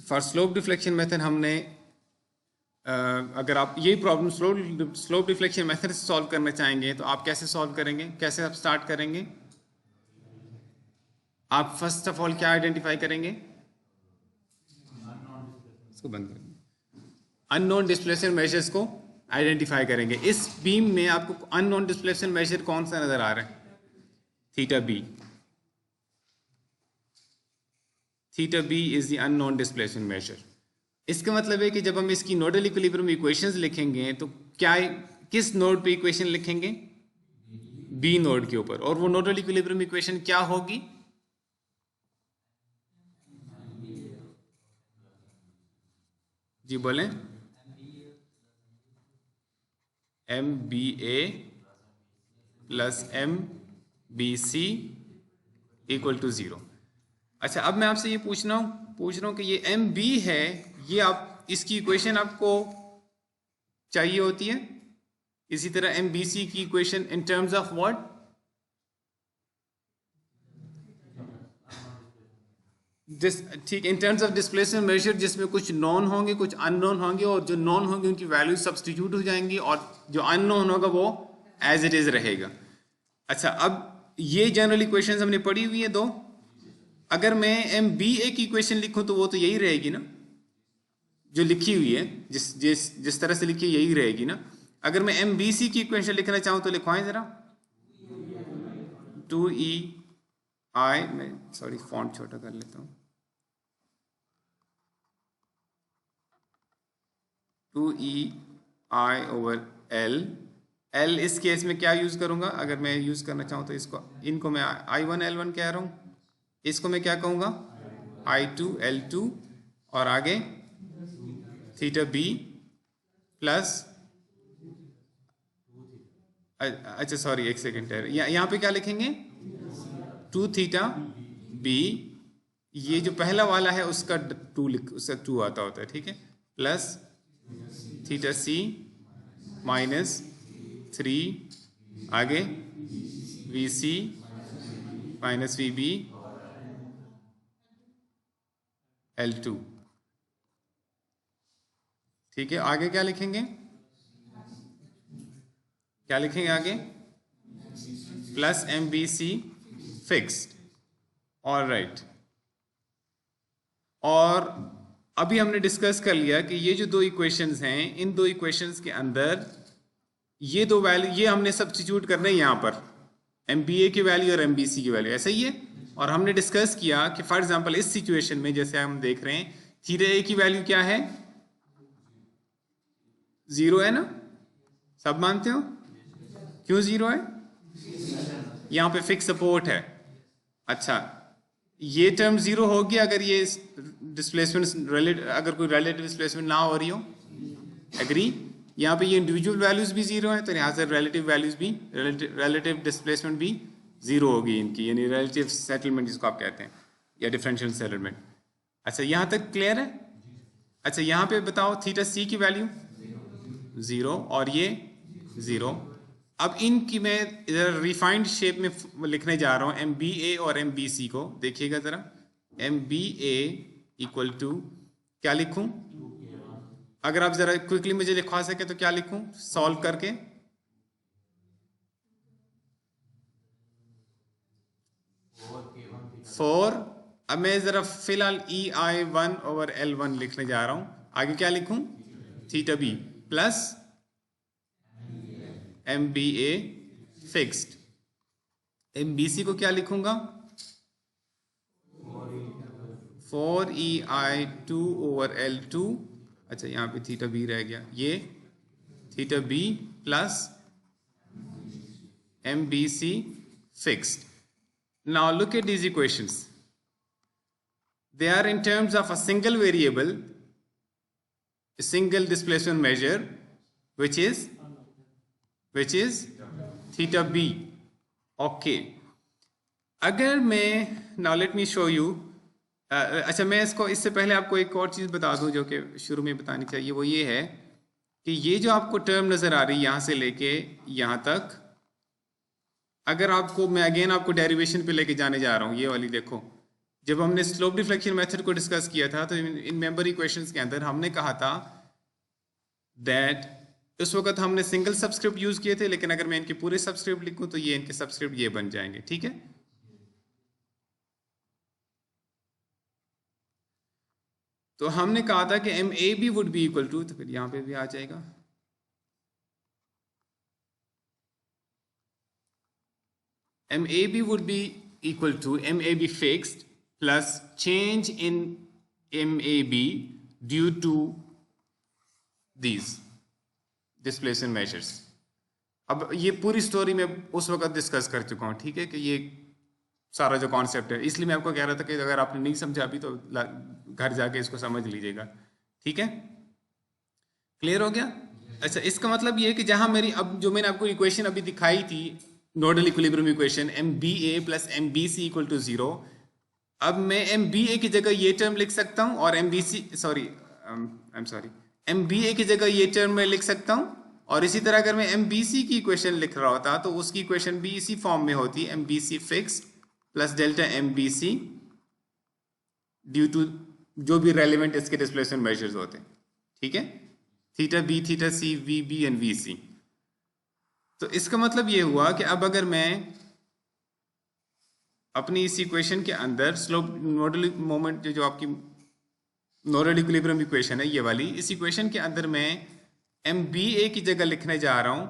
For slope deflection method हमने अगर आप यही प्रॉब्लम स्लोप डिफ्लेक्शन मेथड से सॉल्व करना चाहेंगे तो आप कैसे सॉल्व करेंगे, कैसे आप स्टार्ट करेंगे? आप फर्स्ट ऑफ ऑल क्या आइडेंटिफाई करेंगे? इसको बंद करेंगे, अननोन डिस्प्लेसमेंट मेजर्स को आइडेंटिफाई करेंगे। इस बीम में आपको अननोन डिस्प्लेसमेंट मेजर कौन सा नजर आ रहा है? Theta B. Theta B is the unknown displacement measure. इसका मतलब है कि जब हम इसकी नोडल इक्विलिब्रियम इक्वेशंस लिखेंगे तो क्या किस नोड पे इक्वेशन लिखेंगे? बी नोड के ऊपर। और वो नोडल इक्विलिब्रियम इक्वेशन क्या होगी? जी बोलें। M B A plus M B C equal to 0। अच्छा, अब मैं आपसे ये पूछ रहा हूं कि ये एम बी है, ये आप इसकी इक्वेशन आपको चाहिए होती है। इसी तरह एम बी सी की equation in terms of what? ठीक, in terms of displacement measure, जिसमें कुछ नॉन होंगे कुछ अननोन होंगे, और जो नॉन होंगे उनकी वैल्यू सब्सटीट्यूट हो जाएंगी और जो अननोन होगा वो एज इट इज रहेगा। अच्छा, अब ये जनरल इक्वेशंस हमने पढ़ी हुई है दो। अगर मैं एम बी ए की इक्वेशन लिखूं तो वो तो यही रहेगी ना, जो लिखी हुई है, जिस तरह से लिखी यही रहेगी ना। अगर मैं एम बी सी की इक्वेशन लिखना चाहूं तो लिखवाएं जरा। 2e आई, मैं सॉरी फॉन्ट छोटा कर लेता हूं, 2e आई ओवर एल। एल इस केस में क्या यूज करूंगा? अगर मैं यूज करना चाहूं तो इनको मैं I1 L1 कह रहा हूं, इसको मैं क्या कहूंगा? I2 L2, और आगे थीटा बी प्लस, अच्छा सॉरी एक सेकेंड, यहाँ पे क्या लिखेंगे? 2 थीटा बी, ये जो पहला वाला है उसका 2 आता होता है, ठीक है, प्लस थीटा सी माइनस 3, आगे V C minus V B L2, ठीक है। आगे क्या लिखेंगे? क्या लिखेंगे आगे? Plus M B C fixed. All right. और अभी हमने डिस्कस कर लिया कि ये जो दो इक्वेशंस हैं, इन दो इक्वेशंस के अंदर ये दो वैल्यू, ये हमने सब्स्टिट्यूट करना है यहाँ पर, एम बी ए की वैल्यू और एम बी सी की वैल्यू, ऐसा ही है। और हमने डिस्कस किया कि फॉर एग्जांपल इस सिचुएशन में जैसे हम देख रहे हैं, थीटा ए की वैल्यू क्या है? 0 है ना, सब मानते हो? क्यों 0 है? यहाँ पे फिक्स सपोर्ट है। अच्छा, ये टर्म 0 होगी अगर ये डिस्प्लेसमेंट अगर कोई रिलेटिव डिस्प्लेसमेंट ना हो रही हो, एग्री? यहाँ पे ये इंडिविजुअल वैल्यूज भी 0 है, तो यहाँ से रिलेटिव वैल्यूज भी, रिलेटिव डिस्प्लेसमेंट भी 0 होगी इनकी, यानी रिलेटिव सेटलमेंट जिसको आप कहते हैं, या डिफरेंशियल सेटलमेंट। अच्छा, यहाँ तक क्लियर है? अच्छा, यहाँ पे बताओ थीटा सी की वैल्यू 0 और ये 0। अब इनकी मैं इधर रिफाइंड शेप में लिखने जा रहा हूँ एम बी ए और एम बी सी को। देखिएगा जरा, M B A equal to क्या लिखूं? अगर आप जरा क्विकली मुझे लिखवा सके तो क्या लिखूं सॉल्व करके? फोर। अब मैं जरा फिलहाल EI1 ओवर L1 लिखने जा रहा हूं। आगे क्या लिखूं? Theta B plus M B A fixed. M B C को क्या लिखूंगा? 4EI2 over L2। अच्छा, यहाँ पे थीटा बी रह गया, ये theta B plus M B C fixed. Now look at these equations. They are in terms of a single variable, a single displacement measure, which is theta b. Okay. अगर मैं now let me show you. अच्छा, मैं इससे पहले आपको एक और चीज़ बता दूं जो कि शुरू में बतानी चाहिए, वो ये है कि ये जो आपको टर्म नज़र आ रही है यहाँ से लेके यहाँ तक, अगर आपको, मैं अगेन आपको डेरिवेशन पे लेके जाने जा रहा हूँ, ये वाली देखो, जब हमने स्लोप डिफ्लेक्शन मेथड को डिस्कस किया था तो इन मेंबर इक्वेशंस के अंदर हमने कहा था दैट उस वक्त हमने सिंगल सबस्क्रिप्ट यूज किए थे, लेकिन अगर मैं इनके पूरे सबस्क्रिप्ट लिखूं तो ये इनके सबस्क्रिप्ट ये बन जाएंगे, ठीक है। तो हमने कहा था कि M A B would be equal to, तो फिर यहां पे भी आ जाएगा M A B would be equal to M A B fixed plus change in M A B due to these displacement measures. अब ये पूरी स्टोरी मैं उस वक्त डिस्कस कर चुका हूं, ठीक है, कि ये सारा जो कॉन्सेप्ट है, इसलिए मैं आपको कह रहा था कि अगर आपने नहीं समझा अभी तो घर जाके इसको समझ लीजिएगा, ठीक है। क्लियर हो गया? अच्छा, इसका मतलब ये है कि जहां मेरी अब जो मैंने आपको इक्वेशन अभी दिखाई थी, nodal equilibrium equation M B A plus M B C equal to 0, अब मैं एम बी ए की जगह ये टर्म लिख सकता हूं और M B C M B A की जगह ये टर्म मैं लिख सकता हूं, और इसी तरह अगर मैं एम बी सी की इक्वेशन लिख रहा होता तो उसकी इक्वेशन भी इसी फॉर्म में होती, M B C fix plus delta M B C due to जो भी रेलिवेंट इसके डिस्प्लेसमेंट मेजर्स होते हैं, ठीक है, theta B, theta C, V B and V C. तो इसका मतलब ये हुआ कि अब अगर मैं अपनी इस इक्वेशन के अंदर स्लोप नोडल मोमेंट जो आपकी नोडल इक्विलिब्रियम इक्वेशन है ये वाली, इस इक्वेशन के अंदर मैं एम बी ए की जगह लिखने जा रहा हूं,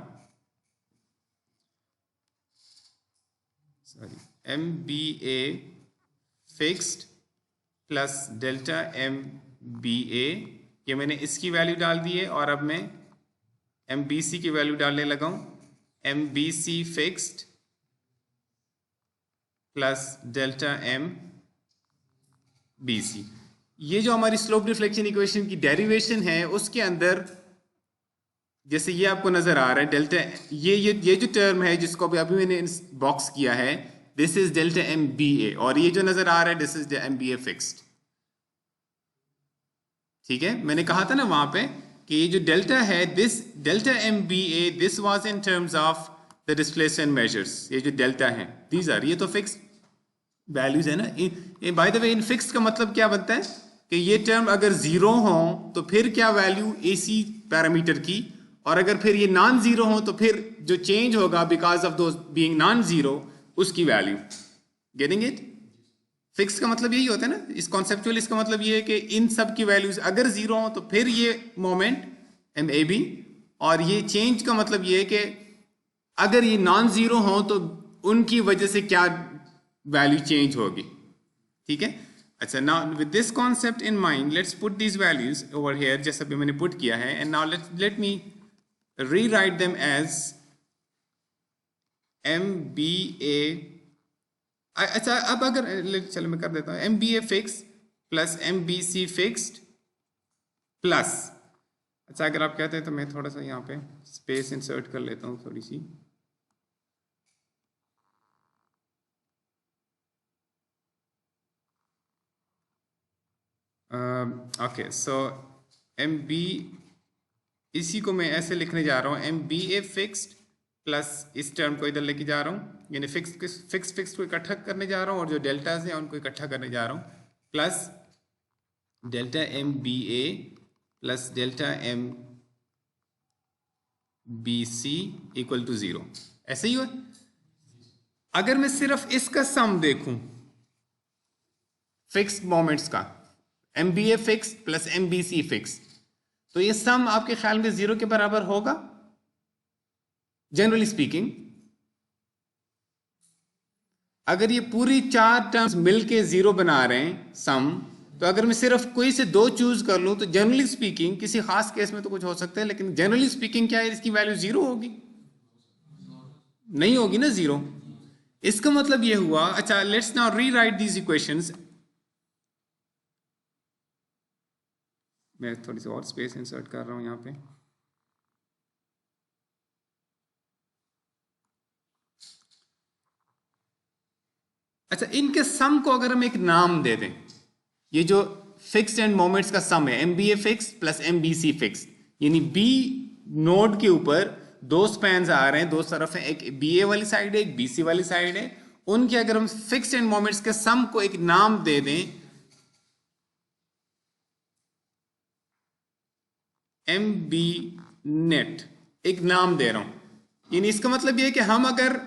sorry, M B A fixed plus delta M B A, ये मैंने इसकी वैल्यू डाल दी है, और अब मैं एम बी सी की वैल्यू डालने लगा हूं, M B C fixed plus delta M B C. ये जो हमारी स्लोप डिफ्लेक्शन इक्वेशन की डेरिवेशन है उसके अंदर जैसे ये आपको नजर आ रहा है डेल्टा, ये जो टर्म है जिसको अभी मैंने बॉक्स किया है, this is delta M B A, और ये जो नजर आ रहा है this is M B A fixed, ठीक है। मैंने कहा था ना वहां पे कि ये जो डेल्टा है, this delta M B A, this was in terms of the displacement measures, ये जो डेल्टा है दीज आर, ये तो फिक्स वैल्यूज है ना। By the way in fix का मतलब क्या बनता है कि ये टर्म अगर जीरो हो तो फिर क्या वैल्यू एसी पैरामीटर की, और अगर फिर ये नॉन जीरो हो तो फिर जो चेंज होगा because of those being non zero उसकी वैल्यू। Getting it? फिक्स का मतलब यही होता है ना, इस कॉन्सेप्चुअल इसका मतलब ये है कि इन सब की वैल्यूज अगर जीरो हो तो फिर ये मोमेंट एम ए बी, और ये चेंज का मतलब ये है कि अगर ये नॉन जीरो हो तो उनकी वजह से क्या वैल्यू चेंज होगी, ठीक है। अच्छा, now with this concept in mind let's put these values over here, जैसा भी मैंने पुट किया है, and now let me rewrite them as MBA। अच्छा, अब अगर चलो मैं कर देता हूँ MBA fix plus MBC fixed plus, अच्छा अगर आप कहते हैं तो मैं थोड़ा सा यहाँ पे स्पेस इंसर्ट कर लेता हूँ थोड़ी सी, ओके, सो MB इसी को मैं ऐसे लिखने जा रहा हूँ, M B A fixed plus इस टर्म को इधर लेके जा रहा हूँ, यानी फिक्स को इकट्ठा करने जा रहा हूँ, और जो डेल्टाज हैं उनको इकट्ठा करने जा रहा हूँ, plus delta M B A plus delta M B C equal to 0। ऐसे ही हो। अगर मैं सिर्फ इसका सम देखूं फिक्स्ड मोमेंट्स का, M B A fix plus M B C fix, तो ये सम आपके ख्याल में 0 के बराबर होगा जनरली स्पीकिंग। अगर ये पूरी 4 टर्म्स मिलके 0 बना रहे हैं सम, तो अगर मैं सिर्फ कोई से 2 चूज कर लूं तो जनरली स्पीकिंग, किसी खास केस में तो कुछ हो सकता है, लेकिन जनरली स्पीकिंग क्या है, इसकी वैल्यू 0 होगी, नहीं होगी ना 0। इसका मतलब ये हुआ, अच्छा let's now rewrite these equations, मैं थोड़ी सी और स्पेस इंसर्ट कर रहा हूं यहां पे, अच्छा इनके सम को अगर हम एक नाम दे दें, ये जो फिक्स्ड एंड मोमेंट्स का सम है, M B A fix plus M B C fix, यानी बी नोड के ऊपर 2 स्पैन्स आ रहे हैं, 2 तरफ है, एक बी ए वाली साइड है, एक बी सी वाली साइड है, उनके अगर हम फिक्स्ड एंड मोमेंट्स के सम को एक नाम दे दें, एम बी नेट, एक नाम दे रहा हूं, यानी इसका मतलब ये है कि हम अगर,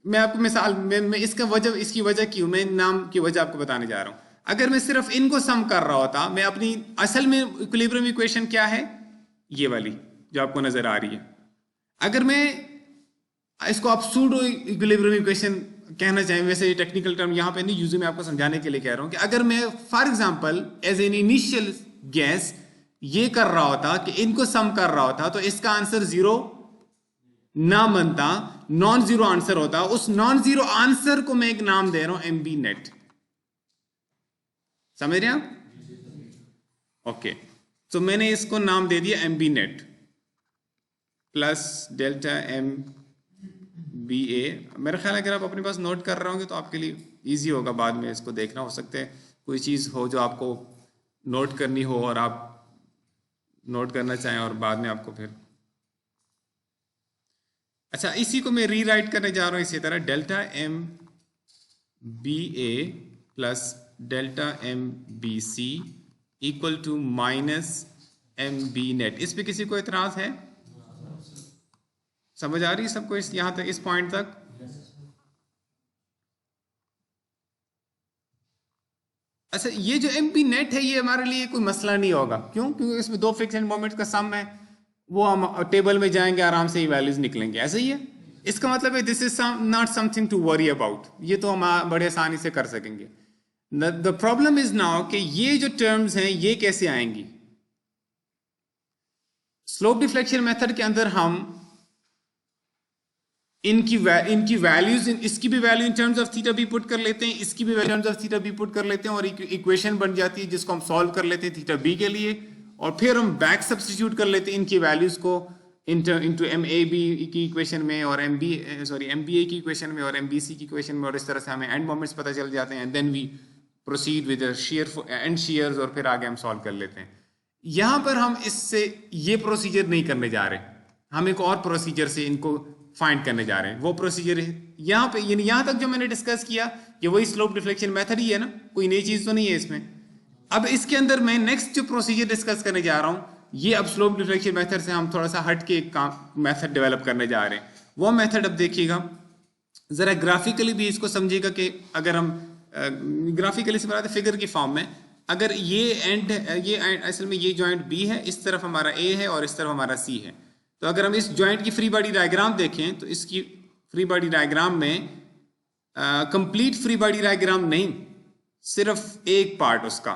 मैं आपको मिसाल मैं इसका वजह, इसकी वजह क्यों, मैं नाम की वजह आपको बताने जा रहा हूं। अगर मैं सिर्फ इनको सम कर रहा होता, मैं अपनी असल में इक्विलिब्रियम इक्वेशन क्या है, ये वाली जो आपको नजर आ रही है, अगर मैं इसको आप सूडो इक्विलिब्रियम इक्वेशन कहना चाहें, वैसे ये टेक्निकल टर्म यहां पे नहीं यूज, मैं आपको समझाने के लिए कह रहा हूं कि अगर मैं for example as an initial guess ये कर रहा होता कि इनको सम कर रहा होता, तो इसका आंसर 0 ना बनता, नॉन जीरो आंसर होता। उस नॉन जीरो आंसर को मैं एक नाम दे रहा हूं एम बी नेट। समझ रहे हैं आप? ओके, तो मैंने इसको नाम दे दिया M B net plus delta M B A. मेरा ख्याल है अगर आप अपने पास नोट कर रहे होंगे तो आपके लिए इजी होगा बाद में इसको देखना। हो सकता है कोई चीज़ हो जो आपको नोट करनी हो और आप नोट करना चाहें और बाद में आपको फिर, अच्छा इसी को मैं रीराइट करने जा रहा हूं इसी तरह, delta M B A plus delta M B C equal to minus M B net. इस पे किसी को इतराज है? समझ आ रही है सबको इस यहां तक, इस पॉइंट तक? अच्छा, ये जो एम बी नेट है ये हमारे लिए कोई मसला नहीं होगा। क्यों? क्योंकि इसमें दो फिक्स एंड मोमेंट्स का सम है, वो हम टेबल में जाएंगे आराम से ही वैल्यूज निकलेंगे, ऐसे ही है। इसका मतलब है this is not something to worry about, ये तो हम बड़े आसानी से कर सकेंगे। द प्रॉब्लम इज नाउ कि ये जो टर्म्स हैं ये कैसे आएंगी। स्लोप डिफ्लेक्शन मेथड के अंदर हम इनकी वैल्यूज, इसकी भी value in terms of theta B put कर लेते हैं, इसकी भी value in terms of theta B put कर लेते हैं, और इक्वेशन बन जाती है जिसको हम सॉल्व कर लेते हैं थीटा बी के लिए, और फिर हम बैक सब्स्टिट्यूट कर लेते हैं इनकी वैल्यूज को इनटू एम ए बी की इक्वेशन में और एम बी ए की इक्वेशन में और एम बी सी की इक्वेशन में, और इस तरह से हमें एंड मोमेंट्स पता चल जाते हैं। Then we proceed with share and shares, और फिर आगे हम सॉल्व कर लेते हैं। यहां पर हम इससे ये प्रोसीजर नहीं करने जा रहे, हम एक और प्रोसीजर से इनको फाइंड करने जा रहे हैं। वो प्रोसीजर है यहाँ पे, यानी यहाँ तक जो मैंने डिस्कस किया ये वही स्लोप डिफ्लेक्शन मेथड ही है ना, कोई नई चीज तो नहीं है इसमें। अब इसके अंदर मैं नेक्स्ट जो प्रोसीजर डिस्कस करने जा रहा हूँ, ये अब स्लोप डिफ्लेक्शन मेथड से हम थोड़ा सा हट के एक मेथड डेवलप करने जा रहे हैं। वो मेथड अब देखिएगा जरा, ग्राफिकली भी इसको समझिएगा कि अगर हम ग्राफिकली से बनाते फिगर की फॉर्म में, अगर ये एंड असल में ये जॉइंट बी है, इस तरफ हमारा ए है और इस तरफ हमारा सी है, तो अगर हम इस जॉइंट की फ्री बॉडी डायग्राम देखें तो इसकी फ्री बॉडी डायग्राम में कंप्लीट फ्री बॉडी डायग्राम नहीं, सिर्फ एक पार्ट उसका,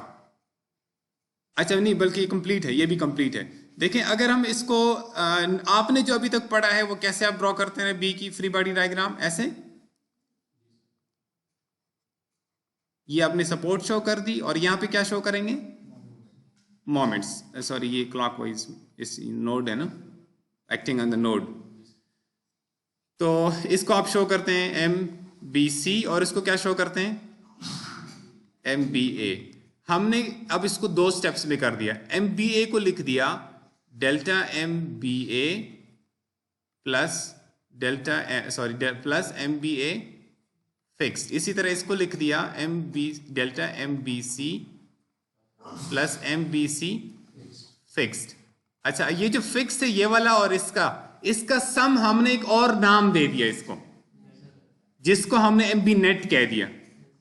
अच्छा नहीं बल्कि कंप्लीट है, ये भी कंप्लीट है। देखें अगर हम इसको आपने जो अभी तक पढ़ा है वो कैसे आप ड्रॉ करते हैं बी की फ्री बॉडी डायग्राम, ऐसे ये आपने सपोर्ट शो कर दी और यहां पे क्या शो करेंगे, मोमेंट्स, सॉरी ये क्लॉकवाइज इस नोड है ना, एक्टिंग ऑन द नोड, तो इसको आप शो करते हैं एम बी सी और इसको क्या शो करते हैं एम बी ए। हमने अब इसको दो स्टेप्स में कर दिया, एम बी ए को लिख दिया delta M B A plus plus M B A fixed. इसी तरह इसको लिख दिया delta M B C plus M B C fixed. अच्छा, ये जो फिक्स है ये वाला और इसका सम हमने एक और नाम दे दिया इसको, जिसको हमने एम बी नेट कह दिया,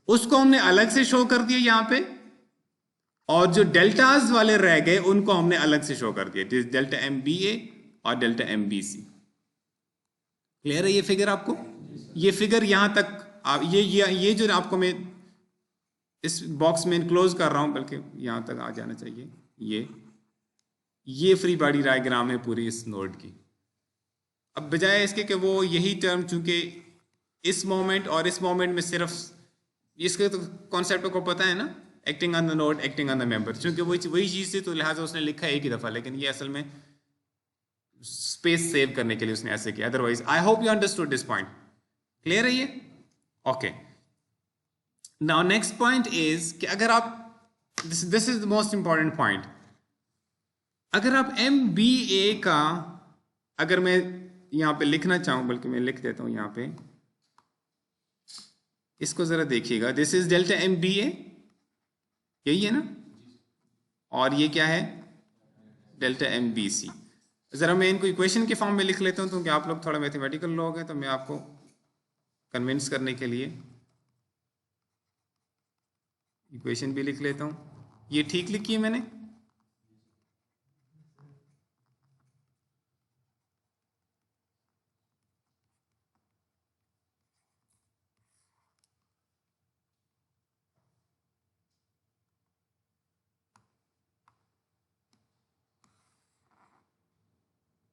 उसको हमने अलग से शो कर दिया यहां पे, और जो डेल्टाज वाले रह गए उनको हमने अलग से शो कर दिया, डेल्टा एम बी ए और delta M B C. Clear है ये फिगर आपको? ये फिगर यहां तक आप ये जो आपको मैं इस बॉक्स में इनक्लोज कर रहा हूं, बल्कि यहां तक आ जाना चाहिए, ये फ्री बॉडी डायग्राम है पूरी इस नोड की। अब बजाय इसके कि वो यही टर्म, चूंकि इस मोमेंट और इस मोमेंट में सिर्फ इसके तो कॉन्सेप्ट को पता है ना, acting on the node, acting on the member, चूंकि वही चीज थी तो लिहाजा उसने लिखा एक ही दफा, लेकिन ये असल में स्पेस सेव करने के लिए उसने ऐसे किया। Otherwise I hope you understood this point. Clear है ये? Okay, now next point is कि अगर आप this is the most important point, अगर आप एम बी ए का, अगर मैं यहां पे लिखना चाहूं, बल्कि मैं लिख देता हूं यहां पे, इसको ज़रा देखिएगा, this is delta M B A, यही है ना, और ये क्या है, डेल्टा एम बी सी। ज़रा मैं इनको इक्वेशन के फॉर्म में लिख लेता हूँ, क्योंकि आप लोग थोड़ा मैथमेटिकल लोग हैं, तो मैं आपको कन्विंस करने के लिए इक्वेशन भी लिख लेता हूँ। ये ठीक लिखी है मैंने?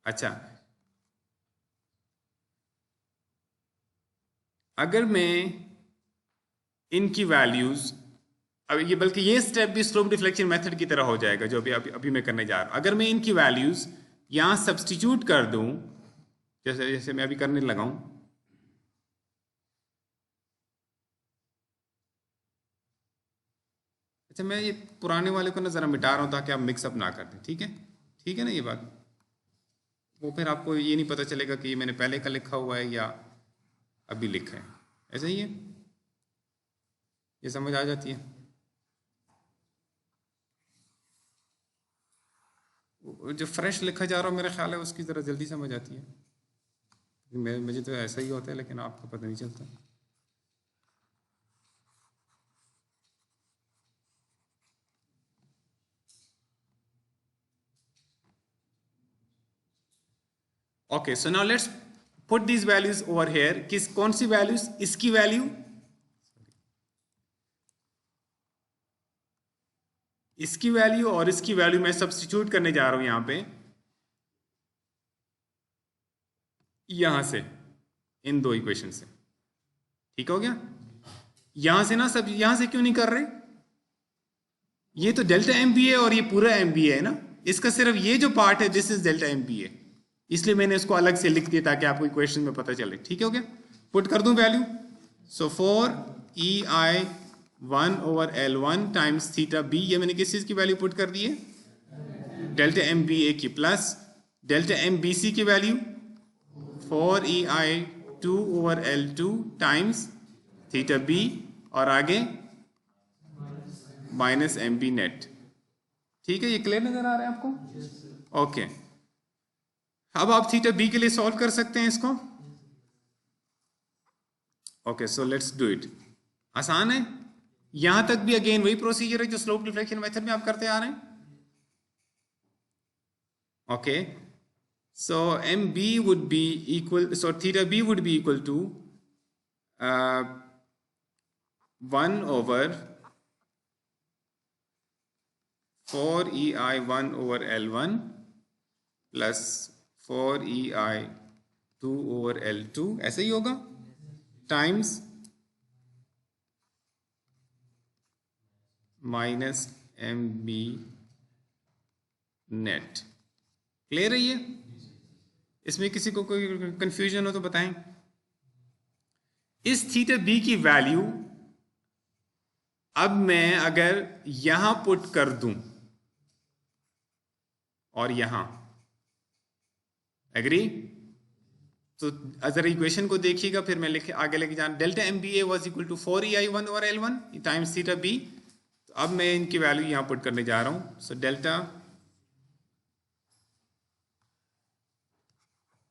अच्छा, अगर मैं इनकी वैल्यूज, अब ये बल्कि ये स्टेप भी स्लोप डिफ्लेक्शन मेथड की तरह हो जाएगा जो अभी मैं करने जा रहा हूं। अगर मैं इनकी वैल्यूज यहां सब्स्टिट्यूट कर दूं, जैसे जैसे मैं अभी करने लगा हूं, अच्छा मैं ये पुराने वाले को ना जरा मिटा रहा हूं ताकि आप मिक्सअप ना कर दें, ठीक है, ठीक है ना ये बात, वो फिर आपको ये नहीं पता चलेगा कि ये मैंने पहले का लिखा हुआ है या अभी लिखा है, ऐसा ही है, ये समझ आ जाती है। जो फ्रेश लिखा जा रहा हो मेरा ख्याल है उसकी ज़रा जल्दी समझ आती है, मुझे तो ऐसा ही होता है लेकिन आपको पता नहीं चलता। Okay, so now let's put these values over here. किस कौन सी वैल्यूज, इसकी वैल्यू, इसकी वैल्यू और इसकी वैल्यू मैं सब्स्टिट्यूट करने जा रहा हूं यहां पे, यहां से, इन दो इक्वेशन से, ठीक हो गया। यहां से ना, सब यहां से क्यों नहीं कर रहे, ये तो डेल्टा एम बी ए और ये पूरा एम बी है ना, इसका सिर्फ ये जो पार्ट है this is delta M B A, इसलिए मैंने इसको अलग से लिख दिया ताकि आपको इक्वेशन में पता चले, ठीक हो गया। पुट कर दूं value, so for E I 1/L1 times theta B, ये मैंने किस चीज की वैल्यू पुट कर दी है, डेल्टा एम बी ए की, plus delta M B C की value 4EI 2/L2 times theta B, और आगे माइनस एम बी नेट, ठीक है, ये क्लियर नजर आ रहा है आपको? ओके, अब आप थीटा बी के लिए सॉल्व कर सकते हैं इसको। Okay, so let's do it, आसान है, यहां तक भी अगेन वही प्रोसीजर है जो स्लोप डिफ्लेक्शन मेथड में आप करते आ रहे हैं। Okay, so MB would be equal, so theta B would be equal to 1/4EI 1/L1 plus 4EI 2/L2, ऐसे ही होगा, times minus MB net. Clear है ये? इसमें किसी को कोई कंफ्यूजन हो तो बताएं। इस थीटा बी की वैल्यू अब मैं अगर यहां पुट कर दूं और यहां, एग्री, तो अगर इक्वेशन को देखिएगा फिर मैं लिखे आगे लेके जाना, delta M B A was equal to 4EI 1/L1 times theta B, तो अब मैं इनकी वैल्यू यहां पुट करने जा रहा हूं, सो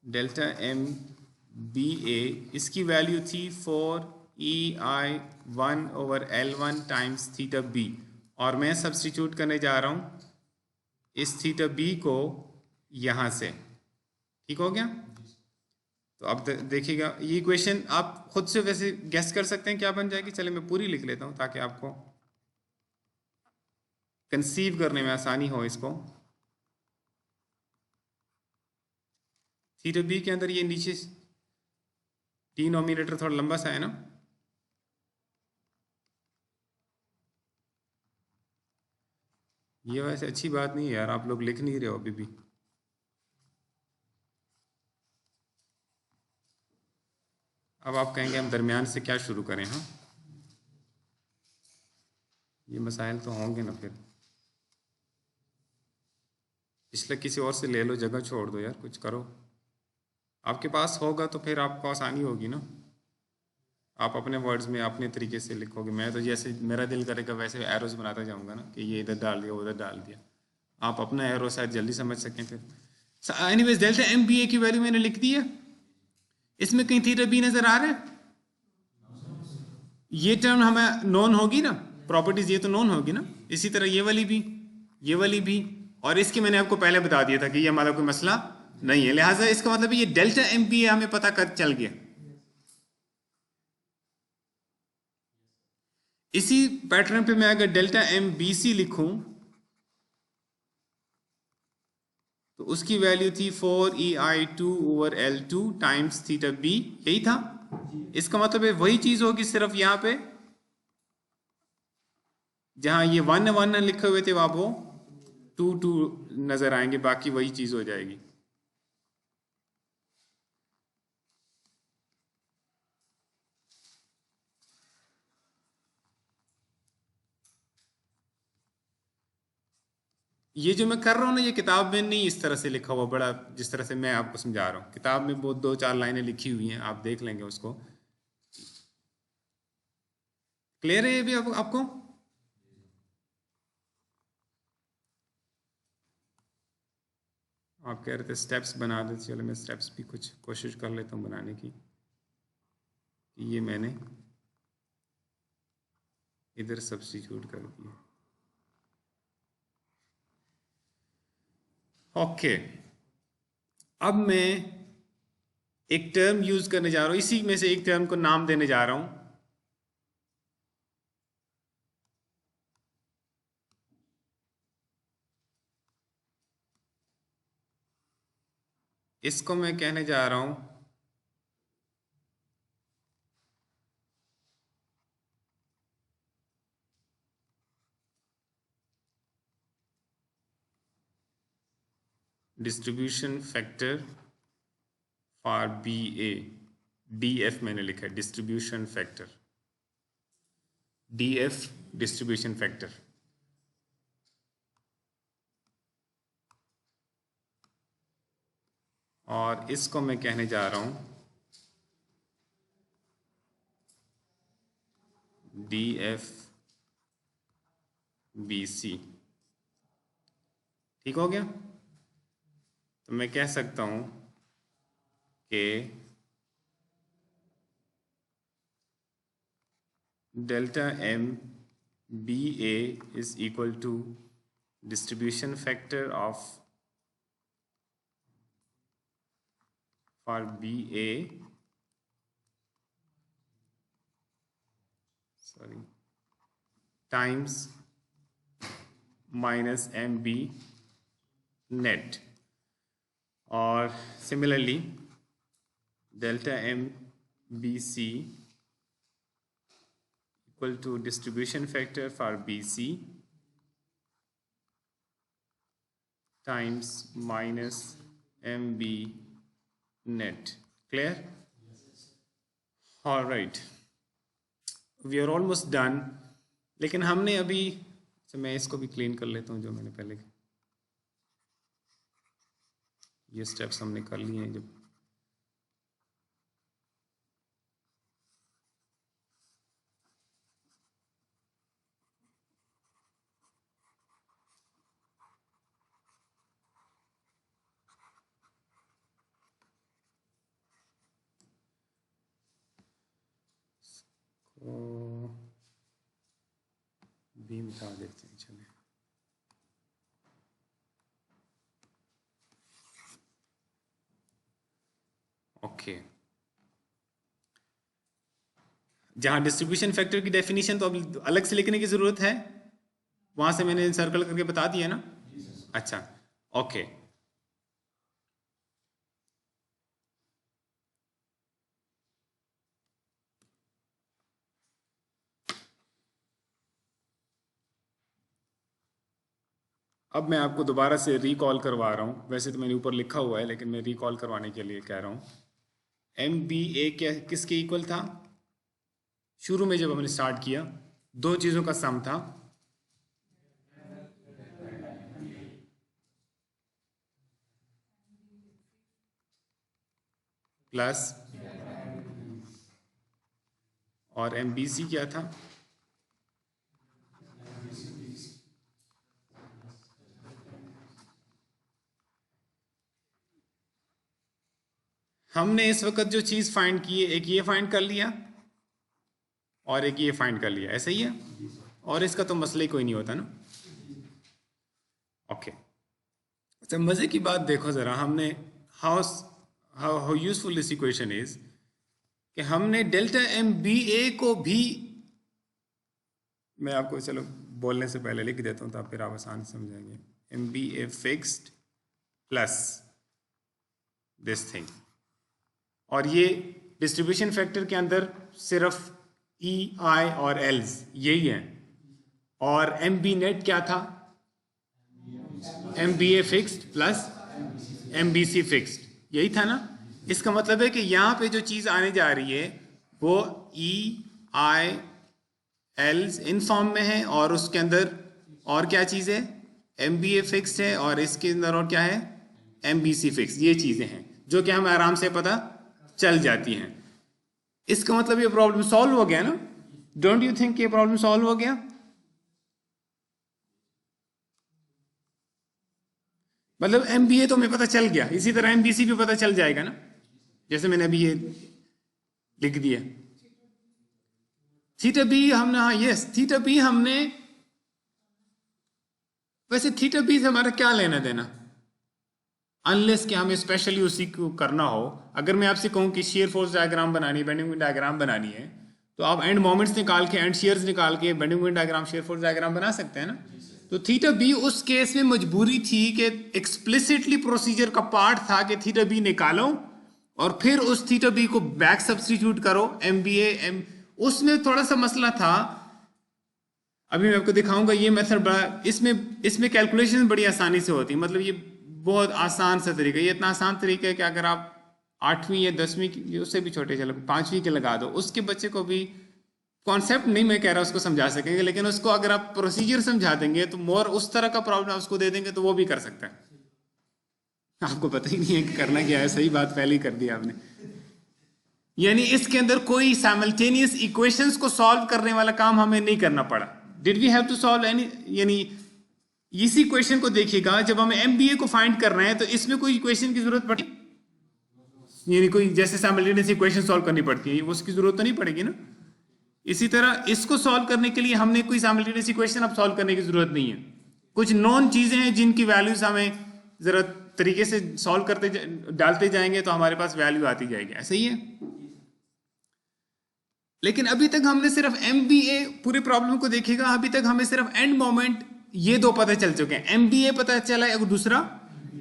डेल्टा एम बी ए, इसकी वैल्यू थी 4EI 1/L1 times theta B, और मैं सब्स्टिट्यूट करने जा रहा हूं इस थीटा बी को यहां से, ठीक हो गया। तो अब देखिएगा ये इक्वेशन आप खुद से वैसे गेस कर सकते हैं क्या बन जाएगी, चले मैं पूरी लिख लेता हूं ताकि आपको कंसीव करने में आसानी हो इसको। थीटा बी के अंदर ये नीचे डिनोमिनेटर थोड़ा लंबा सा है ना, ये वैसे अच्छी बात नहीं है यार, आप लोग लिख नहीं रहे हो अभी भी। अब आप कहेंगे हम दरमियान से क्या शुरू करें, हाँ ये मसाइल तो होंगे ना, फिर पिछले किसी और से ले लो, जगह छोड़ दो यार, कुछ करो, आपके पास होगा तो फिर आपको आसानी होगी ना। आप अपने वर्ड्स में अपने तरीके से लिखोगे, मैं तो जैसे मेरा दिल करेगा वैसे एरोस बनाता जाऊंगा ना, कि ये इधर डाल दिया उधर डाल दिया। आप अपना एरो शायद जल्दी समझ सकें फिर। Anyways delta M B A की वैल्यू मैंने लिख दी है। इसमें कहीं थीटा बी नजर आ रहा है? ये टर्म हमें नॉन होगी ना, प्रॉपर्टीज ये तो नॉन होगी ना। इसी तरह ये वाली भी, ये वाली भी, और इसकी मैंने आपको पहले बता दिया था कि ये हमारा कोई मसला नहीं है। लिहाजा इसका मतलब ये डेल्टा एम बी ए हमें पता कर चल गया। इसी पैटर्न पे मैं अगर डेल्टा एम बी सी लिखूं तो उसकी वैल्यू थी 4EI2/L2 टाइम्स थीटा बी, यही था। इसका मतलब है वही चीज होगी, सिर्फ यहां पे जहां ये 1 लिखे हुए थे वहां वो 2 नजर आएंगे, बाकी वही चीज हो जाएगी। ये जो मैं कर रहा हूं ना, ये किताब में नहीं इस तरह से लिखा हुआ बड़ा, जिस तरह से मैं आपको समझा रहा हूं। किताब में वो 2-4 लाइनें लिखी हुई हैं, आप देख लेंगे उसको। क्लियर है ये भी आपको? आप कह रहे थे स्टेप्स बना दे, चलो मैं स्टेप्स भी कुछ कोशिश कर लेता हूँ बनाने की। ये मैंने इधर सब्स्टिट्यूट कर दिया। ओके, अब मैं एक टर्म यूज करने जा रहा हूं, इसी में से एक टर्म को नाम देने जा रहा हूं। इसको मैं कहने जा रहा हूं distribution factor for B A. D F मैंने लिखा है, distribution factor, D F distribution factor. और इसको मैं कहने जा रहा हूं डी एफ बी सी। ठीक हो गया? तो मैं कह सकता हूं कि delta M B A is equal to distribution factor of for B A, sorry, times minus M B net. और similarly delta M B C equal to distribution factor for B C times minus M B net. Clear? Alright, we are almost done. लेकिन हमने अभी, तो मैं इसको भी clean कर लेता हूँ जो मैंने पहले, ये स्टेप्स हमने कर लिए हैं जब। तो भी मिटा देते हैं, चलिए। ओके, जहां डिस्ट्रीब्यूशन फैक्टर की डेफिनेशन तो अब अलग से लिखने की जरूरत है, वहां से मैंने सर्कल करके बता दिया ना। अच्छा, ओके। अब मैं आपको दोबारा से रिकॉल करवा रहा हूँ, वैसे तो मैंने ऊपर लिखा हुआ है लेकिन मैं रिकॉल करवाने के लिए कह रहा हूँ। एम बी ए क्या किसके इक्वल था? शुरू में जब हमने स्टार्ट किया, दो चीज़ों का सम था, प्लस और MBC क्या था? हमने इस वक्त जो चीज फाइंड की है, एक ये फाइंड कर लिया और एक ये फाइंड कर लिया, ऐसा ही है, और इसका तो मसला ही कोई नहीं होता ना। ओके, अच्छा मजे की बात देखो जरा, हमने how useful this equation is कि हमने डेल्टा एम बी ए को भी, मैं आपको चलो बोलने से पहले लिख देता हूँ तो फिर आप आसान समझेंगे, M B A fixed plus this thing, और ये डिस्ट्रीब्यूशन फैक्टर के अंदर सिर्फ ई आई और एल्स यही है, और एम बी नेट क्या था? M B A fixed plus M B C fixed, यही था ना। इसका मतलब है कि यहाँ पे जो चीज आने जा रही है वो ई आई एल्स इन फॉर्म में है, और उसके अंदर और क्या चीज है? एम बी ए फिक्स्ड है, और इसके अंदर और क्या है? M B C fixed. ये चीजें हैं जो कि हमें आराम से पता चल जाती हैं। इसका मतलब ये प्रॉब्लम सॉल्व हो गया ना? डोंट यू थिंक ये प्रॉब्लम सॉल्व हो गया? मतलब एमबीए तो हमें पता चल गया, इसी तरह एमबीसी भी पता चल जाएगा ना, जैसे मैंने अभी ये लिख दिया। थीटा बी हमने, हाँ यस, थीटा बी हमने, वैसे थीटा बी से हमारा क्या लेना देना, अनलेस कि हमें स्पेशली उसी को करना हो। अगर मैं आपसे कहूं कि शेयर फोर्स डायग्राम बनानी है, बेंडिंग मोमेंट डायग्राम बनानी है, तो आप एंड मोमेंट्स निकाल के, एंड शेयर्स निकाल के bending moment diagram, shear force diagram बना सकते हैं ना। तो थीटा बी उस केस में मजबूरी थी कि एक्सप्लिसिटली प्रोसीजर का पार्ट था कि थीटा बी निकालो और फिर उस थीटा बी को बैक सब्स्टिट्यूट करो एम बी एम। उसमें थोड़ा सा मसला था, अभी मैं आपको दिखाऊंगा। ये मेथड बड़ा, इसमें कैलकुलेशन बड़ी आसानी से होती है, मतलब ये बहुत आसान सा तरीका। ये इतना आसान तरीका है कि अगर आप 8वीं या 10वीं की, उससे भी छोटे चलो 5वीं के लगा दो, उसके बच्चे को भी कॉन्सेप्ट नहीं मैं कह रहा उसको समझा सकेंगे, लेकिन उसको अगर आप प्रोसीजर समझा देंगे तो मोर उस तरह का प्रॉब्लम उसको दे देंगे तो वो भी कर सकता है। आपको पता ही नहीं है कि करना क्या है, सही बात पहले ही कर दी आपने। यानी इसके अंदर कोई साइमल्टेनियस इक्वेशंस को सॉल्व करने वाला काम हमें नहीं करना पड़ा। Did we have to solve any, यानी इसी इक्वेशन को देखिएगा, जब हमें एमबीए को फाइंड कर रहे हैं तो इसमें कोई इक्वेशन की जरूरत पड़ी, यानी कोई जैसे साइमल्टेनियस इक्वेशन सॉल्व करनी पड़ती है उसकी जरूरत तो नहीं पड़ेगी ना। इसी तरह इसको सॉल्व करने के लिए हमने कोई साइमल्टेनियस इक्वेशन अब सॉल्व करने की जरूरत नहीं है। कुछ नॉन चीजें हैं जिनकी वैल्यूज हमें जरा तरीके से सॉल्व करते डालते जाएंगे तो हमारे पास वैल्यू आती जाएगी, ऐसा ही है। लेकिन अभी तक हमने सिर्फ एमबीए, पूरे प्रॉब्लम को देखिएगा, अभी तक हमें सिर्फ एंड मोमेंट ये दो पता चल चुके हैं। एमबीए पता चला है और दूसरा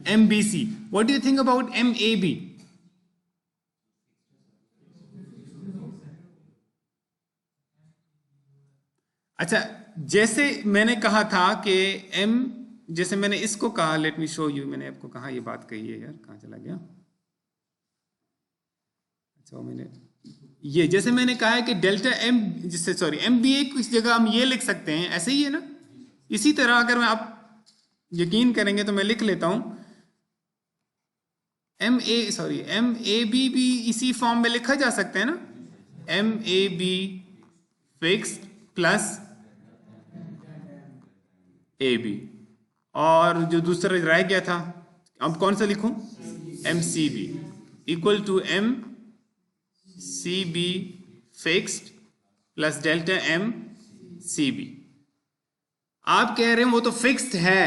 M B C. What do you think about M A B? अच्छा, जैसे मैंने कहा था कि एम, जैसे मैंने इसको कहा, लेट मी शो यू, मैंने आपको कहा ये बात कही है यार, कहां चला गया? अच्छा मैंने ये, जैसे मैंने कहा है कि डेल्टा एम, जिससे सॉरी एमबीए कुछ जगह हम ये लिख सकते हैं, ऐसे ही है ना। इसी तरह अगर मैं, आप यकीन करेंगे तो मैं लिख लेता हूं एम ए बी भी इसी फॉर्म में लिखा जा सकता है ना, M A B fix plus A B, और जो दूसरा रह गया था अब कौन सा लिखूं? M C B equal to M C B fixed plus delta M C B. आप कह रहे हैं वो तो फिक्स्ड है,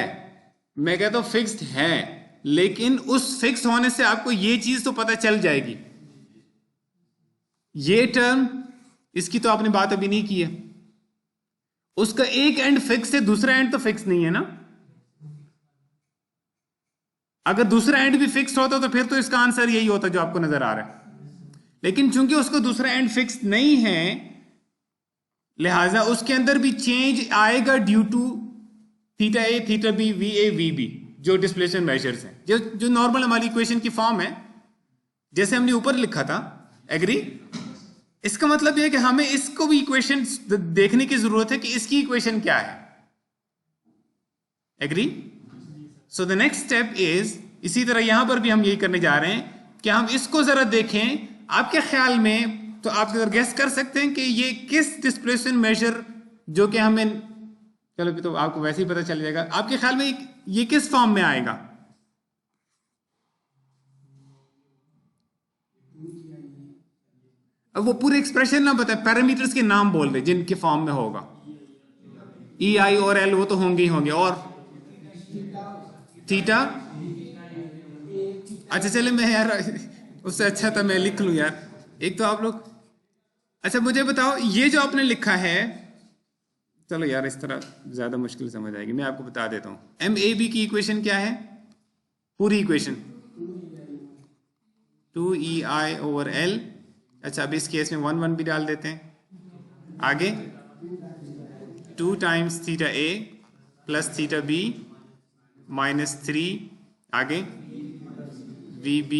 मैं कहता हूं फिक्स्ड है, लेकिन उस फिक्स होने से आपको ये चीज तो पता चल जाएगी, ये टर्म, इसकी तो आपने बात अभी नहीं की है, उसका एक एंड फिक्स है, दूसरा एंड तो फिक्स नहीं है ना। अगर दूसरा एंड भी फिक्स होता तो फिर तो इसका आंसर यही होता जो आपको नजर आ रहा है, लेकिन चूंकि उसका दूसरा एंड फिक्स नहीं है, लिहाजा उसके अंदर भी चेंज आएगा due to theta A, theta B, V A, V B, जो डिस्प्लेसमेंट मेजर्स हैं, जो नॉर्मल हमारी इक्वेशन की फॉर्म है, जैसे हमने ऊपर लिखा था। एग्री? इसका मतलब यह है कि हमें इसको भी इक्वेशन देखने की जरूरत है कि इसकी इक्वेशन क्या है। Agree? So the next step is, इसी तरह यहां पर भी हम यही करने जा रहे हैं कि हम इसको जरा देखें। आपके ख्याल में तो आप अगर गेस कर सकते हैं कि ये किस डिस्प्लेसमेंट मेजर जो कि हमें, चलो तो आपको वैसे ही पता चल जाएगा, आपके ख्याल में ये किस फॉर्म में आएगा? अब वो पूरे एक्सप्रेशन ना बताए, पैरामीटर्स के नाम बोल रहे जिनके फॉर्म में होगा। ई आई और एल वो तो होंगे ही होंगे, और थीटा। अच्छा चले मैं यार उससे अच्छा था मैं लिख लूं यार, एक तो आप लोग। अच्छा मुझे बताओ ये जो आपने लिखा है, चलो यार इस तरह ज्यादा मुश्किल समझ आएगी, मैं आपको बता देता हूँ। एम ए बी की इक्वेशन क्या है? पूरी इक्वेशन 2EI/L। अच्छा अब इस केस में 1 1 भी डाल देते हैं। आगे 2 टाइम्स थीटा ए प्लस थीटा बी -3, आगे VB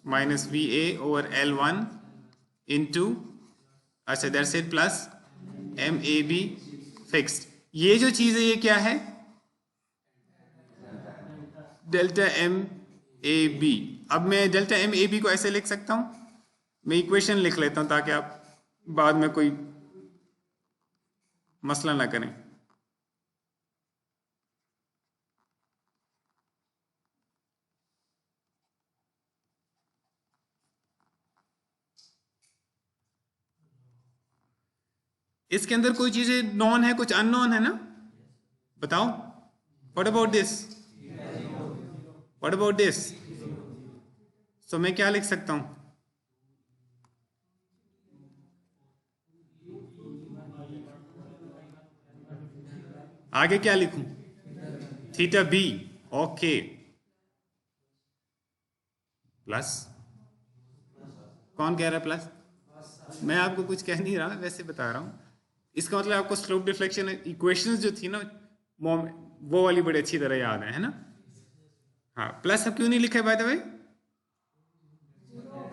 माइनस VA/L1 इंटू, अच्छा that's it, plus MAB fixed. ये जो चीज है ये क्या है? Delta MAB। अब मैं डेल्टा MAB को ऐसे लिख सकता हूं, मैं इक्वेशन लिख लेता हूं ताकि आप बाद में कोई मसला ना करें। इसके अंदर कोई चीजें नॉन है, कुछ अननोन है ना? बताओ। What about this? What about this? तो मैं क्या लिख सकता हूं? आगे क्या लिखूं? Theta B, okay, plus. कौन कह रहा है प्लस? मैं आपको कुछ कह नहीं रहा, वैसे बता रहा हूं। इसका मतलब आपको स्लोप डिफ्लेक्शन इक्वेशंस जो थी ना वो वाली बड़ी अच्छी तरह याद है ना? हाँ, प्लस अब क्यों नहीं लिखा है बाय द वे?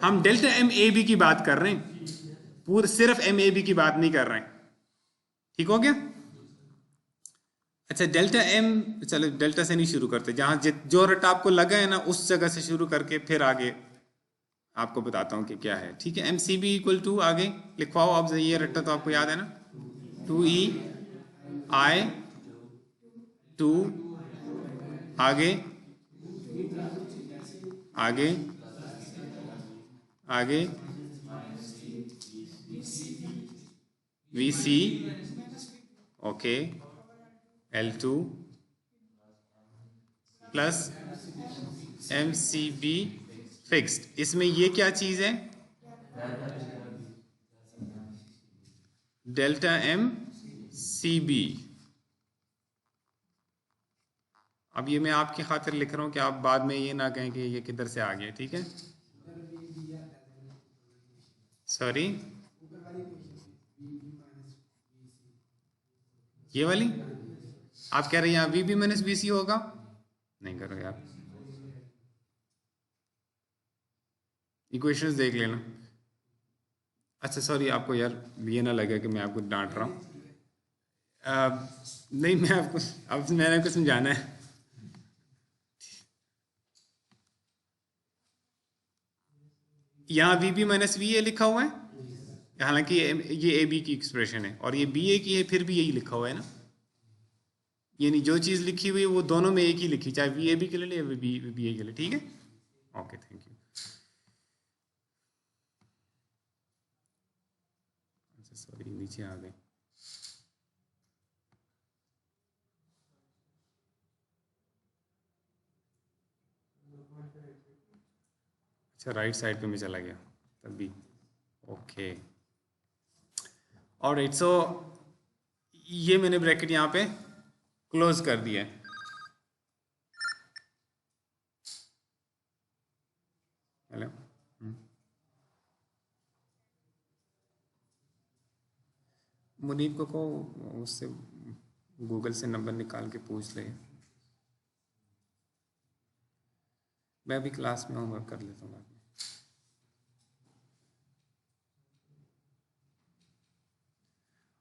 हम डेल्टा MAB की बात कर रहे हैं, पूरे सिर्फ MAB की बात नहीं कर रहे हैं। ठीक हो गया? अच्छा डेल्टा M, चलो डेल्टा से नहीं शुरू करते, जहां जो रट आपको लगा है ना उस जगह से शुरू करके फिर आगे आपको बताता हूं कि क्या है। ठीक है, MCB इक्वल टू, आगे लिखवाओ आप, ये रट्टा तो आपको याद है ना, 2EI 2, आगे आगे आगे VC, okay, L2 plus MCB fixed. इसमें ये क्या चीज है? Delta MCB। अब ये मैं आपकी खातिर लिख रहा हूं कि आप बाद में ये ना कहें कि ये किधर से आ गया। ठीक है, सॉरी, ये वाली आप कह रहे हैं यहाँ VB माइनस BC होगा? नहीं करो यार, इक्वेशंस देख लेना। अच्छा सॉरी, आपको यार ये ना लगे कि मैं आपको डांट रहा हूँ। नहीं, मैं आपको अब मैंने आपको समझाना है। यहाँ VB माइनस VA लिखा हुआ है, हालांकि ये AB की एक्सप्रेशन है और ये BA की है, फिर भी यही लिखा हुआ है ना। यानी जो चीज़ लिखी हुई है वो दोनों में एक ही लिखी, चाहे VAB के लिए या BA के लिए। ठीक है, ओके, थैंक यू। अच्छा सॉरी, नीचे आ गए। अच्छा राइट साइड पे मैं चला गया तभी, ओके, ऑलराइट। सो ये मैंने ब्रैकेट यहाँ पे क्लोज कर दिया है। हेलो, मुनीब को उससे गूगल से नंबर निकाल के पूछ ले। मैं अभी क्लास में होमवर्क कर लेता हूँ।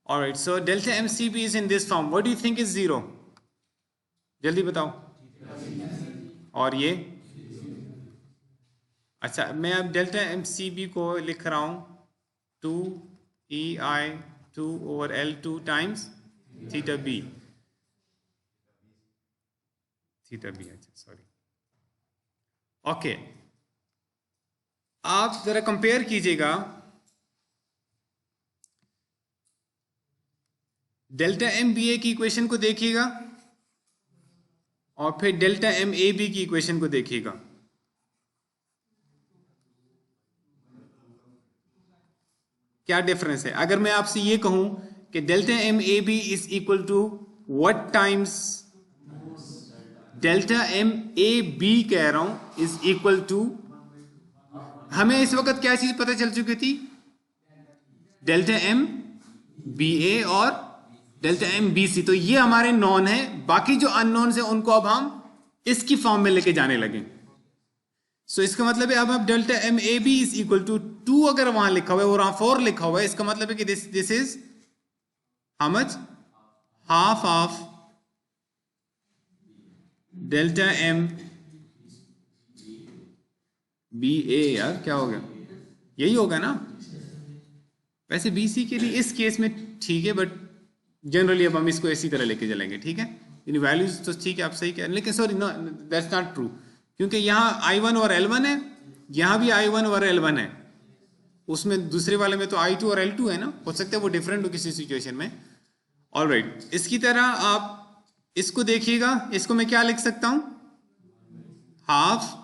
Alright, so delta MCB is in this form. What do you think is zero? जल्दी बताओ। और ये, अच्छा मैं अब डेल्टा MCB को लिख रहा हूं 2 over L2 times theta B, अच्छा सॉरी। ओके, आप जरा कंपेयर कीजिएगा डेल्टा एम बी ए की इक्वेशन को देखिएगा और फिर डेल्टा एम ए बी की इक्वेशन को देखिएगा। क्या डिफरेंस है? अगर मैं आपसे ये कहूं कि delta M A B is equal to what times delta M A B कह रहा हूं इज इक्वल टू, हमें इस वक्त क्या चीज पता चल चुकी थी? डेल्टा एम बी ए और डेल्टा एम बी सी। तो ये हमारे नॉन है, बाकी जो अननोन है उनको अब हम इसकी फॉर्म में लेके जाने लगे। सो इसका मतलब है अब delta M A B is equal to 2 अगर वहां लिखा हुआ है और वहां 4 लिखा हुआ है, इसका मतलब है कि this is how much? Half of delta M B A. यार क्या हो गया? यही होगा ना? वैसे बी सी के लिए इस केस में ठीक है, बट जनरली अब हम इसको इसी तरह लेके चलेंगे, ठीक है? इन वैल्यूज तो ठीक है, आप सही कह रहे हैं, लेकिन sorry no, that's not true, क्योंकि यहाँ I1 और L1 है, यहाँ भी I1 और L1 है, उसमें दूसरे वाले में तो I2 और L2 है ना। हो सकता है वो डिफरेंट हो किसी सिचुएशन में। ऑलराइट, इसकी तरह आप इसको देखिएगा, इसको मैं क्या लिख सकता हूं? Half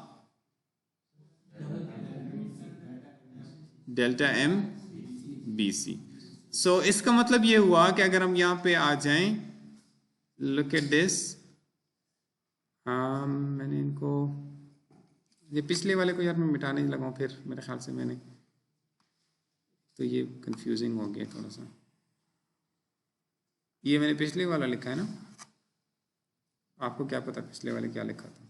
delta M B C. So इसका मतलब ये हुआ कि अगर हम यहां पे आ जाएं, लुक एट दिस, मैंने इनको, ये पिछले वाले को यार मैं मिटाने लगा हूं, फिर मेरे ख्याल से मैंने, तो ये कंफ्यूजिंग हो गया थोड़ा सा। ये मैंने पिछले वाला लिखा है ना, आपको क्या पता पिछले वाले क्या लिखा था?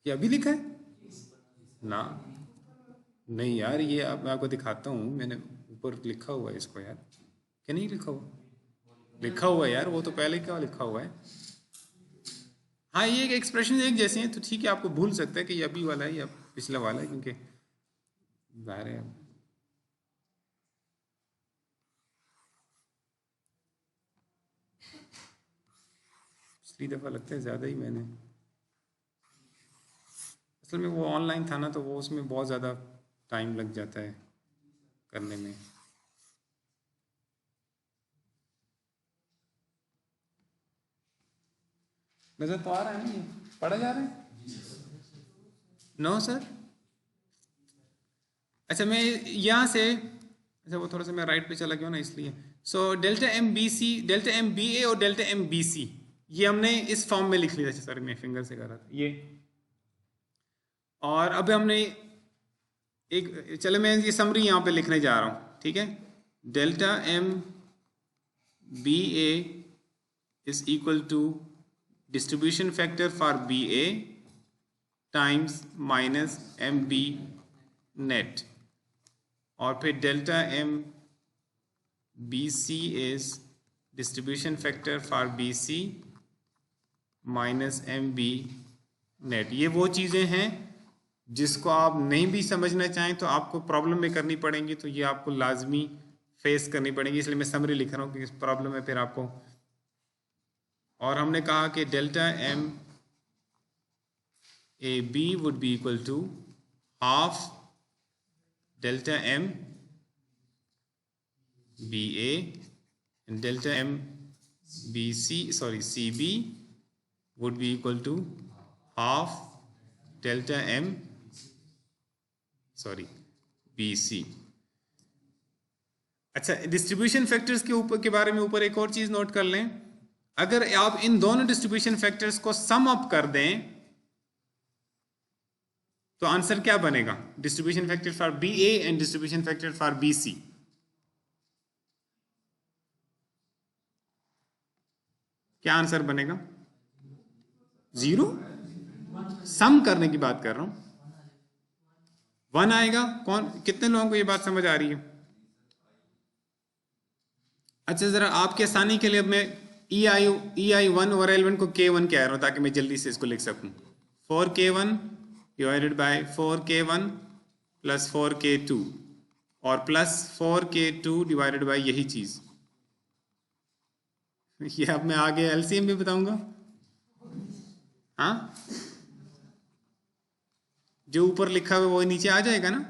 ये अभी लिखा है ना? नहीं यार, ये अब मैं आपको दिखाता हूँ, मैंने ऊपर लिखा हुआ है इसको यार। क्या नहीं लिखा हुआ? लिखा हुआ है यार, वो तो पहले क्या लिखा हुआ है। हाँ, ये एक एक्सप्रेशन एक जैसे हैं तो ठीक है, आपको भूल सकता है कि ये अभी वाला है या पिछला वाला है, क्योंकि जाहिर है पिछली दफ़ा लगता है ज़्यादा ही मैंने, असल में वो ऑनलाइन था ना, तो वो उसमें बहुत ज़्यादा टाइम लग जाता है करने में। नज़र तो आ रहा है ना, ये पढ़ा जा रहा है? No sir. अच्छा, मैं यहाँ से, अच्छा वो थोड़ा सा मैं राइट पे चला गया ना इसलिए। So delta M B C, delta M B A और डेल्टा एम बी सी, ये हमने इस फॉर्म में लिख लिया। सॉरी, मैं फिंगर से कर रहा था ये। और अब हमने एक, चलो मैं ये समरी यहाँ पे लिखने जा रहा हूँ, ठीक है? Delta M B A is equal to distribution factor for B A times minus M B net, और फिर delta M B C is distribution factor for B C minus M B net. ये वो चीज़ें हैं जिसको आप नहीं भी समझना चाहें तो आपको प्रॉब्लम में करनी पड़ेंगी, तो ये आपको लाजमी फेस करनी पड़ेगी, इसलिए मैं समरी लिख रहा हूँ कि इस प्रॉब्लम में फिर आपको। और हमने कहा कि delta M A B would be equal to half delta M B A and delta M B C, sorry C B would be equal to half delta m BC। अच्छा, डिस्ट्रीब्यूशन फैक्टर्स के ऊपर के बारे में ऊपर एक और चीज नोट कर लें, अगर आप इन दोनों डिस्ट्रीब्यूशन फैक्टर्स को सम अप कर दें तो आंसर क्या बनेगा? Distribution factor for B A and distribution factor for B C, क्या आंसर बनेगा? 0। सम करने की बात कर रहा हूं, 1 आएगा। कौन, कितने लोगों को ये बात समझ आ रही है? अच्छा, जरा आपके आसानी के लिए अब मैं EI1 और L1 को K1 कह रहा हूं ताकि मैं जल्दी से इसको लिख सकूं। 4K1 divided by 4K1 plus 4K2 और प्लस 4K2 डिवाइडेड बाय यही चीज। ये अब मैं आगे LCM भी बताऊंगा। हाँ, जो ऊपर लिखा हुआ वो नीचे आ जाएगा ना।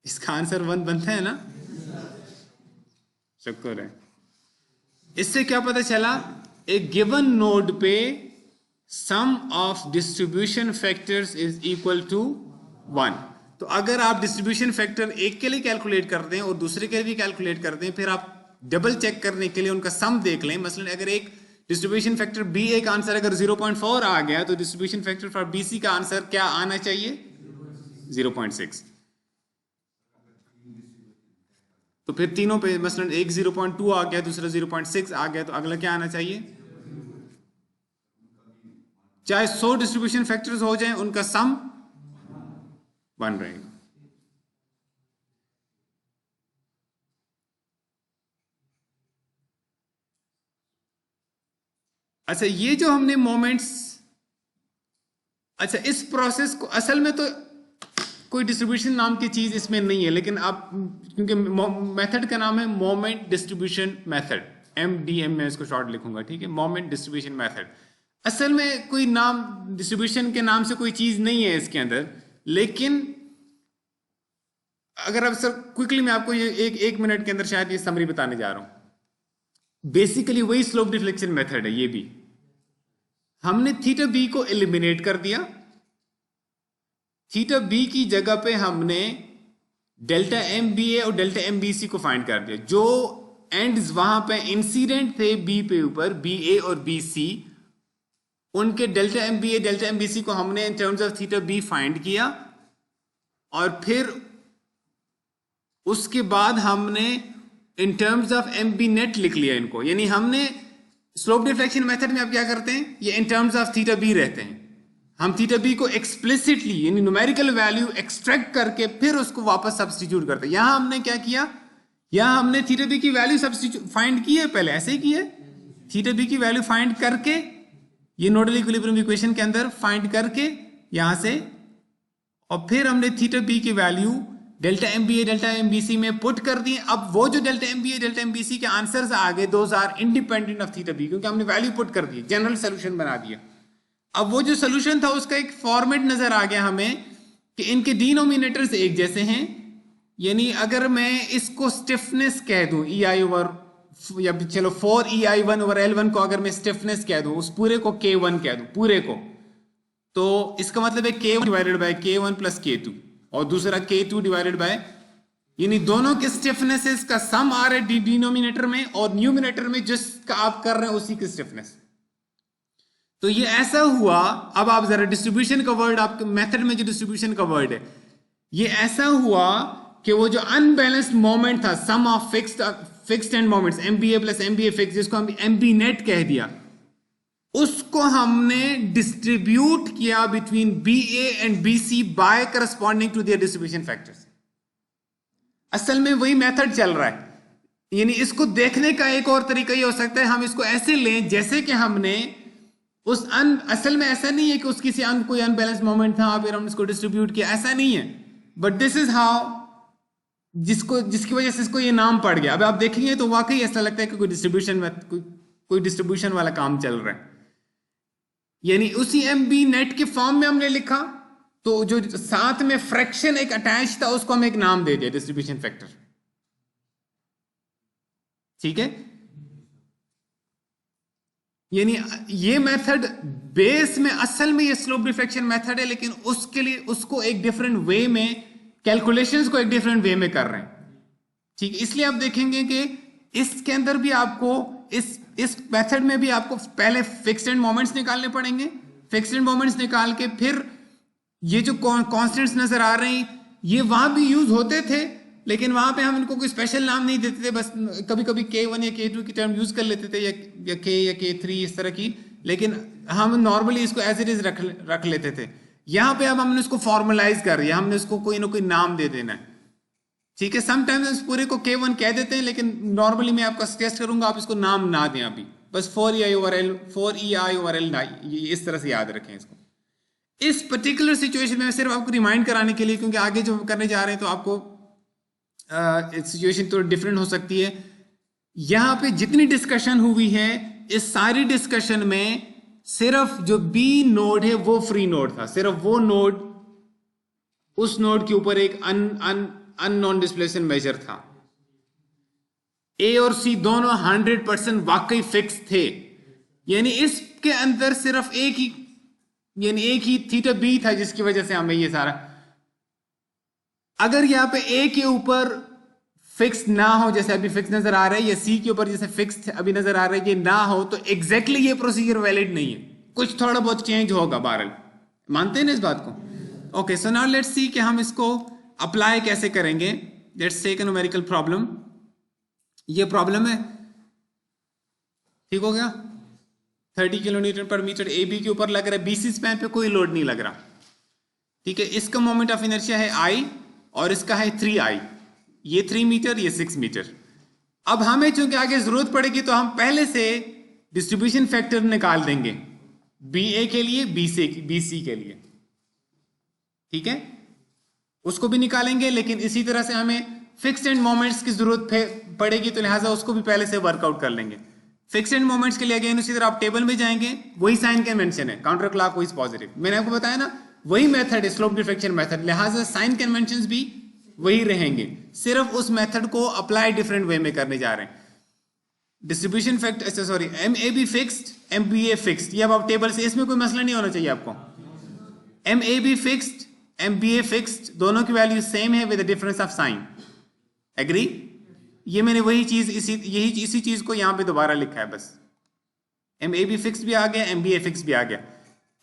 इसका आंसर 1 बनता है ना? शुक्र है। इससे क्या पता चला, एक गिवन नोड पे sum of distribution factors is equal to 1। तो अगर आप डिस्ट्रीब्यूशन फैक्टर एक के लिए कैलकुलेट कर दें और दूसरे के लिए भी कैलकुलेट कर दें, फिर आप डबल चेक करने के लिए उनका सम देख लें। मसलन अगर एक डिस्ट्रीब्यूशन फैक्टर BA का आंसर अगर 0.4 आ गया तो डिस्ट्रीब्यूशन फैक्टर फॉर BC का आंसर क्या आना चाहिए? 0.6। तो फिर तीनों पे मसलन एक 0.2 आ गया, दूसरा 0.6 आ गया, तो अगला क्या आना चाहिए? चाहे 100 डिस्ट्रीब्यूशन फैक्टर्स हो जाएं, उनका सम 1 रहेगा। अच्छा, ये जो हमने मोमेंट्स, अच्छा इस प्रोसेस को असल में तो कोई डिस्ट्रीब्यूशन नाम की चीज इसमें नहीं है, लेकिन आप क्योंकि मेथड का नाम है मोमेंट डिस्ट्रीब्यूशन मेथड, MDM में इसको शॉर्ट लिखूंगा, ठीक है, मोमेंट डिस्ट्रीब्यूशन मेथड। असल में कोई नाम डिस्ट्रीब्यूशन के नाम से कोई चीज नहीं है इसके अंदर, लेकिन अगर अब सर क्विकली मैं आपको ये एक मिनट के अंदर शायद ये समरी बताने जा रहा हूं। बेसिकली वही स्लोप डिफ्लेक्शन मेथड है। ये भी हमने थीटा बी को एलिमिनेट कर दिया, थीटा बी की जगह पे हमने डेल्टा MBA और डेल्टा MBC को फाइंड कर दिया। जो एंड्स वहां पे इंसिडेंट थे बी पे ऊपर, BA और BC, उनके डेल्टा MBA डेल्टा MBC को हमने in terms of theta B find किया, और फिर उसके बाद हमने in terms of MB net लिख लिया इनको। यानी हमने स्लोप डिफ्लेक्शन मेथड में अब क्या करते हैं, ये in terms of theta B रहते हैं, हम थीटा बी को एक्सप्लिसिटली यानी न्यूमेरिकल वैल्यू एक्सट्रैक्ट करके फिर उसको वापस सब्स्टिट्यूट करते हैं। यहां हमने क्या किया, यहां हमने थीटा बी की वैल्यू सब्स्टिट्यूट फाइंड की है, पहले ऐसे ही किया, थीटा बी की वैल्यू फाइंड करके ये नोडल इक्विलिब्रियम इक्वेशन के अंदर फाइंड करके यहां से, और फिर हमने थीटा बी की value delta MBA delta MBC में पुट कर दी। अब वो जो डेल्टा MBA डेल्टा MBC के आंसर्स आ गए, those are independent of theta B, क्योंकि हमने वैल्यू पुट कर दी, जनरल सोल्यूशन बना दिया। अब वो जो सोल्यूशन था उसका एक फॉर्मेट नजर आ गया हमें कि इनके डिनोमिनेटर्स एक जैसे हैं। यानी अगर मैं इसको स्टिफनेस कह दूं EI ओवर, या चलो 4EI1 ओवर L1 को अगर मैं स्टिफनेस कह दूं, उस पूरे को K1 कह दूं पूरे को, तो इसका मतलब है K1 divided by K1 plus K2 और दूसरा K2 डिवाइडेड बाय, यानी दोनों के स्टिफनेसेस का सम आ रहा है डिनोमिनेटर में, और न्यूमिनेटर में जिसका आप कर रहे हैं उसी की स्टिफनेस। तो ये ऐसा हुआ। अब आप जरा डिस्ट्रीब्यूशन का वर्ड, आपके मेथड में जो डिस्ट्रीब्यूशन का वर्ड है, ये ऐसा हुआ कि वो जो अनबैलेंस्ड मोमेंट था, sum of fixed end moments, MBA plus MBA fix, जिसको हम MB नेट कह दिया, उसको हमने डिस्ट्रीब्यूट किया between BA and BC by corresponding to their distribution factors. असल में वही मेथड चल रहा है। यानी इसको देखने का एक और तरीका ये हो सकता है, हम इसको ऐसे लें जैसे कि हमने उस असल में ऐसा नहीं है कि उस किसी कोई अनबैलेंस मोमेंट था फिर हमने इसको डिस्ट्रीब्यूट किया, ऐसा नहीं है, बट दिस इज हाउ, जिसकी वजह से इसको ये नाम पड़ गया। अब आप देखेंगे तो वाकई ऐसा लगता है कि कोई डिस्ट्रीब्यूशन वाला काम चल रहा है। यानी उसी MB नेट के फॉर्म में हमने लिखा, तो जो साथ में फ्रैक्शन एक अटैच था उसको हम एक नाम दे दिया, डिस्ट्रीब्यूशन फैक्टर। ठीक है, यानी ये मेथड बेस में असल में ये स्लोप डिफ्लेक्शन मेथड है, लेकिन उसके लिए उसको एक डिफरेंट वे में, कैलकुलेशंस को एक डिफरेंट वे में कर रहे हैं। ठीक, इसलिए आप देखेंगे कि इसके अंदर भी आपको इस मेथड में भी आपको पहले फिक्स्ड एंड मोमेंट्स निकालने पड़ेंगे, फिक्स्ड एंड मोमेंट्स निकाल के फिर ये जो कांस्टेंट्स नजर आ रहे हैं ये वहां भी यूज होते थे, लेकिन वहां पे हम इनको कोई स्पेशल नाम नहीं देते थे, बस कभी कभी K1 या K2 की टर्म यूज कर लेते थे, या K या K3 इस तरह की, लेकिन हम नॉर्मली इसको एज इट इज रख लेते थे। यहां पे अब हमने इसको फॉर्मलाइज कर दिया, हमने इसको कोई ना कोई नाम दे देना है, ठीक है। समटाइम्स इस पूरे को K1 कह देते हैं, लेकिन नॉर्मली मैं आपको सजेस्ट करूंगा आप इसको नाम ना दें अभी, बस 4EI/L इस तरह से याद रखें इसको। इस पर्टिकुलर सिचुएशन में सिर्फ आपको रिमाइंड कराने के लिए, क्योंकि आगे जो हम करने जा रहे हैं तो आपको सिचुएशन तो डिफरेंट हो सकती है। यहां पे जितनी डिस्कशन हुई है, इस सारी डिस्कशन में सिर्फ जो B नोड है वो फ्री नोड था, सिर्फ वो नोड, उस नोड के ऊपर एक अननोन डिस्प्लेसमेंट मेजर था। A और C दोनों 100% वाकई फिक्स थे, यानी इसके अंदर सिर्फ एक ही थीटा B था जिसकी वजह से हमें ये सारा, अगर यहां पे A के ऊपर फिक्स ना हो, जैसे अभी फिक्स नजर आ रहा है, या C के ऊपर जैसे फिक्स अभी नजर आ रहा है, ये ना हो तो एग्जैक्टली ये प्रोसीजर वैलिड नहीं है, कुछ थोड़ा बहुत चेंज होगा बहरहाल। मानते हैं ना इस बात को? Okay, so now let's see कि हम इसको अप्लाई कैसे करेंगे। Let's take a numerical problem. ये प्रॉब्लम है, ठीक हो गया। 30 किलोमीटर पर मीटर AB के ऊपर लग रहा है, BC स्पैन पे कोई लोड नहीं लग रहा, ठीक है। इसका मोमेंट ऑफ इनर्शिया है I और इसका है 3I, ये 3 मीटर, ये 6 मीटर। अब हमें चूंकि आगे जरूरत पड़ेगी तो हम पहले से डिस्ट्रीब्यूशन फैक्टर निकाल देंगे BA के लिए, BC के लिए, ठीक है, उसको भी निकालेंगे। लेकिन इसी तरह से हमें फिक्स्ड एंड मोमेंट्स की जरूरत पड़ेगी, तो लिहाजा उसको भी पहले से वर्कआउट कर लेंगे। फिक्स्ड एंड मोमेंट्स के लिए अगेन उसी तरह आप टेबल में जाएंगे, वही साइन कन्वेंशन है, काउंटर क्लॉकवाइज पॉजिटिव, मैंने आपको बताया ना, वही मेथड है, स्लोप डिफ्लेक्शन मेथड, लिहाजा साइन कन्वेंशंस भी वही रहेंगे, सिर्फ उस मेथड को अप्लाई डिफरेंट वे में करने जा रहे हैं। Distribution factor, sorry, MAB fixed, MBA fixed, ये अब आप टेबल से, इसमें कोई मसला नहीं होना चाहिए आपको। MAB फिक्स्ड, MBA फिक्स्ड, दोनों की वैल्यू सेम है with difference of sign, agree? ये मैंने वही चीज इसी चीज को यहां पे दोबारा लिखा है बस। MAB फिक्स्ड भी आ गया, MBA फिक्स्ड भी आ गया।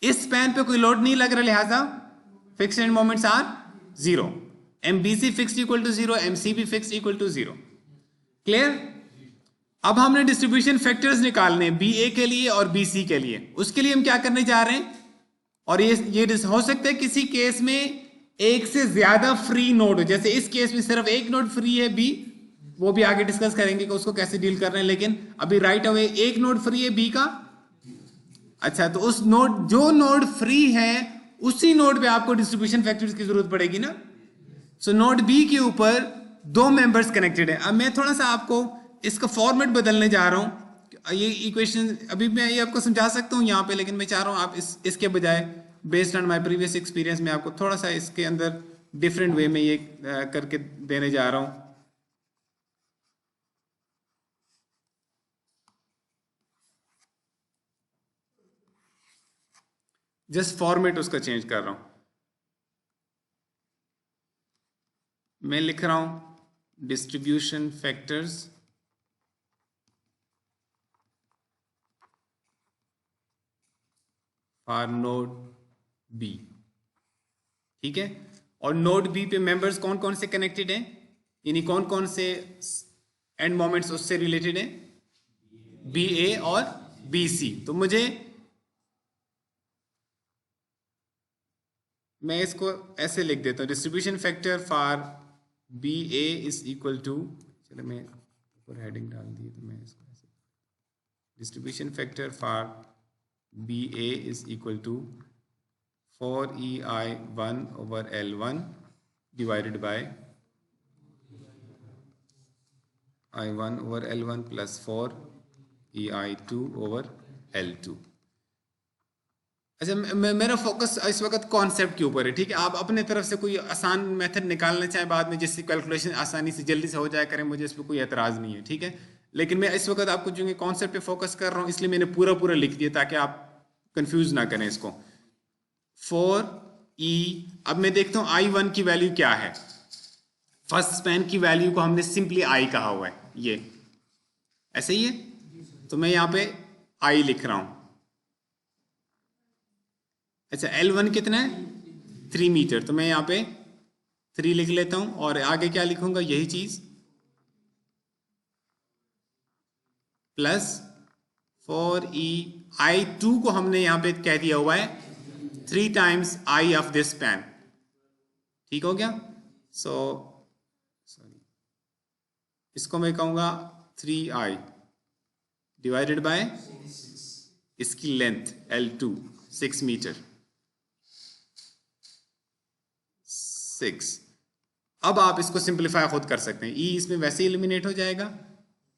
इस स्पैन पे कोई लोड नहीं लग रहा, लिहाजा fixed end moments are 0। MBC fixed equal to 0, MCB fixed equal to 0। Clear? अब हमने डिस्ट्रीब्यूशन फैक्टर्स निकालने BA के लिए और BC के लिए। उसके लिए हम क्या करने जा रहे हैं, और ये हो सकता है किसी केस में एक से ज्यादा फ्री नोड हो, जैसे इस केस में सिर्फ एक नोड फ्री है B, वो भी आगे डिस्कस करेंगे कि उसको कैसे डील कर रहे हैं, लेकिन अभी राइट अवे एक नोड फ्री है B का। अच्छा, तो उस नोड, जो नोड फ्री है उसी नोड पे आपको डिस्ट्रीब्यूशन फैक्टर्स की जरूरत पड़ेगी ना। सो नोड B के ऊपर 2 मेंबर्स कनेक्टेड है। अब मैं थोड़ा सा आपको इसका फॉर्मेट बदलने जा रहा हूं, ये इक्वेशन अभी मैं ये आपको समझा सकता हूं यहाँ पे, लेकिन मैं चाह रहा हूं आप इसके बजाय based on my previous experience में आपको थोड़ा सा इसके अंदर डिफरेंट वे में ये करके देने जा रहा हूं। जस्ट फॉर्मेट उसका चेंज कर रहा हूं। मैं लिख रहा हूं distribution factors for node B, ठीक है। और नोड B पे मेंबर्स कौन कौन से कनेक्टेड हैं, यानी कौन कौन से एंड मोमेंट्स उससे रिलेटेड हैं, BA और BC। तो मैं इसको ऐसे लिख देता हूं, distribution factor for BA is equal to, चलो मैं ऊपर हेडिंग डाल दी तो मैं इसको ऐसे, distribution factor for BA is equal to 4EI1/L1 divided by I1/L1 plus 4EI2/L2। अच्छा, मेरा फोकस इस वक्त कॉन्सेप्ट के ऊपर है, ठीक है। आप अपने तरफ से कोई आसान मेथड निकालना चाहें बाद में, जिससे कैलकुलेशन आसानी से जल्दी से हो जाए करें, मुझे इस पर कोई एतराज़ नहीं है, ठीक है। लेकिन मैं इस वक्त आपको जो कॉन्सेप्ट पे फोकस कर रहा हूँ, इसलिए मैंने पूरा लिख दिया ताकि आप कंफ्यूज ना करें इसको। 4E, अब मैं देखता हूं I1 की वैल्यू क्या है। फर्स्ट स्पैन की वैल्यू को हमने सिंपली I कहा हुआ है, ये ऐसे ही है, तो मैं यहां पे I लिख रहा हूं। अच्छा, L1 कितना है, 3 मीटर, तो मैं यहां पे 3 लिख लेता हूं, और आगे क्या लिखूंगा, यही चीज प्लस I2 को हमने यहाँ पे कह दिया हुआ है 3 times I of this span. ठीक हो गया? सॉरी, इसको मैं कहूँगा 3I डिवाइडेड बाय इसकी लेंथ L2 6 मीटर 6। अब आप इसको सिंप्लीफाई खुद कर सकते हैं। E इसमें वैसे ही एलिमिनेट हो जाएगा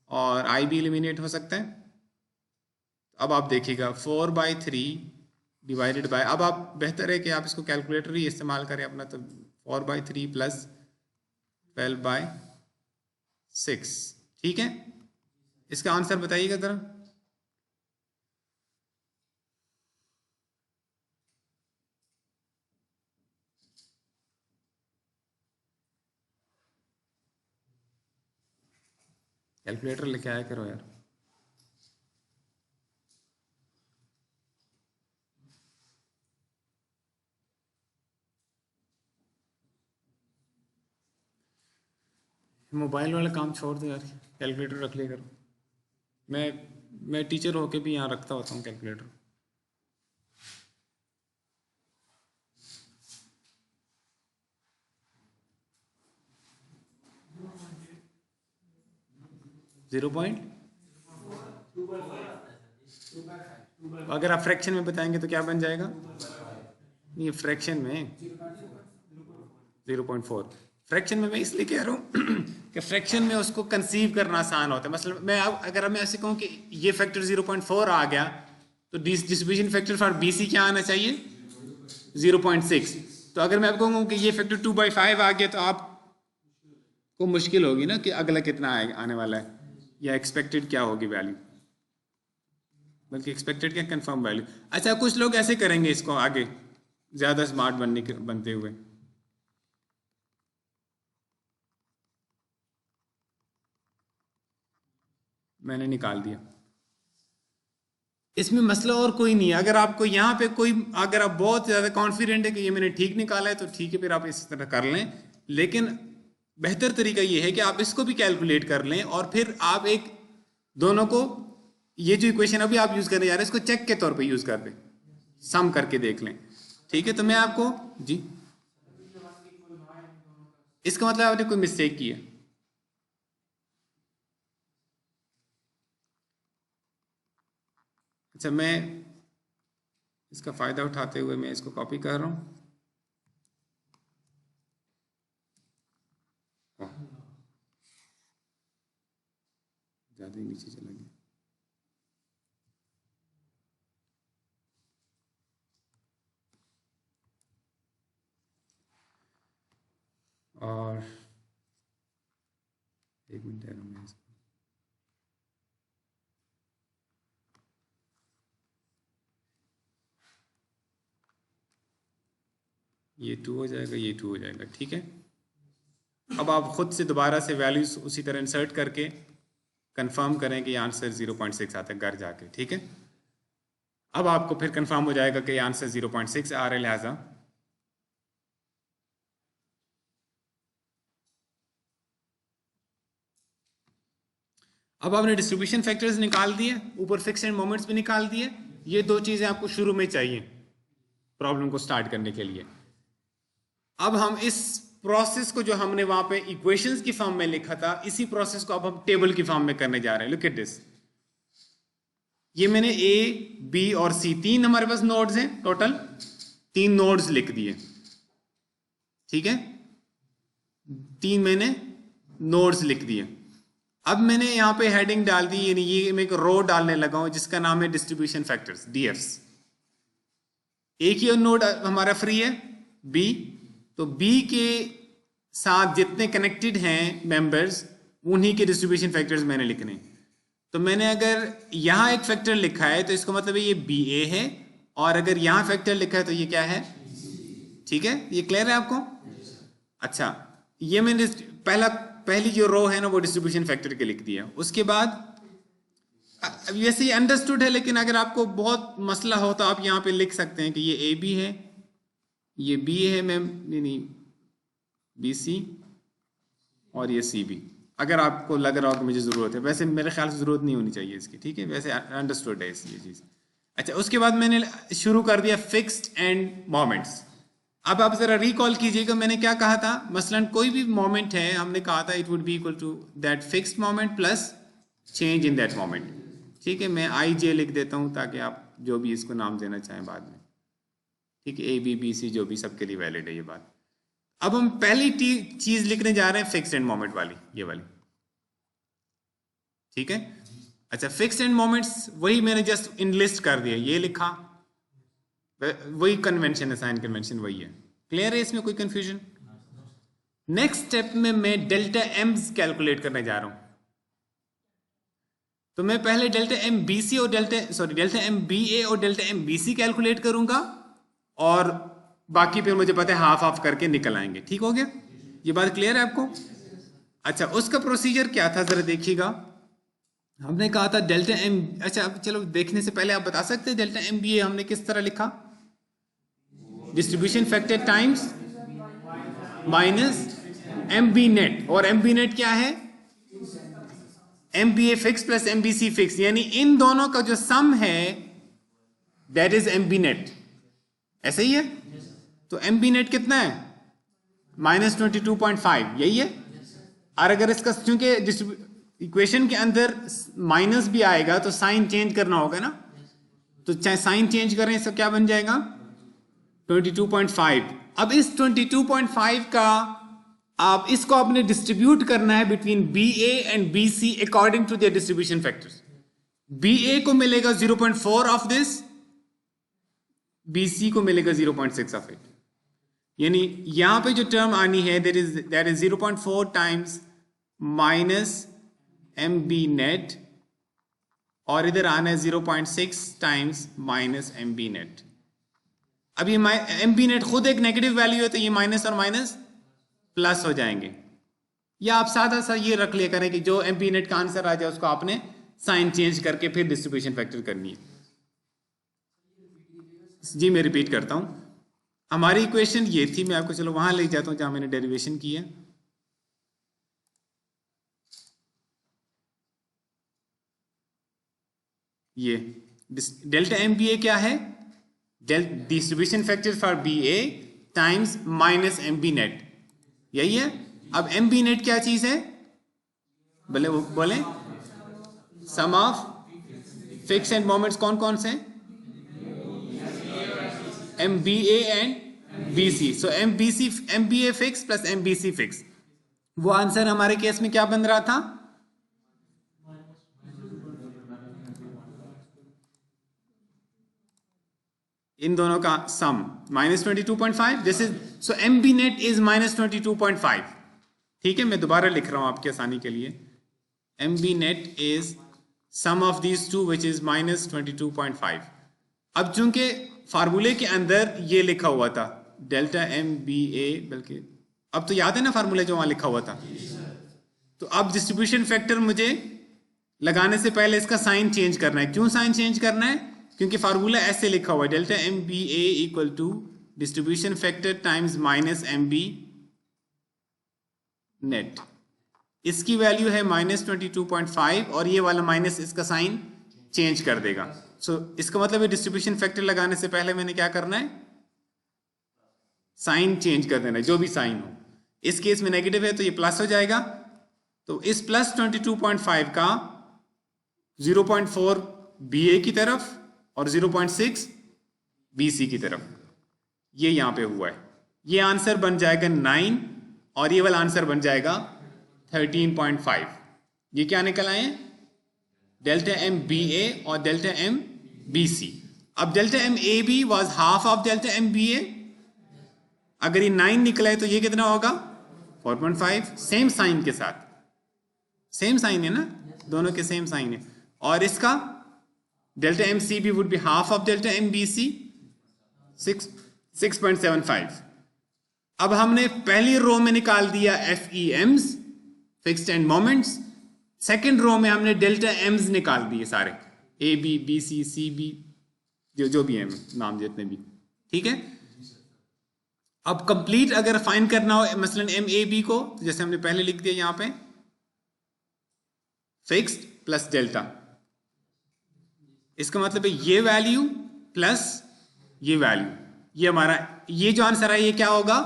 और I भी एलिमिनेट हो सकता है। अब आप देखिएगा 4/3 डिवाइडेड बाय, अब आप बेहतर है कि आप इसको कैलकुलेटर ही इस्तेमाल करें अपना, तो 4/3 प्लस 12/6। ठीक है, इसका आंसर बताइएगा जरा। कैलकुलेटर लेके आया करो यार। मोबाइल वाला काम छोड़ दो यार, कैलकुलेटर रख लिया करो। मैं टीचर होके भी यहाँ रखता होता हूँ कैलकुलेटर। अगर आप फ्रैक्शन में बताएंगे तो क्या बन जाएगा? ये फ्रैक्शन में 0.4। फ्रैक्शन में मैं इसलिए कह रहा हूँ कि फ्रैक्शन में उसको कंसीव करना आसान होता है। मतलब अगर मैं ऐसे कहूँ कि ये फैक्टर 0.4 आ गया तो डिस्ट्रीब्यूशन फैक्टर फॉर BC क्या आना चाहिए? 0.6। तो अगर मैं आपको कहूँ कि ये फैक्टर 2/5 आ गया तो आपको मुश्किल होगी ना कि अगला कितना आने वाला है या एक्सपेक्टेड क्या होगी वैल्यू, बल्कि एक्सपेक्टेड क्या कंफर्म वैल्यू। अच्छा, कुछ लोग ऐसे करेंगे इसको आगे ज़्यादा स्मार्ट बनते हुए। मैंने निकाल दिया। इसमें मसला और कोई नहीं है। अगर आपको यहाँ पे अगर आप बहुत ज़्यादा कॉन्फिडेंट है कि ये मैंने ठीक निकाला है तो ठीक है, फिर आप इस तरह कर लें। लेकिन बेहतर तरीका ये है कि आप इसको भी कैलकुलेट कर लें और फिर आप दोनों को, ये जो इक्वेशन अभी आप यूज़ करने जा रहे हैं इसको चेक के तौर पे यूज़ कर दें, सम करके देख लें। ठीक है, तो मैं आपको जी, इसका मतलब आपने कोई मिस्टेक की है। अच्छा, मैं इसका फ़ायदा उठाते हुए मैं इसको कॉपी कर रहा हूँ। ज़्यादा ही नीचे चला गया। और एक मिनट है, मैं इसको ये 2 हो जाएगा, ये 2 हो जाएगा। ठीक है, अब आप खुद से दोबारा से वैल्यूज उसी तरह इंसर्ट करके कंफर्म करें कि आंसर 0.6 आता है घर जाके। ठीक है, अब आपको फिर कंफर्म हो जाएगा कि आंसर 0.6 आ रहा है। लिहाजा अब आपने डिस्ट्रीब्यूशन फैक्टर्स निकाल दिए, ऊपर फिक्स्ड एंड मोमेंट्स भी निकाल दिए। ये 2 चीज़ें आपको शुरू में चाहिए प्रॉब्लम को स्टार्ट करने के लिए। अब हम इस प्रोसेस को जो हमने वहां पे इक्वेशंस की फॉर्म में लिखा था, इसी प्रोसेस को अब हम टेबल की फॉर्म में करने जा रहे हैं। लुक एट दिस, ये मैंने A, B और C 3 हमारे पास नोड्स हैं, टोटल 3 नोड्स लिख दिए। ठीक है, 3 मैंने नोड्स लिख दिए। अब मैंने यहाँ पे हेडिंग डाल दी, यानी ये मैं एक रो डालने लगा हूं जिसका नाम है डिस्ट्रीब्यूशन फैक्टर्स, DFs। एक ही नोड हमारा फ्री है B, तो B के साथ जितने कनेक्टेड हैं मेंबर्स उन्हीं के डिस्ट्रीब्यूशन फैक्टर्स मैंने लिखने। तो मैंने अगर यहाँ एक फैक्टर लिखा है तो इसका मतलब है ये BA है, और अगर यहाँ फैक्टर लिखा है तो ये क्या है? ठीक है, ये क्लियर है आपको? अच्छा, ये मैंने पहली जो रो है ना वो डिस्ट्रीब्यूशन फैक्टर के लिख दिया। उसके बाद वैसे ही अंडरस्टूड है, लेकिन अगर आपको बहुत मसला हो तो आप यहाँ पे लिख सकते हैं कि ये AB है, ये B है मैम, नहीं BC, और ये CB। अगर आपको लग रहा हो कि मुझे ज़रूरत है, वैसे मेरे ख्याल से ज़रूरत नहीं होनी चाहिए इसकी, ठीक है, वैसे अंडरस्टूड है ये चीज़। अच्छा, उसके बाद मैंने शुरू कर दिया फिक्स्ड एंड मोमेंट्स। अब आप ज़रा रिकॉल कीजिएगा मैंने क्या कहा था। मसलन कोई भी मोमेंट है, हमने कहा था it would be equal to that fixed moment plus change in that moment, ठीक है। मैं आई जे लिख देता हूँ ताकि आप जो भी इसको नाम देना चाहें बाद में, ठीक है, ए बी बी सी जो भी सबके लिए वैलिड है ये बात। अब हम पहली चीज लिखने जा रहे हैं फिक्स्ड एंड मोमेंट वाली, ये वाली, ठीक है। अच्छा, फिक्स्ड एंड मोमेंट्स वही मैंने जस्ट इनलिस्ट कर दिया, ये लिखा, वही कन्वेंशन है, साइन कन्वेंशन वही है। क्लियर है, इसमें कोई कंफ्यूजन? नेक्स्ट स्टेप में मैं डेल्टा एम्स कैलकुलेट करने जा रहा हूं। तो मैं पहले डेल्टा एम बी सी और डेल्टा एम बी ए और delta M B C calculate करूंगा, और बाकी फिर मुझे पता है हाफ हाफ करके निकल आएंगे। ठीक हो गया, ये बात क्लियर है आपको? अच्छा, उसका प्रोसीजर क्या था जरा देखिएगा। हमने कहा था डेल्टा एम, अच्छा अब चलो देखने से पहले आप बता सकते हैं डेल्टा एम बी ए हमने किस तरह लिखा? Distribution factor times minus M B net, और एम बी नेट क्या है? M B A fix plus M B C fix, यानी इन दोनों का जो सम है that is M B net, ऐसे ही है। तो एम बी नेट कितना है? -22.5, यही है। और अगर इसका, चूंकि इक्वेशन के अंदर माइनस भी आएगा तो साइन चेंज करना होगा ना, तो चाहे साइन चेंज करें इसका क्या बन जाएगा? 22.5। अब इस 22.5 का आप इसको आपने डिस्ट्रीब्यूट करना है between B A and B C according to their distribution factors. B A को मिलेगा 0.4 ऑफ दिस, बी सी को मिलेगा 0.6 ऑफ इट। यानी यहां पे जो टर्म आनी है that is 0.4 times minus M B net, और इधर आना है 0.6 times minus M B net. अब ये एम बी नेट खुद एक नेगेटिव वैल्यू है, तो ये माइनस और माइनस प्लस हो जाएंगे। या आप सादा सा ये रख लिया करें कि जो एम बी नेट का आंसर आ जाए उसको आपने साइन चेंज करके फिर डिस्ट्रीब्यूशन फैक्टर करनी है। जी मैं रिपीट करता हूं, हमारी इक्वेशन ये थी, मैं आपको चलो वहां ले जाता हूं जहां मैंने डेरिवेशन की है। ये डेल्टा एम बी ए क्या है? Distribution factor for B A times minus M B net, यही है। अब एम बी नेट क्या चीज है? बोले sum of fix end moments कौन कौन से? M B A and B C. So M B A fix plus M B C fix. वो आंसर हमारे केस में क्या बन रहा था? इन दोनों का sum -22.5। This is, so M B net is -22.5। ठीक है, मैं दोबारा लिख रहा हूं आपकी आसानी के लिए। M B net is sum of these two which is -22.5। अब चूंकि फार्मूले के अंदर ये लिखा हुआ था डेल्टा एम बी ए, बल्कि अब तो याद है ना फार्मूला जो वहां लिखा हुआ था। तो अब डिस्ट्रीब्यूशन फैक्टर मुझे लगाने से पहले इसका साइन चेंज करना है। क्यों साइन चेंज करना है? क्योंकि फार्मूला ऐसे लिखा हुआ है delta M B A equal to distribution factor times minus M B net. इसकी वैल्यू है -22.5 और ये वाला माइनस इसका साइन चेंज कर देगा। सो इसका मतलब है डिस्ट्रीब्यूशन फैक्टर लगाने से पहले मैंने क्या करना है? साइन चेंज कर देना है, जो भी साइन हो। इस केस में नेगेटिव है तो ये प्लस हो जाएगा। तो इस प्लस 22.5 का 0.4 बी ए की तरफ और 0.6 बी सी की तरफ, ये यहां पे हुआ है। ये आंसर बन जाएगा 9 और ये वाला आंसर बन जाएगा 13.5। ये क्या निकल आए? डेल्टा एम बी ए और डेल्टा एम बी सी। अब delta M A B was half of delta M B A. अगर ये 9 निकला है तो ये कितना होगा? 4.5। सेम साइन के साथ, सेम साइन है ना, दोनों के सेम साइन है। और इसका delta M C B would be half of delta M B C, 6.75। अब हमने पहली रो में निकाल दिया F E Ms, fixed end moments. Second row में हमने डेल्टा एम्स निकाल दिए सारे, A B B C C B, जो भी है नाम जितने भी। ठीक है, अब कंप्लीट अगर फाइंड करना हो मसलन एम ए बी को, तो जैसे हमने पहले लिख दिया यहाँ पे फिक्स्ड प्लस डेल्टा, इसका मतलब है ये वैल्यू प्लस ये वैल्यू, ये हमारा ये जो आंसर है ये क्या होगा?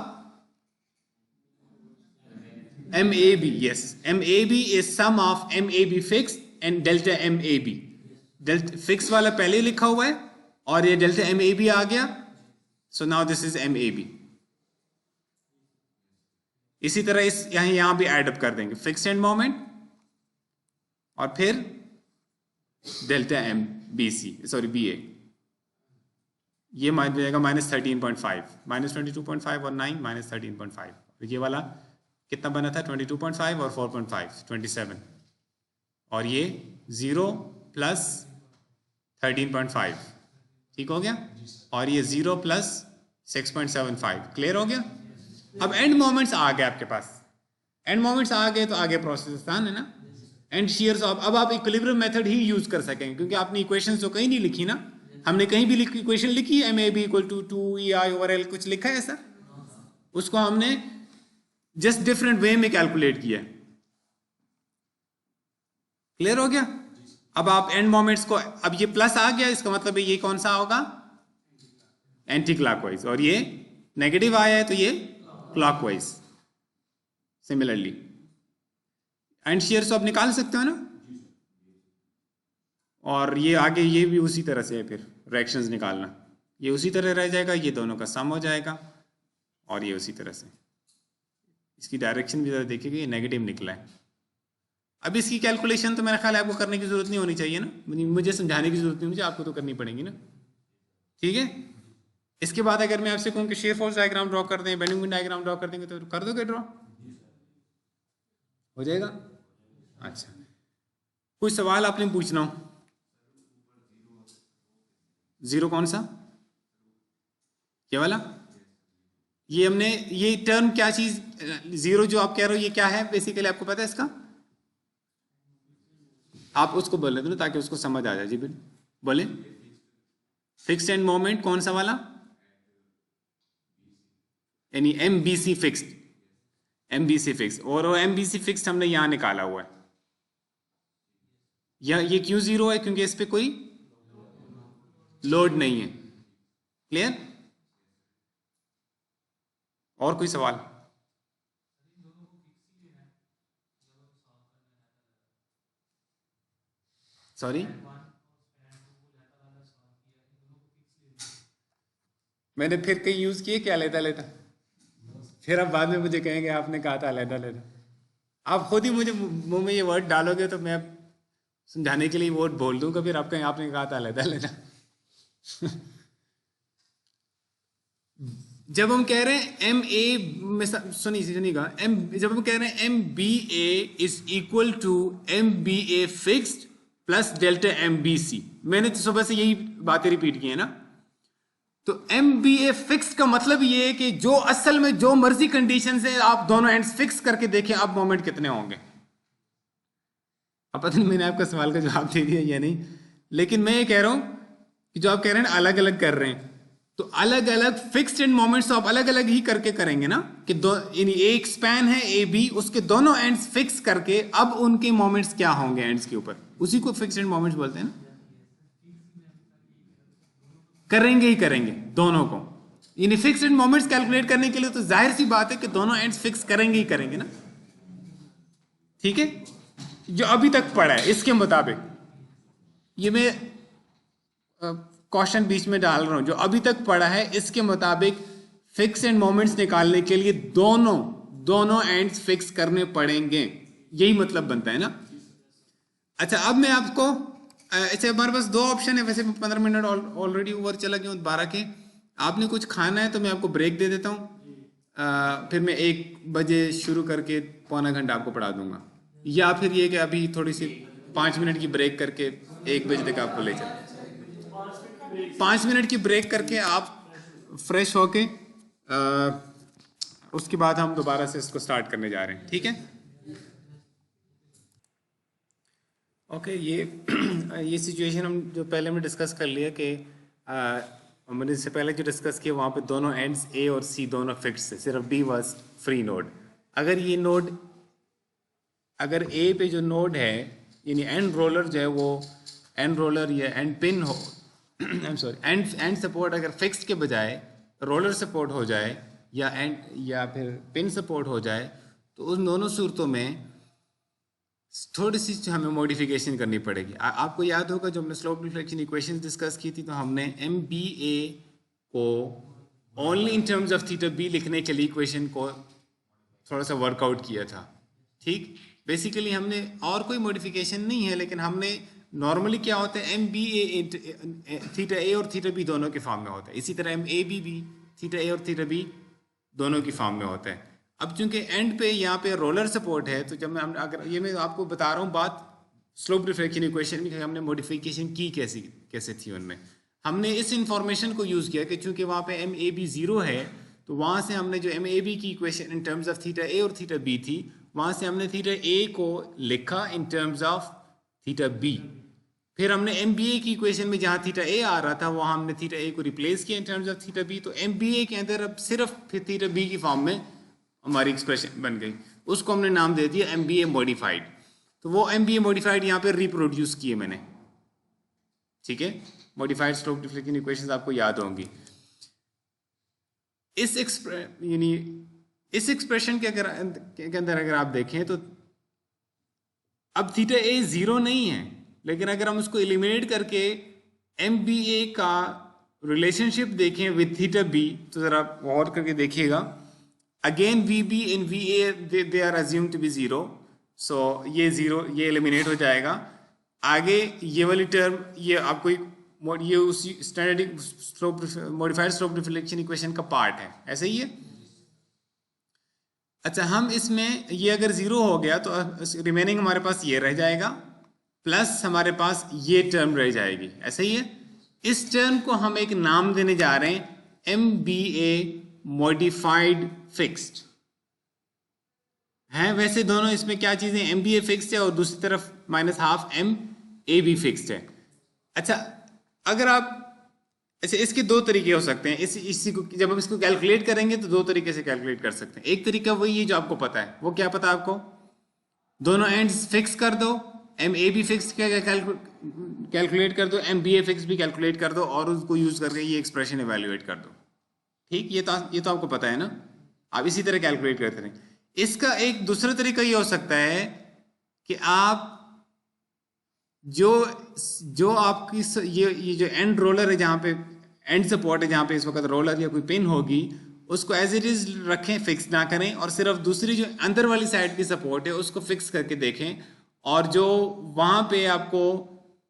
MAB. Yes, MAB is sum of MAB fixed and delta MAB. Delta fix वाला पहले लिखा हुआ है और ये डेल्टा MAB आ गया, so now this is MAB. इसी तरह इस यहां भी एड अप कर देंगे फिक्स्ड एंड मोमेंट और फिर डेल्टा MBC, सॉरी BA. ये मान जाएगा -13.5, -22.5 और 9 -13.5. ये वाला कितना बना था? 22.5 और 4.5, 27. और ये 0 प्लस 13.5, ठीक हो गया. और ये 0 प्लस 6.75. क्लियर हो गया. अब एंड मोमेंट्स आ गए आपके पास. एंड मोमेंट्स आ गए तो आगे प्रोसेस आसान है ना. एंड शियर्स अब आप इक्विलिब्रियम मेथड ही यूज कर सकेंगे, क्योंकि आपने इक्वेशंस तो कहीं नहीं लिखी ना. हमने कहीं भी इक्वेशन लिखी है MAB = 2EI/L, कुछ लिखा है सर? उसको हमने जस्ट डिफरेंट वे में कैलकुलेट किया. क्लियर हो गया. अब आप एंड मोमेंट्स को, अब ये प्लस आ गया, इसका मतलब है ये कौन सा होगा? Anti clockwise. और ये नेगेटिव आया है तो ये क्लॉकवाइज. सिमिलरली एंड शियर्स आप निकाल सकते हो ना. और ये आगे ये भी उसी तरह से है, फिर रिएक्शंस निकालना ये उसी तरह रह जाएगा, ये दोनों का सम हो जाएगा. और ये उसी तरह से, इसकी डायरेक्शन भी ज़रा देखिएगा, ये नेगेटिव निकला है. अब इसकी कैलकुलेशन तो मेरा ख्याल है आपको करने की जरूरत नहीं होनी चाहिए ना, मुझे समझाने की जरूरत नहीं होनी चाहिए, आपको तो करनी पड़ेगी ना. ठीक है. इसके बाद अगर मैं आपसे कहूँ कि शेयर फोर्स डायग्राम ड्रॉ कर दें, बेंडिंग मोमेंट डायग्राम ड्रॉ कर देंगे, तो कर दोगे ड्रॉ? हो जाएगा. अच्छा, कुछ सवाल आपने पूछना हो? जीरो कौन सा? ये वाला? ये हमने, ये टर्म क्या चीज, जीरो जो आप कह रहे हो ये क्या है बेसिकली, आपको पता है इसका? आप उसको बोल रहे थे ना ताकि उसको समझ आ जाए. जी बिल्कुल बोले. फिक्स्ड एंड मोमेंट कौन सा वाला? यानी MBC फिक्स्ड. MBC fix. और MBC फिक्स्ड हमने यहां निकाला हुआ है. ये क्यों जीरो है? क्योंकि इस पे कोई लोड नहीं है. क्लियर. और कोई सवाल? सॉरी, मैंने फिर कहीं यूज किए क्या लेता लेता? फिर आप बाद में मुझे कहेंगे आपने कहा था लेता लेता. आप खुद ही मुझे मुंह में ये वर्ड डालोगे तो मैं समझाने के लिए वर्ड बोल दूंगा, फिर आप कहें आपने कहा था लेता लेता. जब हम कह रहे हैं सुनिएगा, जब हम कह रहे हैं MBA is equal to MBA fixed plus delta MBC, मैंने तो सुबह से यही बातें रिपीट की है ना. तो MBA फिक्स्ड का मतलब ये है कि जो असल में जो मर्जी कंडीशन से आप दोनों एंड्स फिक्स करके देखें अब मोमेंट कितने होंगे. अब पता नहीं मैंने आपका सवाल का जवाब दे दिया या नहीं, लेकिन मैं ये कह रहा हूं कि जो आप कह रहे हैं अलग अलग कर रहे हैं, तो अलग अलग फिक्स्ड एंड मोमेंट्स तो आप अलग अलग ही करके करेंगे ना. कि दो एक स्पैन है AB, उसके दोनों एंड्स फिक्स करके अब उनके मोमेंट्स क्या होंगे एंड्स के ऊपर, उसी को फिक्स्ड एंड मोमेंट्स बोलते हैं ना. करेंगे ही करेंगे दोनों को. यानी फिक्स्ड एंड मोमेंट्स कैलकुलेट करने के लिए तो जाहिर सी बात है कि दोनों एंड्स फिक्स करेंगे ही करेंगे ना. ठीक है. जो अभी तक पड़ा है इसके मुताबिक, ये मैं क्वेश्चन बीच में डाल रहा हूं, जो अभी तक पड़ा है इसके मुताबिक फिक्स एंड मोमेंट्स निकालने के लिए दोनों एंड्स फिक्स करने पड़ेंगे. यही मतलब बनता है ना. अच्छा, अब मैं आपको ऐसे हमारे पास दो ऑप्शन है. वैसे 15 मिनट ऑलरेडी ओवर चला गया 12 के. आपने कुछ खाना है तो मैं आपको ब्रेक दे देता हूँ, फिर मैं 1 बजे शुरू करके पौना घंटा आपको पढ़ा दूंगा. या फिर ये कि अभी थोड़ी सी 5 मिनट की ब्रेक करके 1 बजे तक आपको ले चलें. 5 मिनट की ब्रेक करके आप फ्रेश होके उसके बाद हम दोबारा से इसको स्टार्ट करने जा रहे हैं. ठीक है. ओके. ये सिचुएशन हम जो पहले हमने डिस्कस कर लिया कि हमने इससे पहले जो डिस्कस किया वहाँ पे दोनों एंड्स A और C दोनों फिक्स है, सिर्फ B वाज फ्री नोड. अगर ये नोड, अगर A पे जो नोड है यानी एंड रोलर जो है वो एंड रोलर या एंड पिन हो I am sorry and support अगर फिक्स्ड के बजाय रोलर सपोर्ट हो जाए या एंड या फिर पिन सपोर्ट हो जाए, तो उन दोनों सूरतों में थोड़ी सी हमें मॉडिफिकेशन करनी पड़ेगी। आपको याद होगा जो हमने स्लोप डिफ्लेक्शन इक्वेशन डिस्कस की थी, तो हमने MBA को only in terms of theta B लिखने के लिए इक्वेशन को थोड़ा सा वर्कआउट किया था। ठीक, बेसिकली हमने और कोई मॉडिफिकेशन नहीं है, लेकिन हमने नॉर्मली क्या होता है MBA थीटा ए और थीटा बी दोनों के फॉर्म में होता है, इसी तरह MAB भी थीटा ए और थीटा बी दोनों की फॉर्म में होता है। अब चूंकि एंड पे यहाँ पे रोलर सपोर्ट है, तो जब मैं अगर ये मैं आपको बता रहा हूँ बात स्लोप डिफ्लेक्शन इक्वेशन में हमने मॉडिफिकेशन की कैसे थी, उनमें हमने इस इंफॉर्मेशन को यूज़ किया कि चूंकि वहाँ पे MAB 0 है, तो वहाँ से हमने जो MAB की equation in terms of theta A और थीटा बी थी, वहाँ से हमने थीटा ए को लिखा in terms of theta B. फिर हमने MBA की इक्वेशन में जहाँ थीटा ए आ रहा था, वहाँ हमने थीटा ए को रिप्लेस किया in terms of theta B. तो MBA के अंदर अब सिर्फ फिर थीटा बी की फॉर्म में हमारी एक्सप्रेशन बन गई, उसको हमने नाम दे दिया MBA मॉडिफाइड। तो वो MBA मॉडिफाइड यहाँ पे रिप्रोड्यूस किए मैंने। ठीक है, मॉडिफाइड स्लोप डिफ्लेक्शन इक्वेशंस आपको याद होंगी। इस एक्सप्रेशन के अंदर अगर आप देखें तो अब थीटा ए 0 नहीं है, लेकिन अगर हम उसको एलिमिनेट करके MBA का रिलेशनशिप देखें विद थीटा बी, तो जरा गौर करके देखिएगा। Again VB and VA they are assumed to be 0, so ये 0 ये एलिमिनेट हो जाएगा। आगे ये वाली टर्म ये आपको ये उसी standard slope modified slope deflection equation का पार्ट है, ऐसे ही है। अच्छा, हम इसमें ये अगर 0 हो गया तो रिमेनिंग हमारे पास ये रह जाएगा, प्लस हमारे पास ये टर्म रह जाएगी, ऐसे ही है। इस टर्म को हम एक नाम देने जा रहे हैं MBA मॉडिफाइड फिक्स्ड है। वैसे दोनों इसमें क्या चीजें, MBA फिक्स्ड है और दूसरी तरफ -12 MAB फिक्स्ड है। अच्छा, अगर आप अच्छा इसके दो तरीके हो सकते हैं, इसी को जब हम इसको कैलकुलेट करेंगे तो दो तरीके से कैलकुलेट कर सकते हैं। एक तरीका वही है जो आपको पता है, वो क्या पता है आपको, दोनों एंड्स फिक्स कर दो, MAB फिक्स कैलकुलेट कर दो, MBA फिक्स भी कैलकुलेट कर दो और उसको यूज करके ये एक्सप्रेशन इवेल्युएट कर दो। ठीक, ये तो आपको पता है ना, आप इसी तरह कैलकुलेट करते रहें। इसका एक दूसरा तरीका ये हो सकता है कि आप जो आपकी ये जो एंड रोलर है, जहाँ पे एंड सपोर्ट है, जहाँ पे इस वक्त रोलर या कोई पिन होगी, उसको एज इट इज रखें, फिक्स ना करें, और सिर्फ दूसरी जो अंदर वाली साइड की सपोर्ट है उसको फिक्स करके देखें, और जो वहाँ पे आपको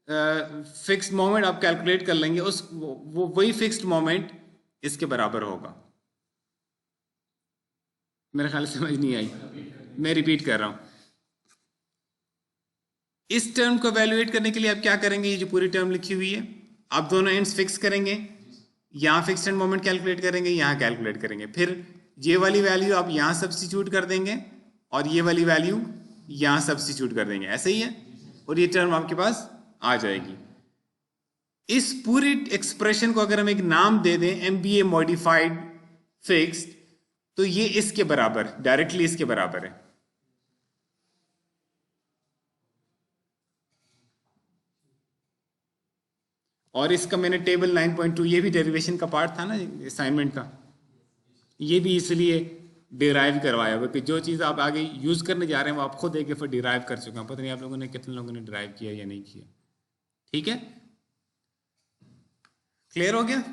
फिक्स्ड मोमेंट आप कैलकुलेट कर लेंगे वही फिक्स्ड मोमेंट इसके बराबर होगा। मेरे ख्याल से समझ नहीं आई, मैं रिपीट कर रहा हूं। इस टर्म को एवेल्युएट करने के लिए आप क्या करेंगे, ये जो पूरी टर्म लिखी हुई है आप दोनों एंड्स फिक्स करेंगे, यहाँ फिक्स्ड एंड मोमेंट कैलकुलेट करेंगे, यहाँ कैलकुलेट करेंगे, फिर ये वाली वैल्यू आप यहाँ सब्स्टिट्यूट कर देंगे और ये वाली वैल्यू यहाँ सब्स्टिट्यूट कर देंगे, ऐसे ही है, और ये टर्म आपके पास आ जाएगी। इस पूरी एक्सप्रेशन को अगर हम एक नाम दे दें MBA मॉडिफाइड फिक्स्ड, तो ये इसके बराबर, डायरेक्टली इसके बराबर है। और इसका मैंने टेबल 9.2 ये भी डेरिवेशन का पार्ट था ना असाइनमेंट का, ये भी इसलिए डिराइव करवाया हुआ कि जो चीज़ आप आगे यूज करने जा रहे हैं वो आप खुद एक फिर डिराइव कर चुके हैं। पता नहीं आप लोगों ने कितने लोगों ने डिराइव किया या नहीं किया। ठीक है, क्लियर हो गया,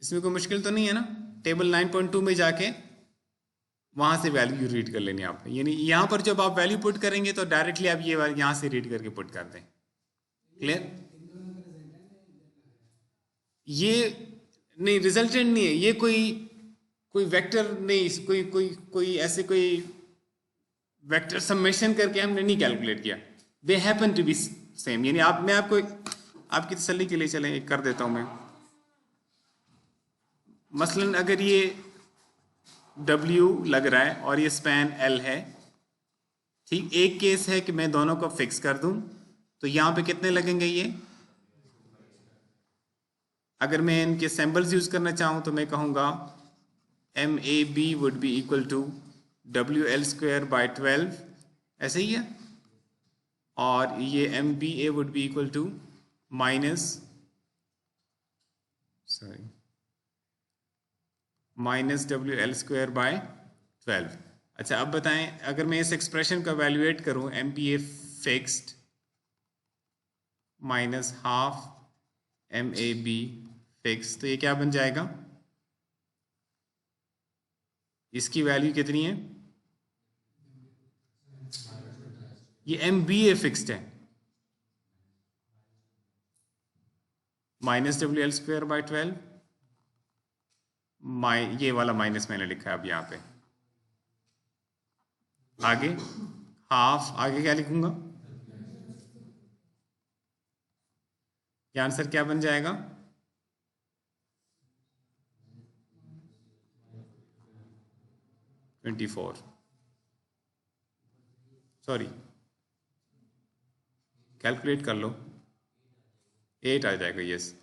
इसमें कोई मुश्किल तो नहीं है ना। टेबल 9.2 में जाके वहां से वैल्यू रीड कर लेनी आप, यानी यहां पर जब आप वैल्यू पुट करेंगे तो डायरेक्टली आप ये यहां से रीड करके पुट कर दें। क्लियर, ये नहीं रिजल्टेंट नहीं है, ये कोई वेक्टर नहीं, कोई ऐसे कोई वेक्टर समेशन करके हमने नहीं कैलकुलेट किया, they happen to be same. यानी मैं आपको आपकी तसल्ली के लिए चलें एक कर देता हूं मैं। मसलन अगर ये W लग रहा है और ये स्पैन L है, ठीक, एक केस है कि मैं दोनों को फिक्स कर दूं, तो यहां पे कितने लगेंगे ये, अगर मैं इनके सैम्पल्स यूज करना चाहूं तो मैं कहूंगा MAB would be equal to WL² by 12, ऐसे ही है। और ये M B A would be equal to minus W L square by 12। अच्छा अब बताएं, अगर मैं इस एक्सप्रेशन को वैल्यूएट करूं, M B A fixed minus half M A B fix, तो ये क्या बन जाएगा? इसकी वैल्यू कितनी है? ये एम बी ए फिक्स्ड है, minus W L square by 12, ये वाला माइनस मैंने लिखा है अब यहाँ पे। आगे हाफ, आगे क्या लिखूंगा? ये आंसर क्या बन जाएगा? सॉरी, कैलकुलेट कर लो, 8 आ जाएगा। Yes,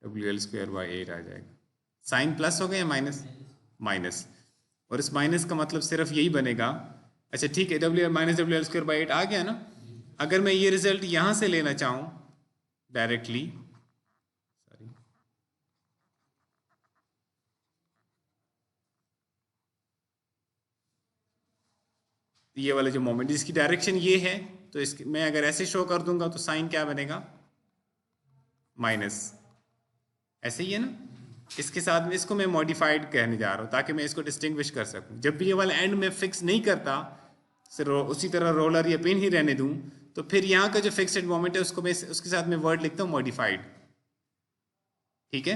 W L square by 8 आ जाएगा। साइन प्लस हो गया या माइनस? माइनस, और इस माइनस का मतलब सिर्फ यही बनेगा। अच्छा ठीक है, W minus W L square by 8 आ गया ना। अगर मैं ये रिजल्ट यहां से लेना चाहूं डायरेक्टली, सॉरी, ये वाला जो मोमेंट जिसकी डायरेक्शन ये है, तो इसकी मैं अगर ऐसे शो कर दूंगा तो साइन क्या बनेगा? माइनस। ऐसे ही है ना। इसके साथ में इसको मैं मॉडिफाइड कहने जा रहा हूं ताकि मैं इसको डिस्टिंग्विश कर सकूं। जब भी ये वाला एंड में फिक्स नहीं करता, सिर्फ उसी तरह रोलर या पिन ही रहने दूं, तो फिर यहाँ का जो फिक्स्ड मोमेंट है उसको मैं उसके साथ में वर्ड लिखता हूँ मॉडिफाइड। ठीक है,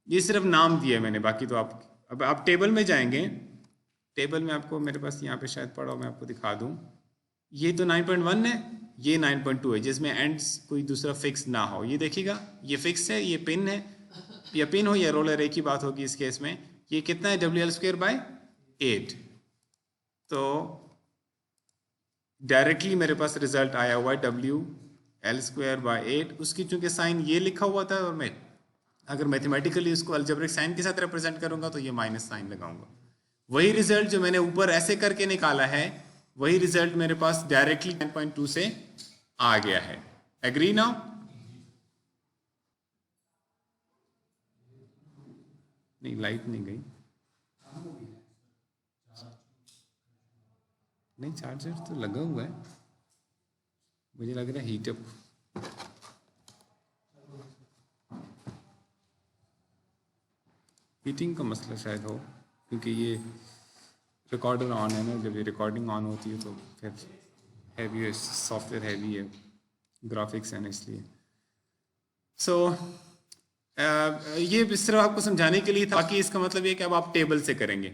ये सिर्फ नाम दिया है मैंने, बाकी तो अब आप टेबल में जाएंगे। टेबल में आपको, मेरे पास यहाँ पे शायद पड़ा हो, मैं आपको दिखा दूँ। ये तो 9.1 है, ये 9.2 है, जिसमें एंड्स कोई दूसरा फिक्स ना हो। ये देखिएगा, ये फिक्स है, ये पिन है, या पिन हो या रोलर, एक ही बात होगी इस केस में। ये कितना है? W L square bye 8। तो डायरेक्टली मेरे पास रिजल्ट आया हुआ है डब्ल्यू एल स्क्वायर बाय 8। उसकी चूंकि साइन ये लिखा हुआ था, और मैं अगर मैथमेटिकली उसको अलजेब्रिक साइन के साथ रिप्रेजेंट करूंगा तो ये माइनस साइन लगाऊंगा। वही रिजल्ट जो मैंने ऊपर ऐसे करके निकाला है, वही रिजल्ट मेरे पास डायरेक्टली 10.2 से आ गया है। Agree now? नहीं, लाइट नहीं गई। नहीं, चार्जर तो लगा हुआ है, मुझे लग रहा है हीटअप। हीटिंग का मसला शायद हो, क्योंकि ये रिकॉर्डर ऑन है ना। जब ये रिकॉर्डिंग ऑन होती है तो फिर हैवी है, सॉफ्टवेयर हैवी है, ग्राफिक्स है ना, इसलिए। सो ये सिर्फ आपको समझाने के लिए था। बाकी इसका मतलब ये कि अब आप टेबल से करेंगे।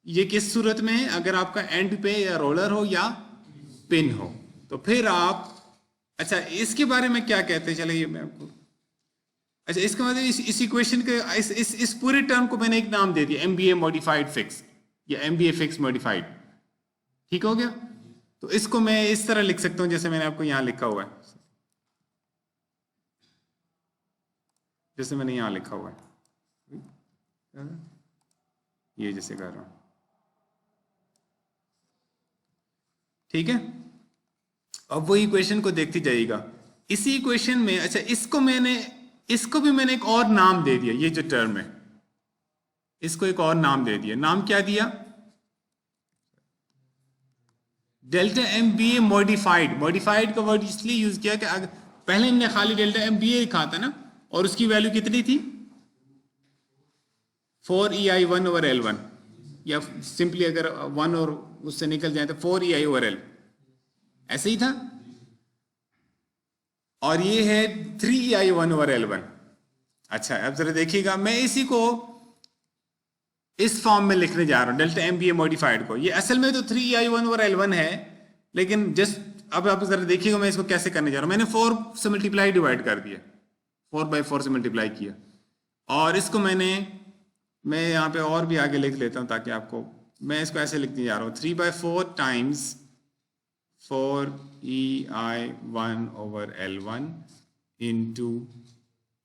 ये किस सूरत में है? अगर आपका एंड पे या रोलर हो या पिन हो, तो फिर आप, अच्छा इसके बारे में क्या कहते हैं, चलिए मैं आपको, अच्छा इसका मतलब इस इक्वेशन के इस पूरे टर्म को मैंने एक नाम दे दिया, एमबीए मॉडिफाइड फिक्स या एमबीए फिक्स मॉडिफाइड। ठीक हो गया? तो इसको मैं इस तरह लिख सकता हूं जैसे मैंने आपको यहां लिखा हुआ है, जैसे मैंने यहां लिखा हुआ है, ये जैसे कर रहा हूं। ठीक है, अब वो इक्वेशन को देखती जाइएगा। इसी इक्वेशन में, अच्छा इसको भी मैंने एक और नाम दे दिया, ये जो टर्म है इसको एक और नाम दे दिया। नाम क्या दिया? Delta M B A modified. Modified का वर्ड इसलिए यूज किया कि अगर पहले हमने खाली डेल्टा एम बी ए लिखा था ना, और उसकी वैल्यू कितनी थी? 4EI1/L1, या सिंपली अगर 1 और उससे निकल जाए तो 4EI/L, ऐसे ही था। और ये है 3EI1/L1। अच्छा अब जरा देखिएगा, मैं इसी को इस फॉर्म में लिखने जा रहा हूं, delta M B A modified को। ये असल में तो 3EI1/L1 है, लेकिन जस्ट अब आप जरा देखिएगा मैं इसको कैसे करने जा रहा हूं। मैंने 4 से मल्टीप्लाई डिवाइड कर दिया, 4/4 से मल्टीप्लाई किया, और इसको मैं यहाँ पे और भी आगे लिख लेता हूँ ताकि आपको, मैं इसको ऐसे लिखने जा रहा हूँ, 3/4 times 4EI1/L1 into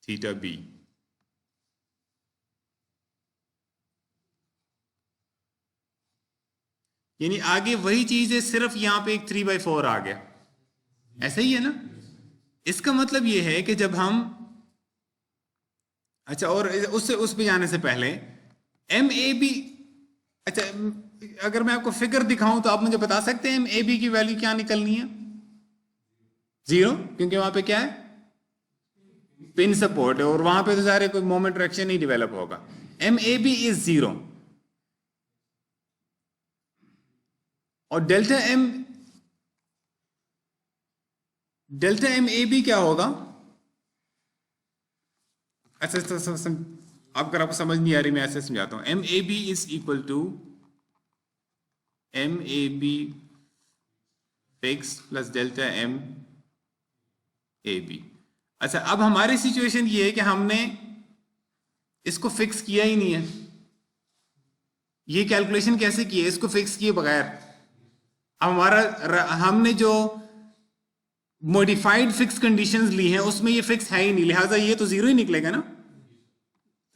theta B. यानी आगे वही चीज है, सिर्फ यहाँ पे एक 3/4 आ गया। ऐसा ही है ना। इसका मतलब ये है कि जब हम, अच्छा, और उससे उस पे जाने से पहले एम ए बी, अच्छा, अगर मैं आपको फिगर दिखाऊं तो आप मुझे बता सकते हैं एम ए बी की वैल्यू क्या निकलनी है? 0, क्योंकि वहां पे क्या है, पिन सपोर्ट है, और वहां पे तो सारे कोई मोमेंट रिएक्शन नहीं डेवलप होगा। एम ए बी इज 0 और डेल्टा एम ए बी क्या होगा? अच्छा, अगर आपको समझ नहीं आ रही मैं ऐसे समझाता हूं। M A B is equal to M A B fix plus delta M A B. अच्छा, अब हमारी सिचुएशन ये है कि हमने इसको फिक्स किया ही नहीं है। ये कैलकुलेशन कैसे की है इसको फिक्स किए बगैर? अब हमने जो मॉडिफाइड फिक्स कंडीशंस ली हैं उसमें ये फिक्स है ही नहीं, लिहाजा ये तो 0 ही निकलेगा ना।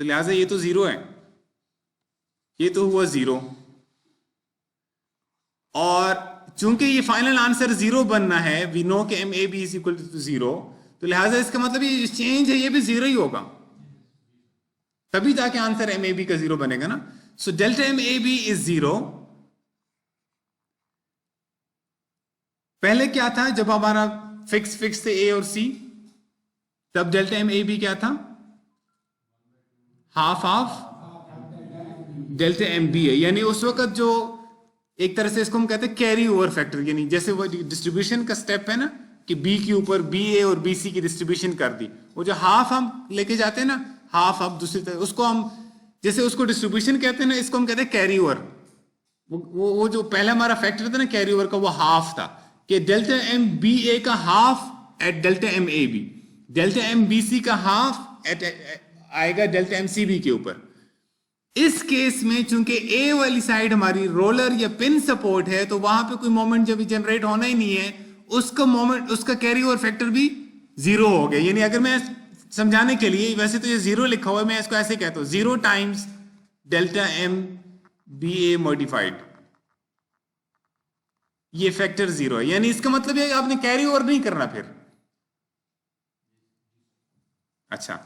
तो लिहाजा ये तो 0 है, ये तो हुआ 0। और चूंकि ये फाइनल आंसर 0 बनना है, वी नो के M A B is equal to 0, तो लिहाजा इसका मतलब ये चेंज है, ये भी 0 ही होगा, तभी जाके आंसर एम ए बी का 0 बनेगा ना। So delta M A B is 0। पहले क्या था, जब हमारा फिक्स थे ए और सी, तब डेल्टा एम ए बी क्या था? हाफ डेल्टा एम बी है। यानी उस वक्त जो एक तरह से इसको हम कहते हैं कैरी ओवर फैक्टर, यानी जैसे वो डिस्ट्रीब्यूशन का स्टेप है ना कि बी के ऊपर बी ए और बी सी की डिस्ट्रीब्यूशन कर दी, वो जो हाफ हम लेके जाते हैं ना, हाफ अब दूसरी तरफ, उसको हम जैसे उसको डिस्ट्रीब्यूशन कहते हैं ना, इसको हम कहते हैं कैरी ओवर। वो जो पहले हमारा फैक्टर था ना कैरी ओवर का, वो हाफ था कि डेल्टा एम बी ए का half at delta M A B, delta M B C का हाफ एट आएगा डेल्टा एम सी बी के ऊपर। इस केस में चूंकि ए वाली साइड हमारी रोलर या पिन सपोर्ट है, तो वहां पे कोई मोमेंट जब जनरेट होना ही नहीं है, उसका मोमेंट, उसका कैरी ओवर फैक्टर भी 0 हो गया। यानी अगर मैं समझाने के लिए, वैसे तो ये 0 लिखा हुआ है, मैं इसको ऐसे कहता हूं 0 times delta M B A modified, ये फैक्टर 0 है। यानी इसका मतलब है आपने कैरी ओवर नहीं करना फिर। अच्छा,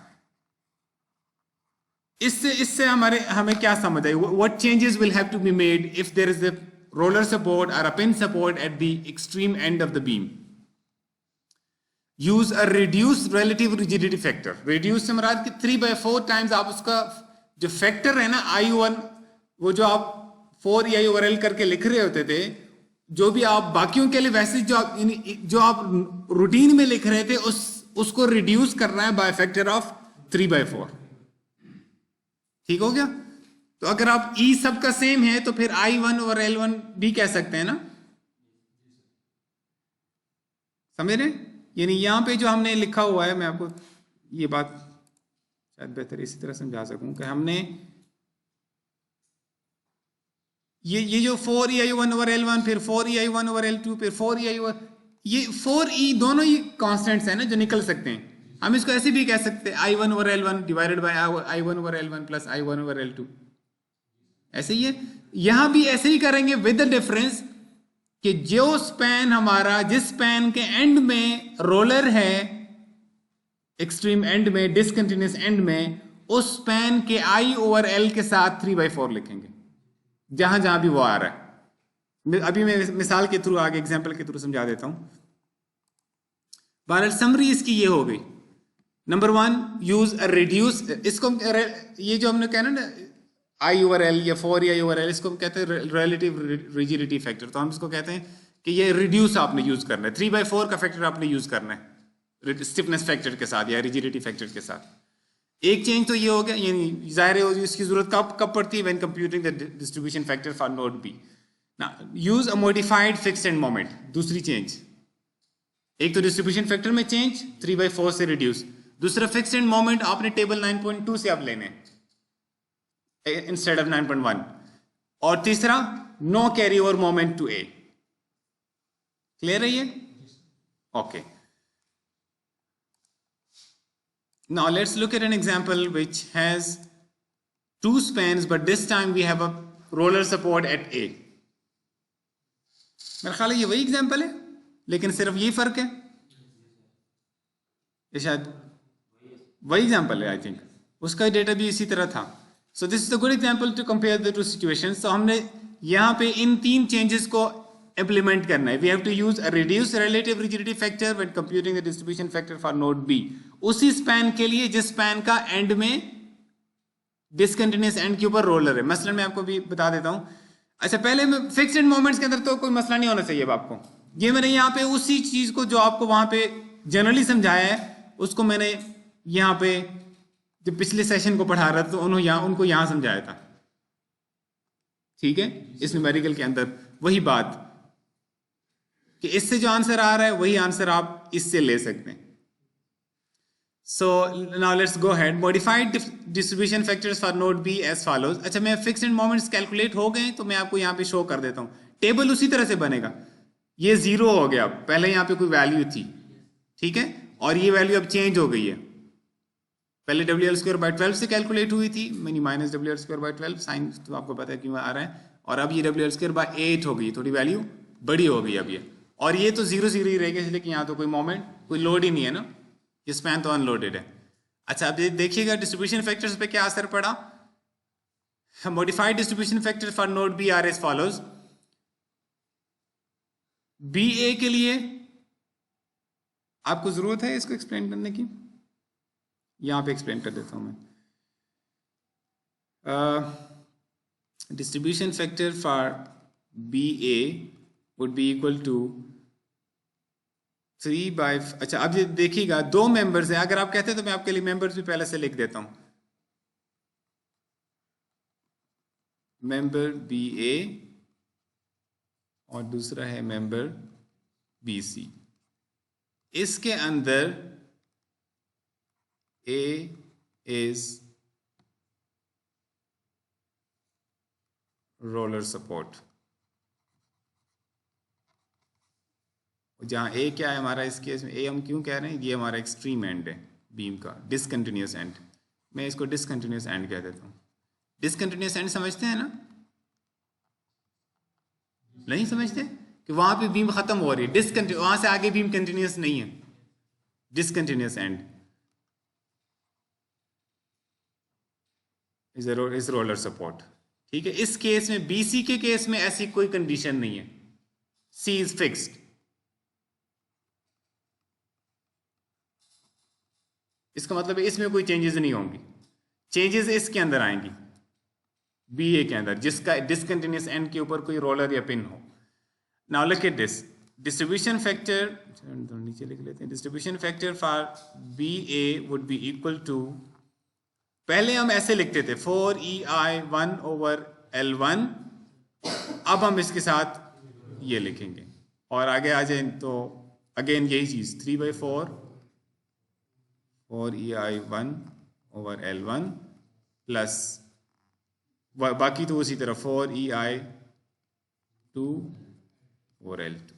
इससे हमें क्या समझ आई? What changes will have to be made if there is a roller support और a pin support at the extreme end of the beam? Use a reduce relative rigidity factor. Reduce से मुराद कि 3/4 टाइम्स आप उसका जो factor है ना I1, वो जो आप 4EI/L करके लिख रहे होते थे, जो भी आप बाकियों के लिए वैसे जो आप रूटीन में लिख रहे थे, उसको रिड्यूस करना है बाय फैक्टर ऑफ 3/4। ठीक हो गया? तो अगर आप E सबका सेम है तो फिर I1 और L1 भी कह सकते हैं ना, समझ रहे? यानी यहां पे जो हमने लिखा हुआ है, मैं आपको ये बात शायद बेहतर इसी तरह समझा सकूं कि हमने ये जो 4EI1/L1, फिर 4EI1/L2, फिर 4EI, ये 4E दोनों ही कांस्टेंट्स हैं ना जो निकल सकते हैं। हम इसको ऐसे भी कह सकते हैं I1/L1 divided by I1/L1 plus I1/L2, ऐसे ही है। यहां भी ऐसे ही करेंगे विद द डिफरेंस कि जो स्पैन हमारा, जिस स्पैन के एंड में रोलर है, एक्सट्रीम एंड में, डिसकंटिन्यूअस एंड में, उस स्पैन के I/L के साथ 3/4 लिखेंगे, जहां जहां भी वो आ रहा है। अभी मैं मिसाल के थ्रू, आगे एग्जांपल के थ्रू समझा देता हूं। बहरहाल समरी इसकी ये हो गई। नंबर 1, यूज अ रिड्यूस, इसको ये जो हमने कहना ना I/L या 4EI/L, इसको हम कहते हैं रिलेटिव रिजिडिटी फैक्टर। तो हम इसको कहते हैं कि ये रिड्यूस आपने यूज करना है, 3/4 का फैक्टर आपने यूज करना है स्टिफनेस फैक्टर के साथ या रिजिडिटी फैक्टर के साथ। एक चेंज तो ये हो गया, यानी जाहिर है इसकी जरूरत कब पड़ती है? When computing the distribution factor for node B. Now use a modified fixed end moment. दूसरी चेंज, एक तो डिस्ट्रीब्यूशन फैक्टर में चेंज 3/4 से रिड्यूस, दूसरा फिक्स्ड एंड मोमेंट आपने टेबल 9.2 से आप लेने इंस्टेड ऑफ 9.1, और तीसरा no carry over moment to A. Clear है ये? Okay, now let's look at an example which has 2 spans, but this time we have a roller support at A. मेरा ख्याल है ये वही एग्जाम्पल है, लेकिन सिर्फ ये फर्क है ये शायद वही एग्जाम्पल है, आई थिंक उसका डेटा भी इसी तरह था. So this is a good example to compare the two situations. तो हमने यहाँ पे इन 3 चेंजेस को implement करना है. We have to use a reduced relative rigidity factor when computing the distribution factor for node B. उसी स्पैन के लिए जिस स्पैन का एंड में डिसकंटिन्यूस एंड के ऊपर रोलर है. मसलन मैं आपको भी बता देता हूं. अच्छा, पहले में फिक्स्ड मोमेंट्स के अंदर तो कोई मसला नहीं होना चाहिए अब आपको. ये मैंने यहाँ पे उसी चीज को जो आपको वहां पे जनरली समझाया है उसको मैंने यहाँ पे जब पिछले सेशन को पढ़ा रहा था तो उनको यहाँ समझाया था. ठीक है, इस न्यूमेरिकल के अंदर वही बात कि इससे जो आंसर आ रहा है वही आंसर आप इससे ले सकते हैं. So now let's go ahead. Modified distribution factors for node B as follows. अच्छा, मैं फिक्स्ड मोमेंट्स कैलकुलेट हो गए तो मैं आपको यहाँ पे शो कर देता हूँ. टेबल उसी तरह से बनेगा. ये 0 हो गया, पहले यहाँ पे कोई वैल्यू थी, ठीक है, और ये वैल्यू अब चेंज हो गई है. पहले WL²/12 से कैलकुलेट हुई थी, मैंने माइनस WL²/12 साइन तो आपको पता है क्यों आ रहा है, और अब ये WL²/8 हो गई, थोड़ी वैल्यू बड़ी हो गई अब ये. और ये तो 0 ही रहेगा इसलिए कि यहाँ तो कोई मोमेंट कोई लोड ही नहीं है ना, ये स्पैन तो अनलोडेड है. अच्छा, अब देखिएगा डिस्ट्रीब्यूशन फैक्टर्स पे क्या असर पड़ा. Modified distribution factor for node B are as follows. BA के लिए आपको जरूरत है इसको एक्सप्लेन करने की, यहां पे एक्सप्लेन कर देता हूं मैं. Distribution factor for BA would be equal to 3/. अच्छा, अब ये देखिएगा 2 मेंबर्स हैं. अगर आप कहते हैं तो मैं आपके लिए मेंबर्स भी पहले से लिख देता हूं. मेंबर BA और दूसरा है मेंबर BC. इसके अंदर A is roller support. जहां A क्या है हमारा इस केस में, A हम क्यों कह रहे हैं, ये हमारा एक्सट्रीम एंड है बीम का, डिसकंटिन्यूस एंड. मैं इसको डिसकंटिन्यूस एंड कह देता हूं. डिसकंटिन्यूस एंड समझते हैं ना? नहीं समझते कि वहां पे बीम खत्म हो रही है, डिसकंटिन्यूस, वहां से आगे बीम कंटिन्यूस नहीं है, discontinuous and is roller support. ठीक है, इस केस में BC के केस में ऐसी कोई कंडीशन नहीं है. C is fixed. इसका मतलब है इसमें कोई चेंजेस नहीं होंगी. चेंजेस इसके अंदर आएंगी BA के अंदर, जिसका डिसकंटिन्यूस एंड के ऊपर कोई रोलर या पिन हो. Now look at this distribution factor, नीचे लिख लेते हैं. Distribution factor for BA would be equal to, पहले हम ऐसे लिखते थे 4EI1/L1. अब हम इसके साथ ये लिखेंगे और आगे आ जाए तो अगेन यही चीज 3/4 4EI1/L1 प्लस बाकी तो उसी तरह 4EI2/L2.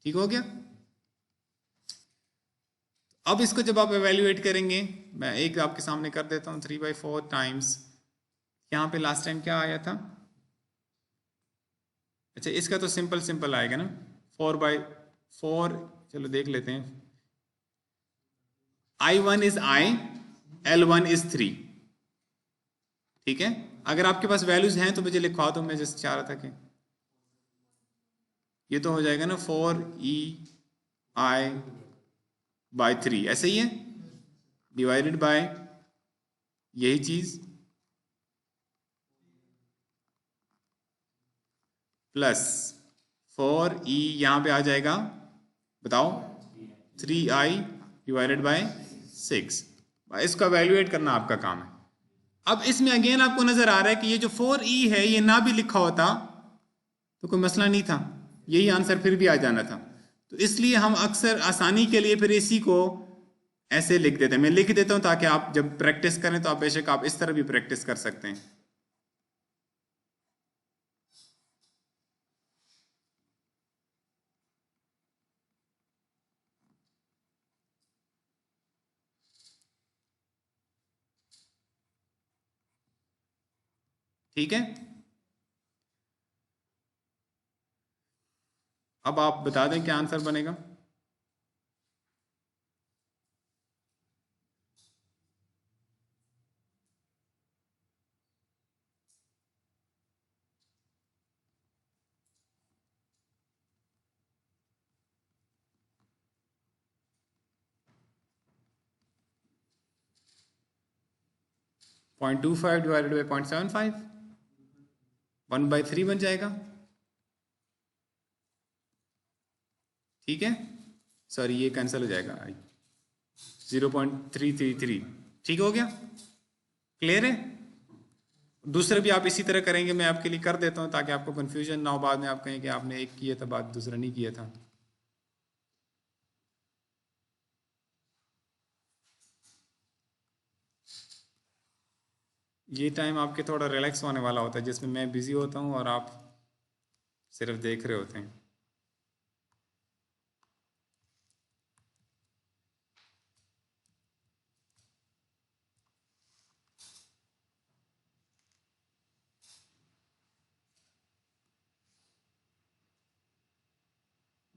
ठीक हो गया. अब इसको जब आप एवेल्युएट करेंगे, मैं एक आपके सामने कर देता हूं. 3/4 टाइम्स यहां पे लास्ट टाइम क्या आया था. अच्छा, इसका तो सिंपल आएगा ना, 4/4. चलो देख लेते हैं. I1 is I, L1 is 3. ठीक है, अगर आपके पास वैल्यूज हैं तो मुझे लिखवा दो, मैं जस्ट चाह रहा था कि ये तो हो जाएगा ना 4EI/3, ऐसे ही है, डिवाइडेड बाय यही चीज प्लस 4E यहां पे आ जाएगा, बताओ 3I डिवाइडेड बाय 6. इसका वैल्यूएट करना आपका काम है. अब इसमें अगेन आपको नजर आ रहा है कि ये जो 4E है ये ना भी लिखा होता तो कोई मसला नहीं था, यही आंसर फिर भी आ जाना था. तो इसलिए हम अक्सर आसानी के लिए फिर इसी को ऐसे लिख देते हैं. मैं लिख देता हूं ताकि आप जब प्रैक्टिस करें तो आप बेशक आप इस तरह भी प्रैक्टिस कर सकते हैं. ठीक है, अब आप बता दें क्या आंसर बनेगा. 0.25 डिवाइडेड बाई 0.75, 1/3 बन जाएगा। ठीक है, सॉरी ये कैंसिल हो जाएगा, 0.333। ठीक हो गया, क्लियर है। दूसरे भी आप इसी तरह करेंगे, मैं आपके लिए कर देता हूं ताकि आपको कंफ्यूजन ना हो, बाद में आप कहें कि आपने एक किया था बाद दूसरा नहीं किया था। ये टाइम आपके थोड़ा रिलैक्स होने वाला होता है, जिसमें मैं बिजी होता हूं और आप सिर्फ देख रहे होते हैं।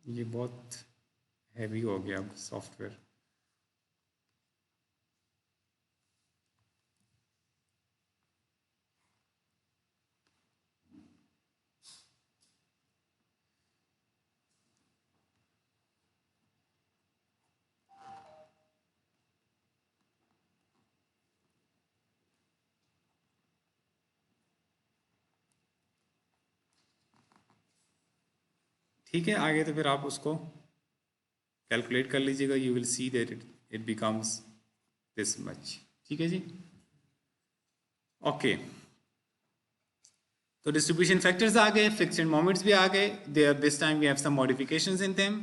ये बहुत हैवी हो गया अब सॉफ्टवेयर। ठीक है, आगे तो फिर आप उसको कैलकुलेट कर लीजिएगा, you will see that it becomes this much. ठीक है जी, ओके। तो डिस्ट्रीब्यूशन फैक्टर्स आ गए, फिक्स्ड मोमेंट्स भी आ गए, there this time we have some modifications in them.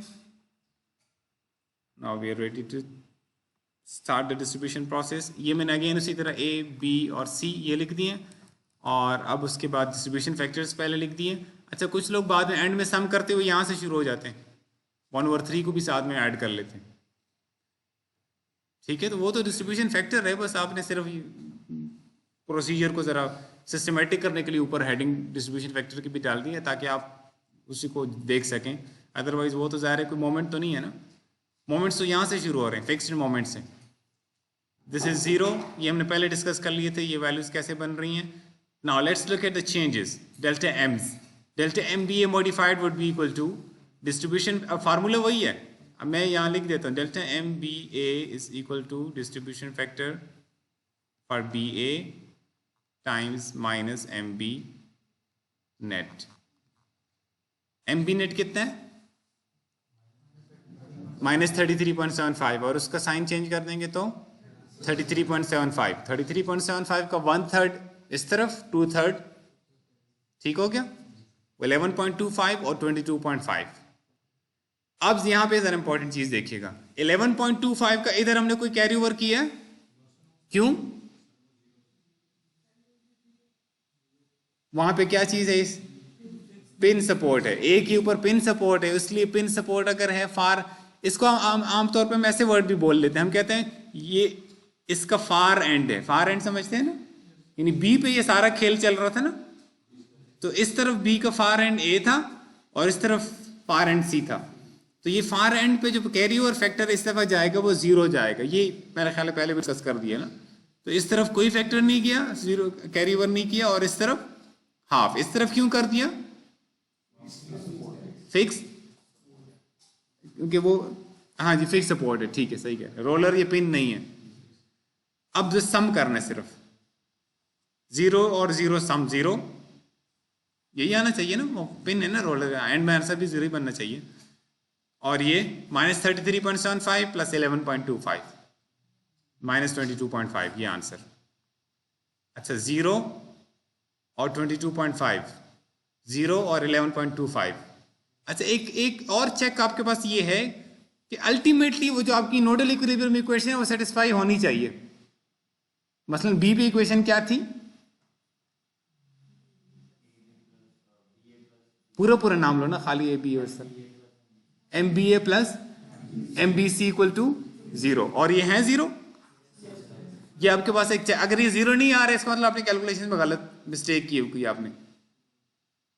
Now we are ready to start the distribution process. ये मैंने अगेन उसी तरह ए बी और सी ये लिख दिए, और अब उसके बाद डिस्ट्रीब्यूशन फैक्टर्स पहले लिख दिए। अच्छा, कुछ लोग बाद में एंड में सम करते हुए यहाँ से शुरू हो जाते हैं, 1/3 को भी साथ में ऐड कर लेते हैं। ठीक है, तो वो तो डिस्ट्रीब्यूशन फैक्टर है, बस आपने सिर्फ प्रोसीजर को ज़रा सिस्टमेटिक करने के लिए ऊपर हेडिंग डिस्ट्रीब्यूशन फैक्टर की भी डाल दी है ताकि आप उसी को देख सकें। अदरवाइज वो तो ज़ाहिर है कोई मोमेंट तो नहीं है ना, मोमेंट्स तो यहाँ से शुरू हो रहे हैं, फिक्स्ड मोमेंट से। दिस इज 0, ये हमने पहले डिस्कस कर लिए थे, ये वैल्यूज कैसे बन रही हैं। Now let's look at the changes. Delta Ms, delta M B A modified would be equal to distribution, अब फार्मूला वही है, अब मैं यहाँ लिख देता हूँ, delta M B A is equal to distribution factor for B A times minus M B net. M B net कितना है? -33.75, और उसका साइन चेंज कर देंगे तो 33.75। 33.75 का 1/3 इस तरफ, 2/3, ठीक हो गया, 11.25 और 22.5। अब यहां पे जरा इंपॉर्टेंट चीज देखिएगा, 11.25 का इधर हमने कोई कैरी ओवर किया है? क्यों? वहां पे क्या चीज है? इस पिन सपोर्ट है, ए के ऊपर पिन सपोर्ट है, इसलिए पिन सपोर्ट अगर है फार, इसको आमतौर पे हम ऐसे वर्ड भी बोल लेते हैं, हम कहते हैं ये इसका फार एंड है। फार एंड समझते हैं ना, यानी बी पे ये सारा खेल चल रहा था ना, तो इस तरफ बी का फार एंड ए था और इस तरफ फार एंड सी था, तो ये फार एंड पे जो कैरी ओवर फैक्टर इस तरफ जाएगा वो 0 जाएगा। ये मेरा ख्याल है पहले भी डिस्कस कर दिया ना, तो इस तरफ कोई फैक्टर नहीं किया, 0 कैरी ओवर नहीं किया, और इस तरफ हाफ। इस तरफ क्यों कर दिया? फिक्स, क्योंकि वो, हाँ जी फिक्स सपोर्ट है, ठीक है सही कह, रोलर ये पिन नहीं है। अब जो सम करना है सिर्फ 0 और 0 सम 0, यही आना चाहिए ना, वो पिन है ना रोलर, एंड में आंसर भी 0 ही बनना चाहिए। और ये -33.75 प्लस 11.25 -22.5, ये आंसर। अच्छा, 0 और 22.5, 0 और 11.25। अच्छा, एक और चेक आपके पास ये है कि अल्टीमेटली वो जो आपकी नोडल इक्विलिब्रियम इक्वेशन है वो सेटिस्फाई होनी चाहिए। मसलन बी पे इक्वेशन क्या थी? पूरा नाम लो ना, खाली A B sir, M B A plus M B C equal to 0, और ये है 0। ये आपके पास एक, अगर ये 0 नहीं आ रहा है इसका मतलब आपने कैलकुलेशन में गलत मिस्टेक की हुई आपने।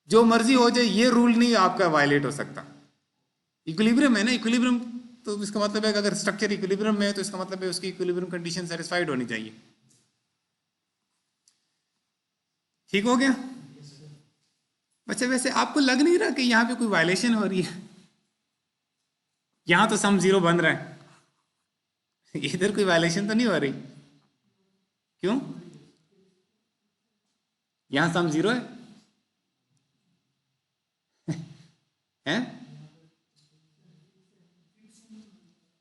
जो मर्जी हो जाए, ये रूल नहीं आपका वायलेट हो सकता। इक्विलिब्रियम है ना, इक्विलिब्रियम, तो इसका मतलब है कि अगर स्ट्रक्चर इक्विलिब्रियम में है तो इसका मतलब है उसकी इक्विलिब्रियम कंडीशन सेटिस्फाइड होनी चाहिए। ठीक हो गया? बच्चे वैसे आपको लग नहीं रहा कि यहां पे कोई वायलेशन हो रही है? यहां तो सम 0 बन रहा है, इधर कोई वायलेशन तो नहीं हो रही? क्यों? यहां सम 0 है हैं?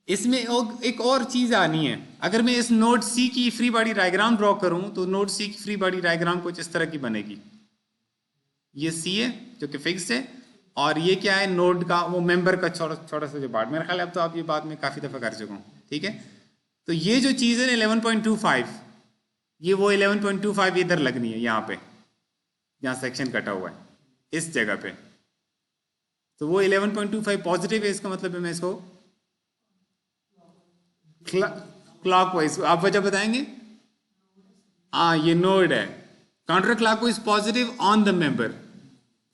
इसमें एक और चीज आनी है। अगर मैं इस नोड सी की फ्री बॉडी डायग्राम ड्रॉ करूं तो नोड सी की फ्री बॉडी डायग्राम कुछ इस तरह की बनेगी। ये सी है जो कि फिक्स है, और ये क्या है, नोड का वो मेंबर का छोटा छोटा सा जो पार्ट। मेरा ख्याल है अब तो आप ये बात में काफी दफा कर चुका हूं, ठीक है। तो ये जो चीज है 11.25, ये वो 11.25 इधर लगनी है, यहाँ पे जहाँ सेक्शन कटा हुआ है इस जगह पे। तो वो 11.25 पॉजिटिव है, इसका मतलब है मैं इसको क्लॉकवाइज, आप वजह बताएंगे? हाँ ये नोड है, counter clockwise positive on the member,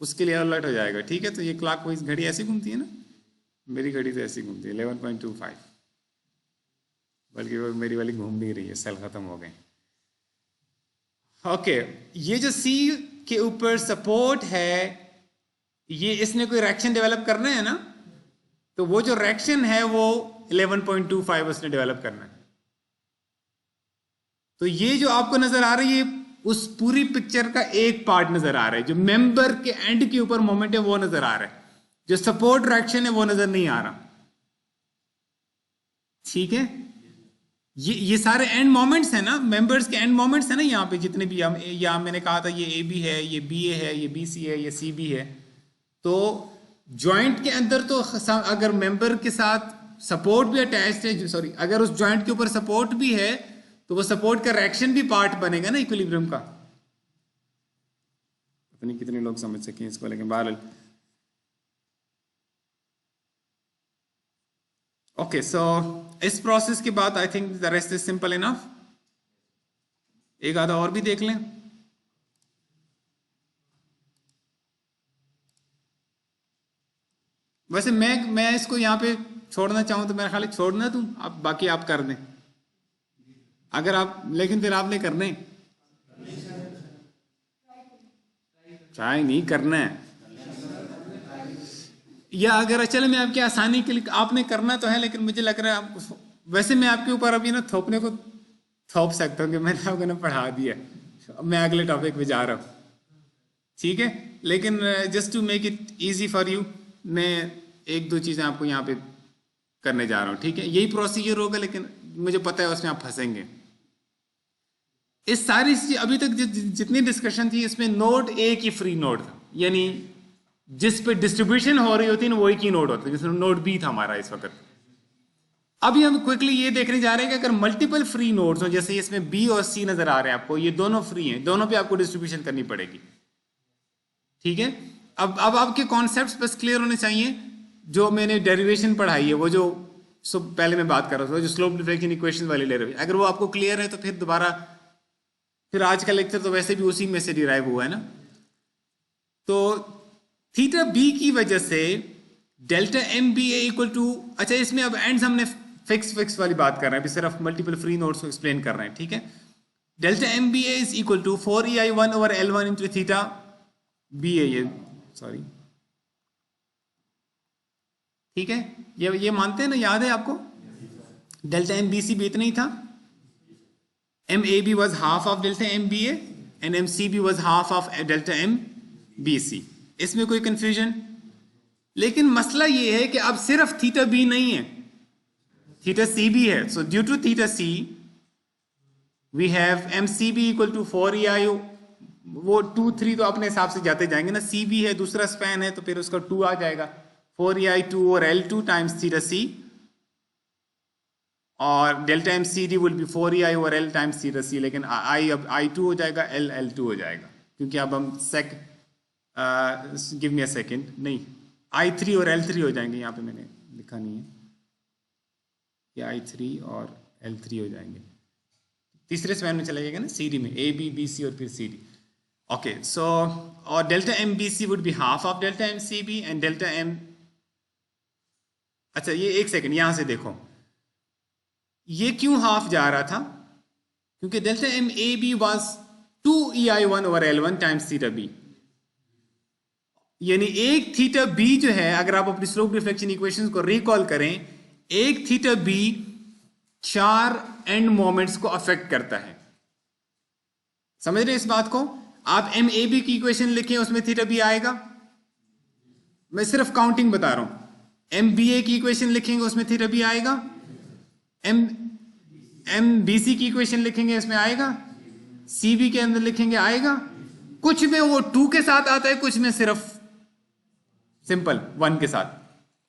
उसके लिए अलर्ट हो जाएगा, ठीक है। तो ये क्लॉकवाइज घड़ी ऐसी घूमती है ना, मेरी घड़ी तो ऐसी घूमती है 11.25, बल्कि वो मेरी वाली घूम नहीं रही है, सेल खत्म हो गए। ओके, ये जो सी के ऊपर सपोर्ट है, ये इसने कोई रिएक्शन डेवलप करना है ना, तो वो जो रिएक्शन है वो 11.25 उसने डेवलप करना है। तो ये जो आपको नजर आ रही है उस पूरी पिक्चर का एक पार्ट नजर आ रहा है, जो मेंबर के एंड के ऊपर मोमेंट है वो नजर आ रहा है, जो सपोर्ट रिएक्शन है वो नजर नहीं आ रहा, ठीक है। ये सारे एंड मोमेंट्स है ना, मेंबर्स के एंड मोमेंट्स है ना, यहाँ पे जितने भी हम, यहाँ मैंने कहा था ये ए बी है, ये बी ए है, ये बी सी है, ये सी बी है। तो जॉइंट के अंदर तो अगर मेंबर के साथ सपोर्ट भी अटैच्ड है, सॉरी अगर उस जॉइंट के ऊपर सपोर्ट भी है तो वो सपोर्ट का रिएक्शन भी पार्ट बनेगा ना इक्विलिब्रियम का। पता नहीं कितने लोग समझ सके इसको, लेकिन बहरहाल ओके। सो इस प्रोसेस के बाद I think the rest is simple enough. एक आधा और भी देख लें। वैसे मैं इसको यहाँ पे छोड़ना चाहूं तो मेरा ख्याल है छोड़ना दूं, आप बाकी आप कर दें अगर आप, लेकिन फिर आपने करने ट्राई नहीं करना है, या अगर चले मैं आपकी आसानी के लिए, आपने करना तो है लेकिन मुझे लग रहा है आप, वैसे मैं आपके ऊपर अभी ना थोपने को थोप सकता हूँ कि मैंने आपको ना पढ़ा दिया, मैं अगले टॉपिक पे जा रहा हूँ, ठीक है। लेकिन just to make it easy for you, मैं एक दो चीजें आपको यहाँ पे करने जा रहा हूँ, ठीक है। यही प्रोसीजर होगा, लेकिन मुझे पता है उसमें आप फंसेंगे। इस सारी अभी तक जितनी डिस्कशन थी इसमें नोड ए की फ्री नोड था, यानी जिस पे डिस्ट्रीब्यूशन हो रही होती है ना वही की नोड होता है, जिसमें नोड बी था हमारा इस वक्त। अभी हम क्विकली ये देखने जा रहे हैं कि अगर मल्टीपल फ्री नोड्स हो, जैसे इसमें बी और सी नजर आ रहे हैं आपको, ये दोनों फ्री हैं, दोनों पे आपको डिस्ट्रीब्यूशन करनी पड़ेगी, ठीक है। अब आपके कॉन्सेप्ट्स बस क्लियर होने चाहिए। जो मैंने डेरिवेशन पढ़ाई है वो जो पहले मैं बात कर रहा था, जो स्लोप डिफरेंशियल इक्वेशन वाली डेरिवेशन, अगर वो आपको क्लियर है तो फिर दोबारा, फिर आज का लेक्चर तो वैसे भी उसी में से डिराइव हुआ है ना। तो थीटा बी की वजह से delta M B A equal to, अच्छा इसमें अब एंड्स हमने फिक्स वाली बात कर रहे हैं, अभी सिर्फ मल्टीपल फ्री नोड्स को एक्सप्लेन कर रहे हैं, ठीक है। Delta M B A is equal to 4ei1 over L1 into theta B A, ये सॉरी, ठीक है। ये मानते हैं ना, याद है आपको? डेल्टा एम बी सी भी इतना ही था, M A B was half of delta M B A and M C B was half of delta M B C. इसमें कोई कंफ्यूजन? लेकिन मसला ये है कि अब सिर्फ थीटा बी नहीं है, थीटा सी भी है। So due to theta C we have M C B equal to 4ei, वो 2 3 तो अपने हिसाब से जाते जाएंगे ना, सी बी है दूसरा स्पैन है तो फिर उसका 2 आ जाएगा, 4ei2 और L2 टाइम्स थीटा सी, और delta M C D will be 4ei over L times theta C, लेकिन आई अब I2 हो जाएगा, L2 हो जाएगा, क्योंकि अब हम गिव मी अ सेकेंड, नहीं I3 और L3 हो जाएंगे, यहाँ पे मैंने लिखा नहीं है, ये I3 और L3 हो जाएंगे, तीसरे स्पैन में चला जाएगा ना सी डी में, ए बी बी सी और फिर सी डी। ओके, सो और delta M B C would be half of delta M C B and delta M, अच्छा ये एक सेकेंड यहां से देखो, ये क्यों हाफ जा रहा था? क्योंकि delta M A B was 2ei1 over L1 times theta B, यानी एक थीटा बी जो है, अगर आप अपनी स्लोप डिफ्लेक्शन इक्वेशंस को रिकॉल करें, एक थीटा बी 4 एंड मोमेंट्स को अफेक्ट करता है, समझ रहे इस बात को? आप एम ए बी की इक्वेशन लिखें, उसमें थीटा बी आएगा? मैं सिर्फ काउंटिंग बता रहा हूं। एम बी ए की इक्वेशन लिखेंगे, उसमें थीटा बी आएगा? एम एम बी सी की इक्वेशन लिखेंगे, इसमें आएगा? सी बी के अंदर लिखेंगे, आएगा? कुछ में वो 2 के साथ आता है, कुछ में सिर्फ सिंपल 1 के साथ।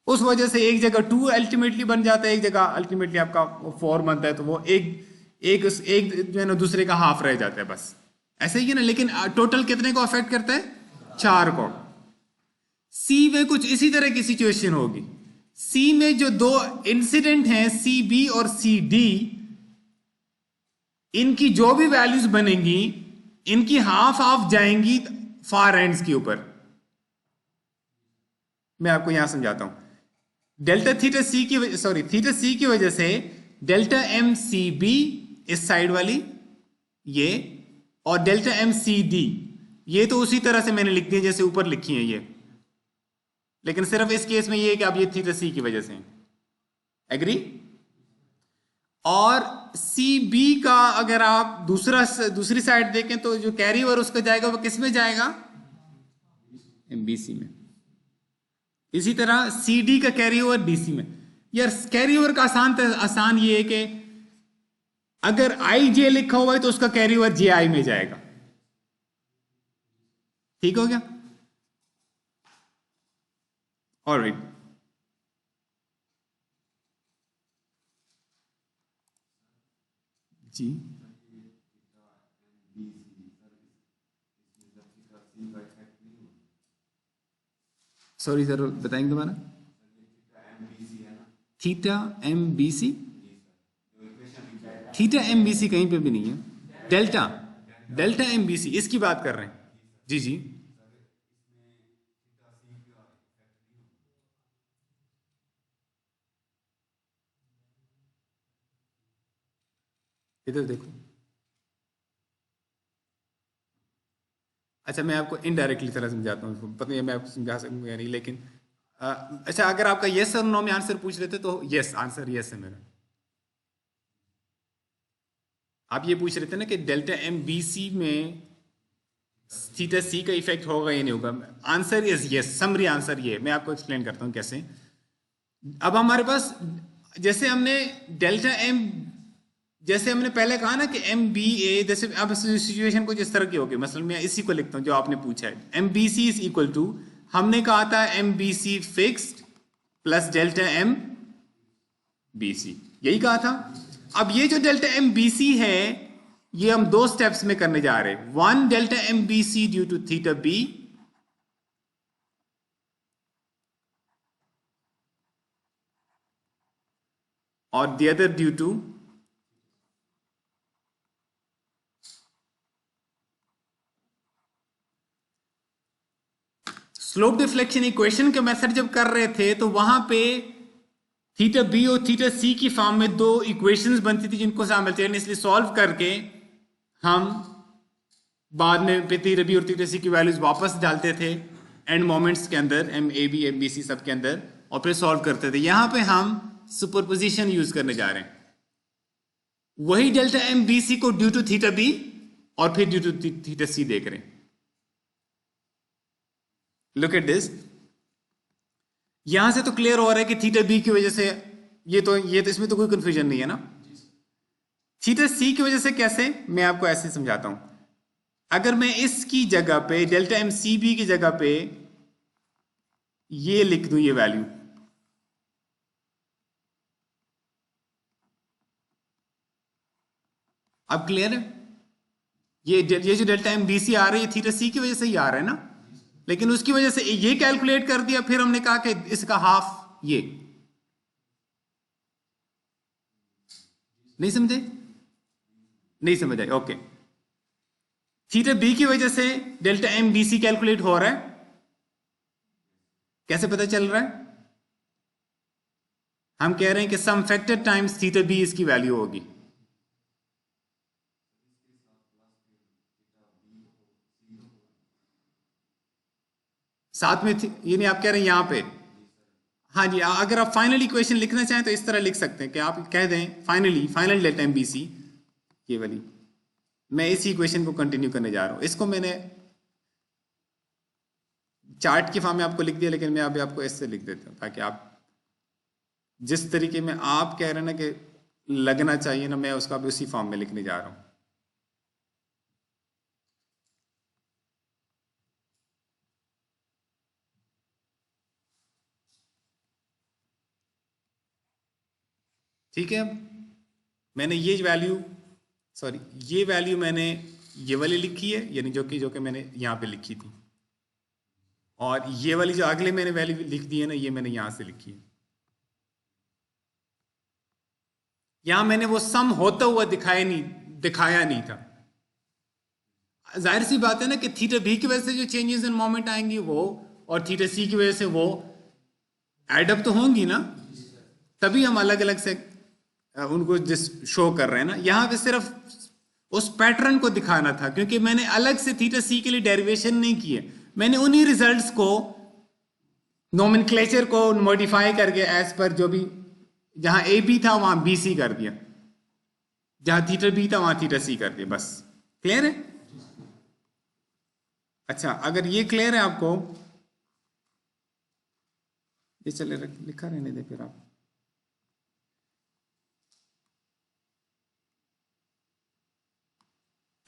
उस वजह से एक जगह 2 अल्टीमेटली बन जाता है, एक जगह अल्टीमेटली आपका 4 बनता है, तो वो एक जो है ना दूसरे का हाफ रह जाता है, बस ऐसे ही है ना। लेकिन टोटल कितने को अफेक्ट करता है? 4 को। सी में कुछ इसी तरह की सिचुएशन होगी। सी में जो 2 इंसिडेंट हैं, सी बी और सी डी, इनकी जो भी वैल्यूज बनेंगी, इनकी हाफ हाफ जाएंगी फार एंड्स के ऊपर। मैं आपको यहां समझाता हूं। डेल्टा थीटा सी की थीटा सी की वजह से डेल्टा एम सी बी इस साइड वाली ये, और डेल्टा एम सी डी ये तो उसी तरह से मैंने लिख दी जैसे ऊपर लिखी है ये, लेकिन सिर्फ इस केस में ये है कि अब ये थीटा सी की वजह से। एग्री? और सी बी का अगर आप दूसरी साइड देखें तो जो कैरी ओवर उसका जाएगा वो किस में जाएगा? एमबीसी में। इसी तरह सी डी का कैरी ओवर डीसी में। यार कैरी ओवर का आसान ये है कि अगर आई जे लिखा हुआ है तो उसका कैरी ओवर जे आई में जाएगा। ठीक हो गया? ऑलराइट। जी सॉरी सर, बताएंगे दोबारा? Theta M B C, theta M B C कहीं पे भी नहीं है। डेल्टा एम बी सी इसकी बात कर रहे हैं। जी जी, इधर देखो। अच्छा, मैं आपको इनडायरेक्टली तरह समझाता हूँ, पता नहीं मैं आपको समझा सकूंगा या नहीं, लेकिन अच्छा अगर आपका यस और नो में आंसर पूछ रहे थे तो यस, आंसर यस है मेरा। आप ये पूछ रहे थे ना कि डेल्टा एम बी सी में थीटा सी का इफेक्ट होगा या नहीं होगा। Answer is yes. Summary answer ये, मैं आपको एक्सप्लेन करता हूँ कैसे। अब हमारे पास जैसे हमने डेल्टा एम, जैसे हमने पहले कहा ना कि एम बी ए, जैसे अब सिचुएशन कुछ इस तरह की होगी। मसलन मैं इसी को लिखता हूं जो आपने पूछा है। M B C is equal to, हमने कहा था M B C fixed plus delta M B C, यही कहा था। अब ये जो डेल्टा एम बी सी है ये हम 2 स्टेप्स में करने जा रहे हैं। 1 delta M B C due to theta B, और the other due to slope deflection equation के मेथड जब कर रहे थे तो वहां पे थीटा बी और थीटा सी की फॉर्म में 2 इक्वेशंस बनती थी जिनको साइमल्टेनियसली सॉल्व करके हम बाद में थीटा बी और थीटा सी की वैल्यूज वापस डालते थे एंड मोमेंट्स के अंदर, M A B M B C सब के अंदर, और फिर सॉल्व करते थे। यहां पे हम सुपरपोजिशन यूज करने जा रहे हैं। वही डेल्टा एम बी सी को ड्यू टू थीटा बी और फिर ड्यू टू थीटा सी देख रहे हैं। Look at this. यहां से तो क्लियर हो रहा है कि थीटा बी की वजह से ये तो इसमें तो कोई कंफ्यूजन नहीं है ना। थीटा सी की वजह से कैसे, मैं आपको ऐसे समझाता हूं। अगर मैं इसकी जगह पे डेल्टा एम सी बी की जगह पे ये लिख दूं, ये वैल्यू, अब क्लियर है? ये जो डेल्टा एम बी सी आ रही है थीटा सी की वजह से ही आ रहा है ना, लेकिन उसकी वजह से ये कैलकुलेट कर दिया, फिर हमने कहा कि इसका हाफ ये। नहीं समझे? नहीं समझ आए? ओके। थीटा बी की वजह से delta M B C calculate हो रहा है। कैसे पता चल रहा है? हम कह रहे हैं कि sum factor times theta B इसकी वैल्यू होगी। साथ में यानी आप कह रहे हैं यहां पे, हाँ जी, अगर आप फाइनल इक्वेशन लिखना चाहें तो इस तरह लिख सकते हैं कि आप कह दें final delta M B C, ये वाली मैं इसी इक्वेशन को कंटिन्यू करने जा रहा हूं। इसको मैंने चार्ट की फॉर्म में आपको लिख दिया, लेकिन मैं अभी आपको ऐसे लिख देता हूं ताकि आप जिस तरीके में आप कह रहे हैं ना कि लगना चाहिए ना, मैं उसका भी उसी फॉर्म में लिखने जा रहा हूं। ठीक है, मैंने ये वैल्यू ये वैल्यू मैंने ये वाली लिखी है, यानी जो कि मैंने यहां पे लिखी थी, और ये वाली जो अगले मैंने वैल्यू लिख दी है ना, ये मैंने यहां से लिखी है। यहां मैंने वो सम होता हुआ दिखाया नहीं था। जाहिर सी बात है ना कि थीटा बी की वजह से जो चेंजेस इन मोमेंट आएंगी वो, और थीटा सी की वजह से वो एडअप तो होंगी ना, तभी हम अलग अलग से उनको जिस शो कर रहे हैं ना। यहां पे सिर्फ उस पैटर्न को दिखाना था, क्योंकि मैंने अलग से थीटा सी के लिए डेरिवेशन नहीं की है, मैंने उन्हीं रिजल्ट्स को नोमेनक्लेचर को मॉडिफाई करके एज पर जो भी, जहां ए बी था वहां बी सी कर दिया, जहां थीटा बी था वहां थीटा सी कर दिया। बस क्लियर है? अच्छा, अगर ये क्लियर है आपको, ये चले लिखा रहने दे फिर आप।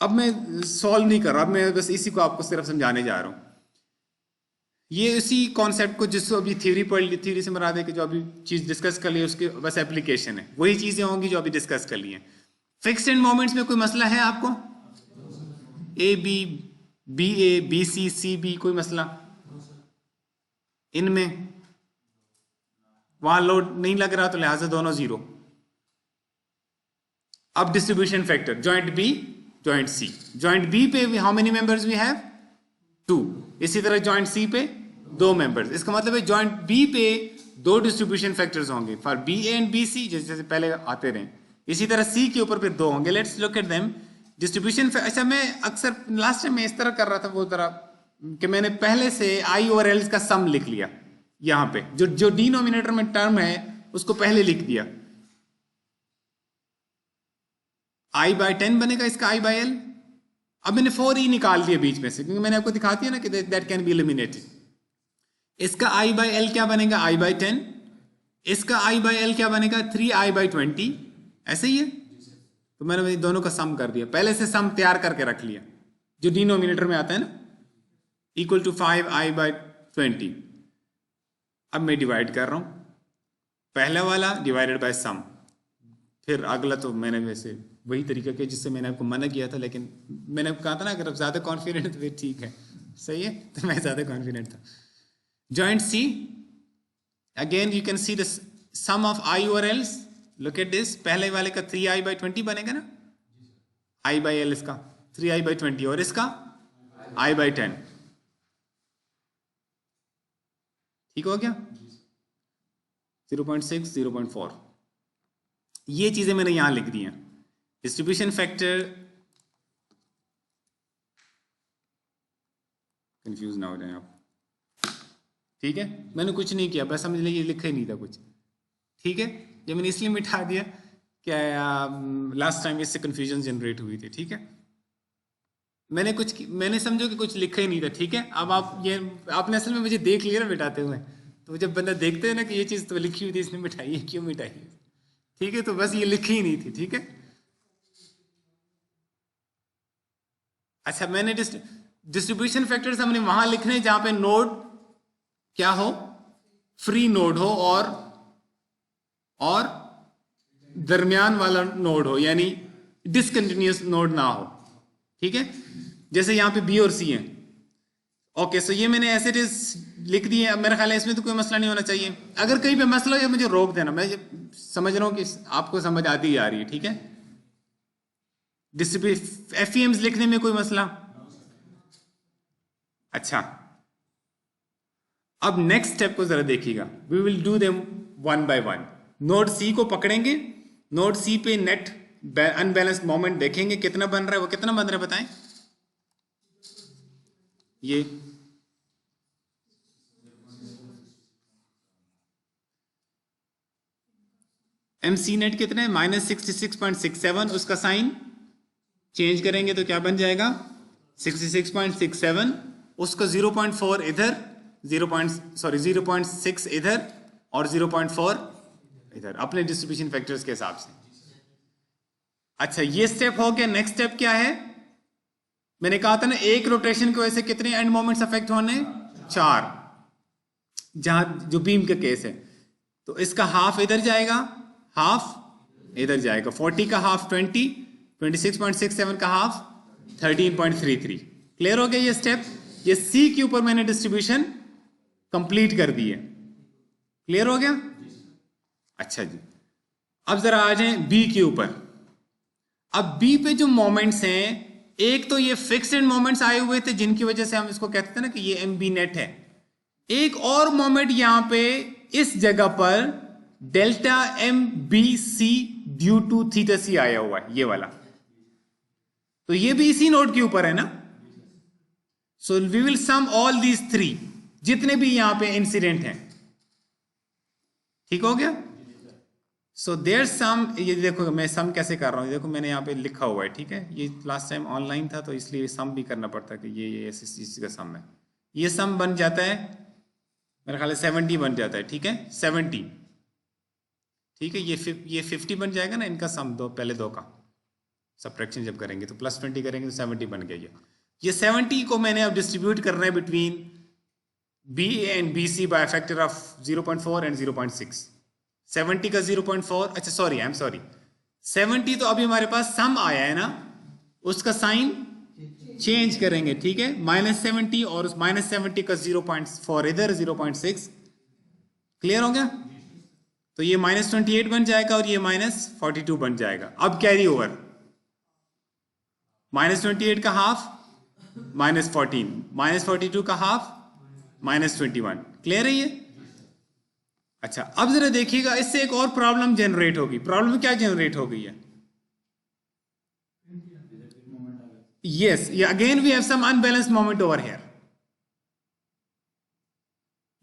अब मैं सॉल्व नहीं कर रहा, अब मैं बस इसी को आपको सिर्फ समझाने जा रहा हूं। ये इसी कॉन्सेप्ट को जिसको अभी थ्योरी से मरा दे कि जो अभी चीज डिस्कस कर ली है उसकी बस एप्लीकेशन है, वही चीजें होंगी जो अभी डिस्कस कर ली हैं। फिक्स्ड एंड मोमेंट्स में कोई मसला है आपको? A B, B A, B C, C B, कोई मसला इनमें? वहां लोड नहीं लग रहा तो लिहाजा दोनों जीरो। अब distribution factor joint B joint C, joint B पे how many members we have? 2। इसी तरह जॉइंट सी पे 2 मेंबर्स। इसका मतलब है जॉइंट बी पे 2 डिस्ट्रीब्यूशन फैक्टर्स होंगे for B A and B C, जैसे पहले आते रहे। इसी तरह सी के ऊपर फिर 2 होंगे। Let's look at them distribution. अच्छा, मैं अक्सर लास्ट टाइम मैं इस तरह कर रहा था, वो तरह कि मैंने पहले से आई और एल्स का सम लिख लिया। यहां पे जो डिनोमिनेटर में टर्म है उसको पहले लिख दिया। आई बाय 10 बनेगा इसका आई बाय एल। अब मैंने 4e निकाल दिया बीच में से, क्योंकि मैंने आपको दिखा दिया ना कि दैट कैन बी एलिमिनेटेड। इसका आई बाय एल क्या बनेगा? आई बाय 10। इसका आई बाय एल क्या बनेगा? 3i bye 20। ऐसे ही है। तो मैंने दोनों का सम कर दिया, पहले से सम तैयार करके रख लिया जो डिनोमिनेटर में आता है ना, इक्वल टू 5i बाय 20। अब मैं डिवाइड कर रहा हूं, पहला वाला डिवाइडेड बाय सम, फिर अगला तो मैंने वैसे वही तरीका किया जिससे मैंने आपको मना किया था, लेकिन मैंने कहा था ना अगर आप ज्यादा कॉन्फिडेंट तो फिर ठीक है, सही है, तो मैं ज्यादा कॉन्फिडेंट था। Joint C, again you can see the sum of I और एल्स। लुक एट दिस, पहले वाले का 3i बाई 20 बनेगा ना, आई बाई एल इसका 3i बाई 20, और इसका i बाई 10। ठीक हो गया? 0.6, 0.4, ये चीजें मैंने यहां लिख दी हैं। डिस्ट्रीब्यूशन फैक्टर, कंफ्यूज ना हो जाए आप, ठीक है? मैंने कुछ नहीं किया, बस समझ लीजिए लिखा ही नहीं था कुछ, ठीक है? ये मैंने इसलिए मिटा दिया क्या लास्ट टाइम इससे कंफ्यूजन जनरेट हुई थी, ठीक है? मैंने समझो कि कुछ लिखा ही नहीं था, ठीक है? अब आपने असल में मुझे देख लिया ना मिटाते हुए, तो जब बंदा देखते हैं ना कि ये चीज तो लिखी हुई थी, इसने मिटाई है, क्यों मिटाई है, ठीक है? तो बस ये लिखी ही नहीं थी, ठीक है? अच्छा, मैंने डिस्ट्रीब्यूशन फैक्टर्स हमने वहां लिखने जहां पे नोड क्या हो, फ्री नोड हो, और दरमियान वाला नोड हो, यानी डिसकंटिन्यूअस नोड ना हो, ठीक है? जैसे यहां पे बी और सी है। ओके, सो ये मैंने ऐसे लिख दिए। अब मेरा ख्याल है इसमें तो कोई मसला नहीं होना चाहिए। अगर कहीं पे मसला हो मुझे रोक देना, मैं समझ रहा हूं कि आपको समझ आती ही आ रही है, ठीक है? एफईएम्स लिखने में कोई मसला? अच्छा, अब नेक्स्ट स्टेप को जरा देखिएगा, we will do them one by one. Node C को पकड़ेंगे, नोड सी पे नेट अनबैलेंस्ड मोमेंट देखेंगे कितना बन रहा है। वो कितना बन रहा है बताएं? ये एमसी नेट कितना है? -66.67, उसका साइन चेंज करेंगे तो क्या बन जाएगा 66.67, उसका 0.4 इधर 0.6 इधर और 0.4 इधर अपने डिस्ट्रीब्यूशन फैक्टर्स के हिसाब से। अच्छा ये स्टेप हो गया। नेक्स्ट स्टेप क्या है? मैंने कहा था ना एक रोटेशन की वजह से कितने एंड मोमेंट्स अफेक्ट होने? 4, जहां जो बीम का केस है। तो इसका हाफ इधर जाएगा, हाफ इधर जाएगा। 40 का हाफ 20, 26.67 का हाफ 13.33। क्लियर हो गया ये स्टेप? ये सी के ऊपर मैंने डिस्ट्रीब्यूशन कंप्लीट कर दी है। क्लियर हो गया? अच्छा जी, अब जरा आ जाएं बी के ऊपर। अब बी पे जो मोमेंट्स हैं, एक तो ये फिक्स्ड मोमेंट्स आए हुए थे जिनकी वजह से हम इसको कहते थे ना कि ये एम बी नेट है। एक और मोमेंट यहां पे इस जगह पर delta M B C due to theta C आया हुआ है, ये वाला। तो ये भी इसी नोड के ऊपर है ना। So we will sum all these 3, जितने भी यहां पे इंसिडेंट हैं। ठीक हो गया? सो देयर सम, ये देखो मैं सम कैसे कर रहा हूं, देखो मैंने यहां पे लिखा हुआ है। ठीक है, ये लास्ट टाइम ऑनलाइन था तो इसलिए सम भी करना पड़ता है कि ये इस चीज का सम है। ये सम बन जाता है मेरा ख्याल है 70 बन जाता है। ठीक है 70। ठीक है, ये 50 बन जाएगा ना इनका सम, दो पहले दो का सब्ट्रैक्शन जब करेंगे तो +20 करेंगे तो 70 बन गया। ये 70 को मैंने अब डिस्ट्रीब्यूट करना है between B and B C by factor of 0.4 and 0.6। 70 का 0.4, अच्छा सॉरी, आई एम सॉरी, 70 तो अभी हमारे पास सम आया है ना, उसका साइन चेंज करेंगे। ठीक है, -70 और उस -70 का 0.4 इधर, 0.6। क्लियर हो गया? तो ये -28 बन जाएगा और ये -42 बन जाएगा। अब कैरी ओवर, -28 का हाफ -14, -42 का हाफ -21। क्लियर है ये? अच्छा अब जरा देखिएगा, इससे एक और प्रॉब्लम जनरेट होगी। प्रॉब्लम क्या जनरेट हो गई है? Yes, again we have some unbalanced moment over here.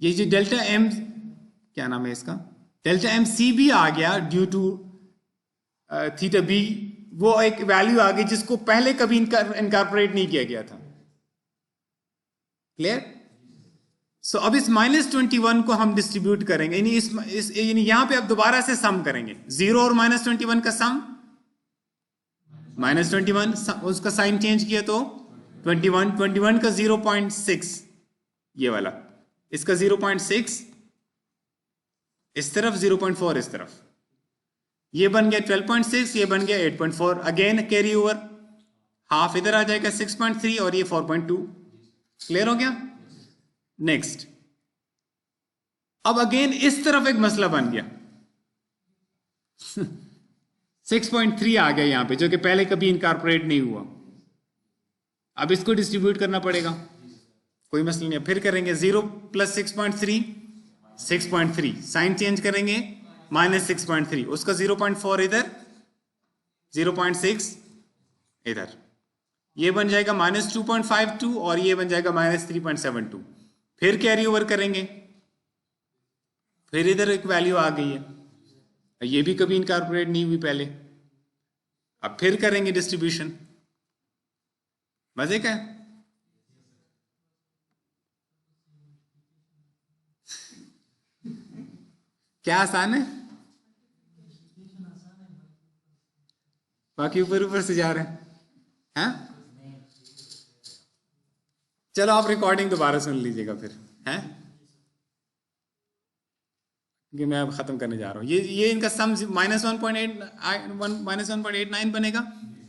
ये जो डेल्टा एम, क्या नाम है इसका, डेल्टा एम सी भी आ गया ड्यू टू थीटा बी। वो एक वैल्यू आ गई जिसको पहले कभी इनकॉर्पोरेट नहीं किया गया था। क्लियर? सो अब इस -21 को हम डिस्ट्रीब्यूट करेंगे, यानी यहां पे अब दोबारा से सम करेंगे। 0 और -21 का सम, -21 उसका साइन चेंज किया तो 21 का 0.6 ये वाला, इसका 0.6 इस तरफ, 0.4 इस तरफ, ये बन गया 12.6, ये बन गया 8.4। अगेन कैरी ओवर, हाफ इधर आ जाएगा 6.3 और ये 4.2। क्लियर हो गया? नेक्स्ट, अब अगेन इस तरफ एक मसला बन गया 6.3 आ गया यहां पे, जो कि पहले कभी इनकॉर्पोरेट नहीं हुआ। अब इसको डिस्ट्रीब्यूट करना पड़ेगा, कोई मसला नहीं। फिर करेंगे 0 + 6.3, 6.3, साइन चेंज करेंगे, -6.3, उसका 0.4 इधर, 0.6 इधर, ये बन जाएगा -2.52 और ये बन जाएगा -3.72। फिर कैरी ओवर करेंगे, फिर इधर एक वैल्यू आ गई है, ये भी कभी इनकॉर्पोरेट नहीं हुई पहले। अब फिर करेंगे डिस्ट्रीब्यूशन। मजे का क्या आसान है? बाकी ऊपर ऊपर से जा रहे हैं। चलो आप रिकॉर्डिंग दोबारा सुन लीजिएगा फिर, हैं कि मैं अब खत्म करने जा रहा हूं। ये इनका सम -1.89 बनेगा।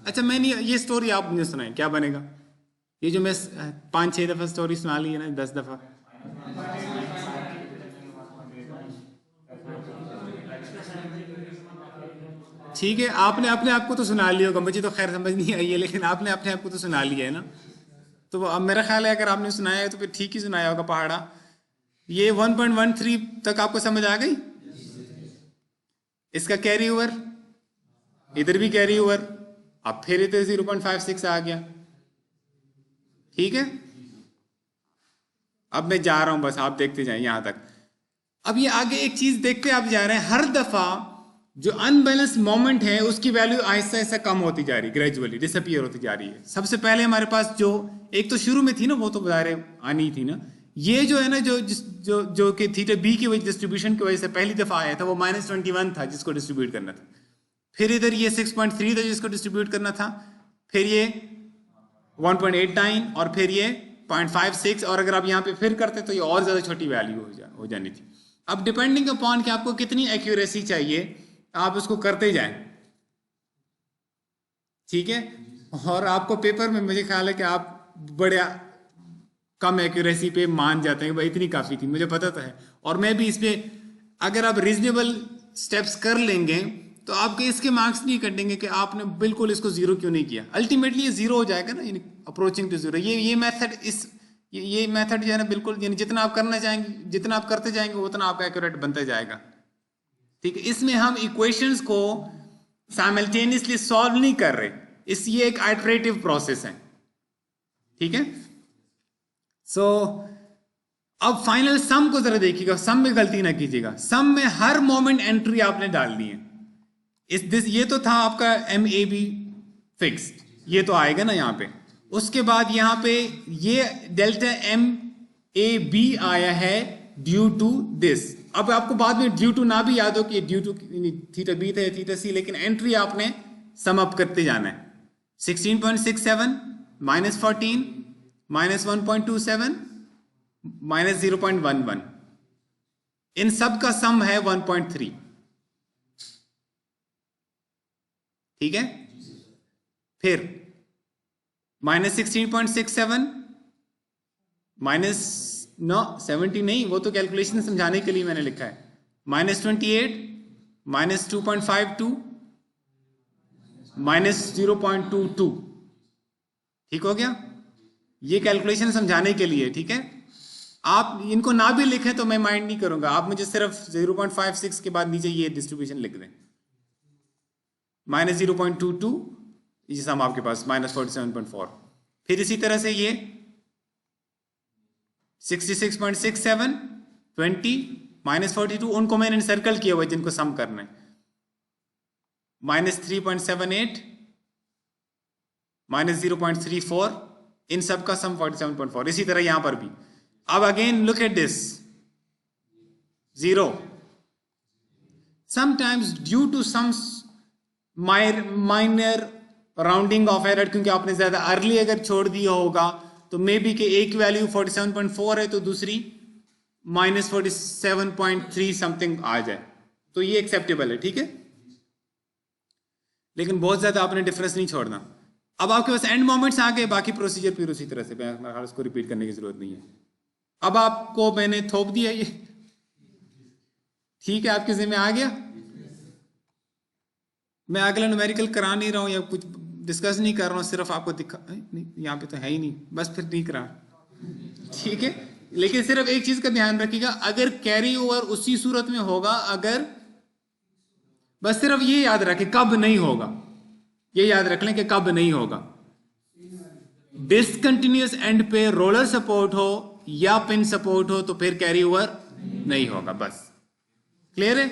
अच्छा मैंने ये स्टोरी आप मुझे सुनाई, क्या बनेगा? ये जो मैं 5-6 दफा स्टोरी सुना ली है ना, 10 दफा। ठीक है, आपने अपने आप को तो सुना लिया होगा, मुझे तो खैर समझ नहीं आई है, लेकिन आपने अपने आप को तो सुना लिया है ना। तो अब मेरा ख्याल है अगर आपने सुनाया है तो फिर ठीक ही सुनाया होगा पहाड़ा। ये 1.13 तक आपको समझ आ गई? इसका कैरी ओवर, इधर भी कैरी ओवर, अब फिर इधर 0.56 आ गया। ठीक है, अब मैं जा रहा हूं, बस आप देखते जाएं यहां तक। अब ये आगे एक चीज देखते आप जा रहे हैं, हर दफा जो अनबैलेंस मोमेंट है उसकी वैल्यू आहिस्ता आहिस्ता कम होती जा रही, ग्रेजुअली डिसअपियर होती जा रही है। सबसे पहले हमारे पास जो एक तो शुरू में थी ना, वो तो ज़ाहिर आनी थी ना, ये जो है ना जो कि थीटा बी की वजह डिस्ट्रीब्यूशन की वजह से पहली दफा आया था, वो -21 था जिसको डिस्ट्रीब्यूट करना था। फिर इधर ये 6.3 था जिसको डिस्ट्रीब्यूट करना था, फिर ये 1.89 और फिर ये 0.56, और अगर आप यहाँ पे फिर करते तो ये और ज़्यादा छोटी वैल्यू हो जानी थी। अब डिपेंडिंग अपॉन कि आपको कितनी एक्यूरेसी चाहिए आप उसको करते जाएं, ठीक है। और आपको पेपर में मुझे ख्याल है कि आप बड़े कम एक्यूरेसी पे मान जाते हैं, भाई इतनी काफ़ी थी, मुझे पता तो है। और मैं भी इस पे अगर आप रीजनेबल स्टेप्स कर लेंगे तो आपके इसके मार्क्स नहीं कटेंगे कि आपने बिल्कुल इसको जीरो क्यों नहीं किया। अल्टीमेटली ये जीरो हो जाएगा ना, अप्रोचिंग टू जीरो। ये मेथड ये मेथड जो है ना बिल्कुल, यानी जितना आप करना चाहेंगे, जितना आप करते जाएंगे उतना आपका एक्यूरेट बनता जाएगा, ठीक है। इसमें हम इक्वेशंस को साइमल्टेनियसली सॉल्व नहीं कर रहे, ये एक आइटरेटिव प्रोसेस है, ठीक है। सो अब फाइनल सम को जरा देखिएगा, सम में गलती ना कीजिएगा। सम में हर मोमेंट एंट्री आपने डालनी है। ये तो था आपका MAB फिक्स्ड, ये तो आएगा ना यहाँ पे। उसके बाद यहाँ पे ये डेल्टा MAB आया है ड्यू टू दिस। अब आपको बाद में ड्यू टू ना भी याद हो कि ड्यू टू थीटा बी था थीटा सी, लेकिन एंट्री आपने सम अप करते जाना है। 16.67 -14 -1.27 -0.11, इन सब का सम है 1.3, ठीक है। फिर -16.67 -70 नहीं, वो तो कैलकुलेशन समझाने के लिए मैंने लिखा है। -28 -2.52 -0.22, ठीक हो गया। ये कैलकुलेशन समझाने के लिए, ठीक है। आप इनको ना भी लिखें तो मैं माइंड नहीं करूंगा, आप मुझे सिर्फ 0.56 के बाद नीचे ये डिस्ट्रीब्यूशन लिख दें। -0.22 ये सम आपके पास -47.4। फिर इसी तरह से ये 66.67 20 -42, उनको मैंने सर्कल किया हुआ जिनको सम करना है। -3.78 -0.34, इन सब का सम 47.4। इसी तरह यहां पर भी। अब again look at this 0, sometimes due to some minor rounding off error, क्योंकि आपने ज्यादा अर्ली अगर छोड़ दिया होगा तो मे बी के एक वैल्यू 47.4 है तो दूसरी -47.3 समथिंग आ जाए, तो ये एक्सेप्टेबल है, ठीक है। लेकिन बहुत ज्यादा आपने डिफरेंस नहीं छोड़ना। अब आपके पास एंड मोमेंट्स आ गए, बाकी प्रोसीजर फिर उसी तरह से, मैं उसको रिपीट करने की जरूरत नहीं है। अब आपको मैंने थोप दिया ये, ठीक है, आपके जिम्मे आ गया। मैं अगला न्यूमेरिकल करा नहीं रहा हूं या कुछ डिस्कस नहीं कर रहा हूं, सिर्फ आपको दिखा नहीं, यहाँ पे तो है ही नहीं, बस फिर नहीं करा, ठीक है। लेकिन सिर्फ एक चीज का ध्यान रखिएगा, अगर कैरी ओवर उसी सूरत में होगा अगर, बस सिर्फ ये याद रखें कब नहीं होगा, ये याद रख लें कि कब नहीं होगा। डिसकंटिन्यूअस एंड पे रोलर सपोर्ट हो या पिन सपोर्ट हो तो फिर कैरी ओवर नहीं होगा, बस क्लियर है।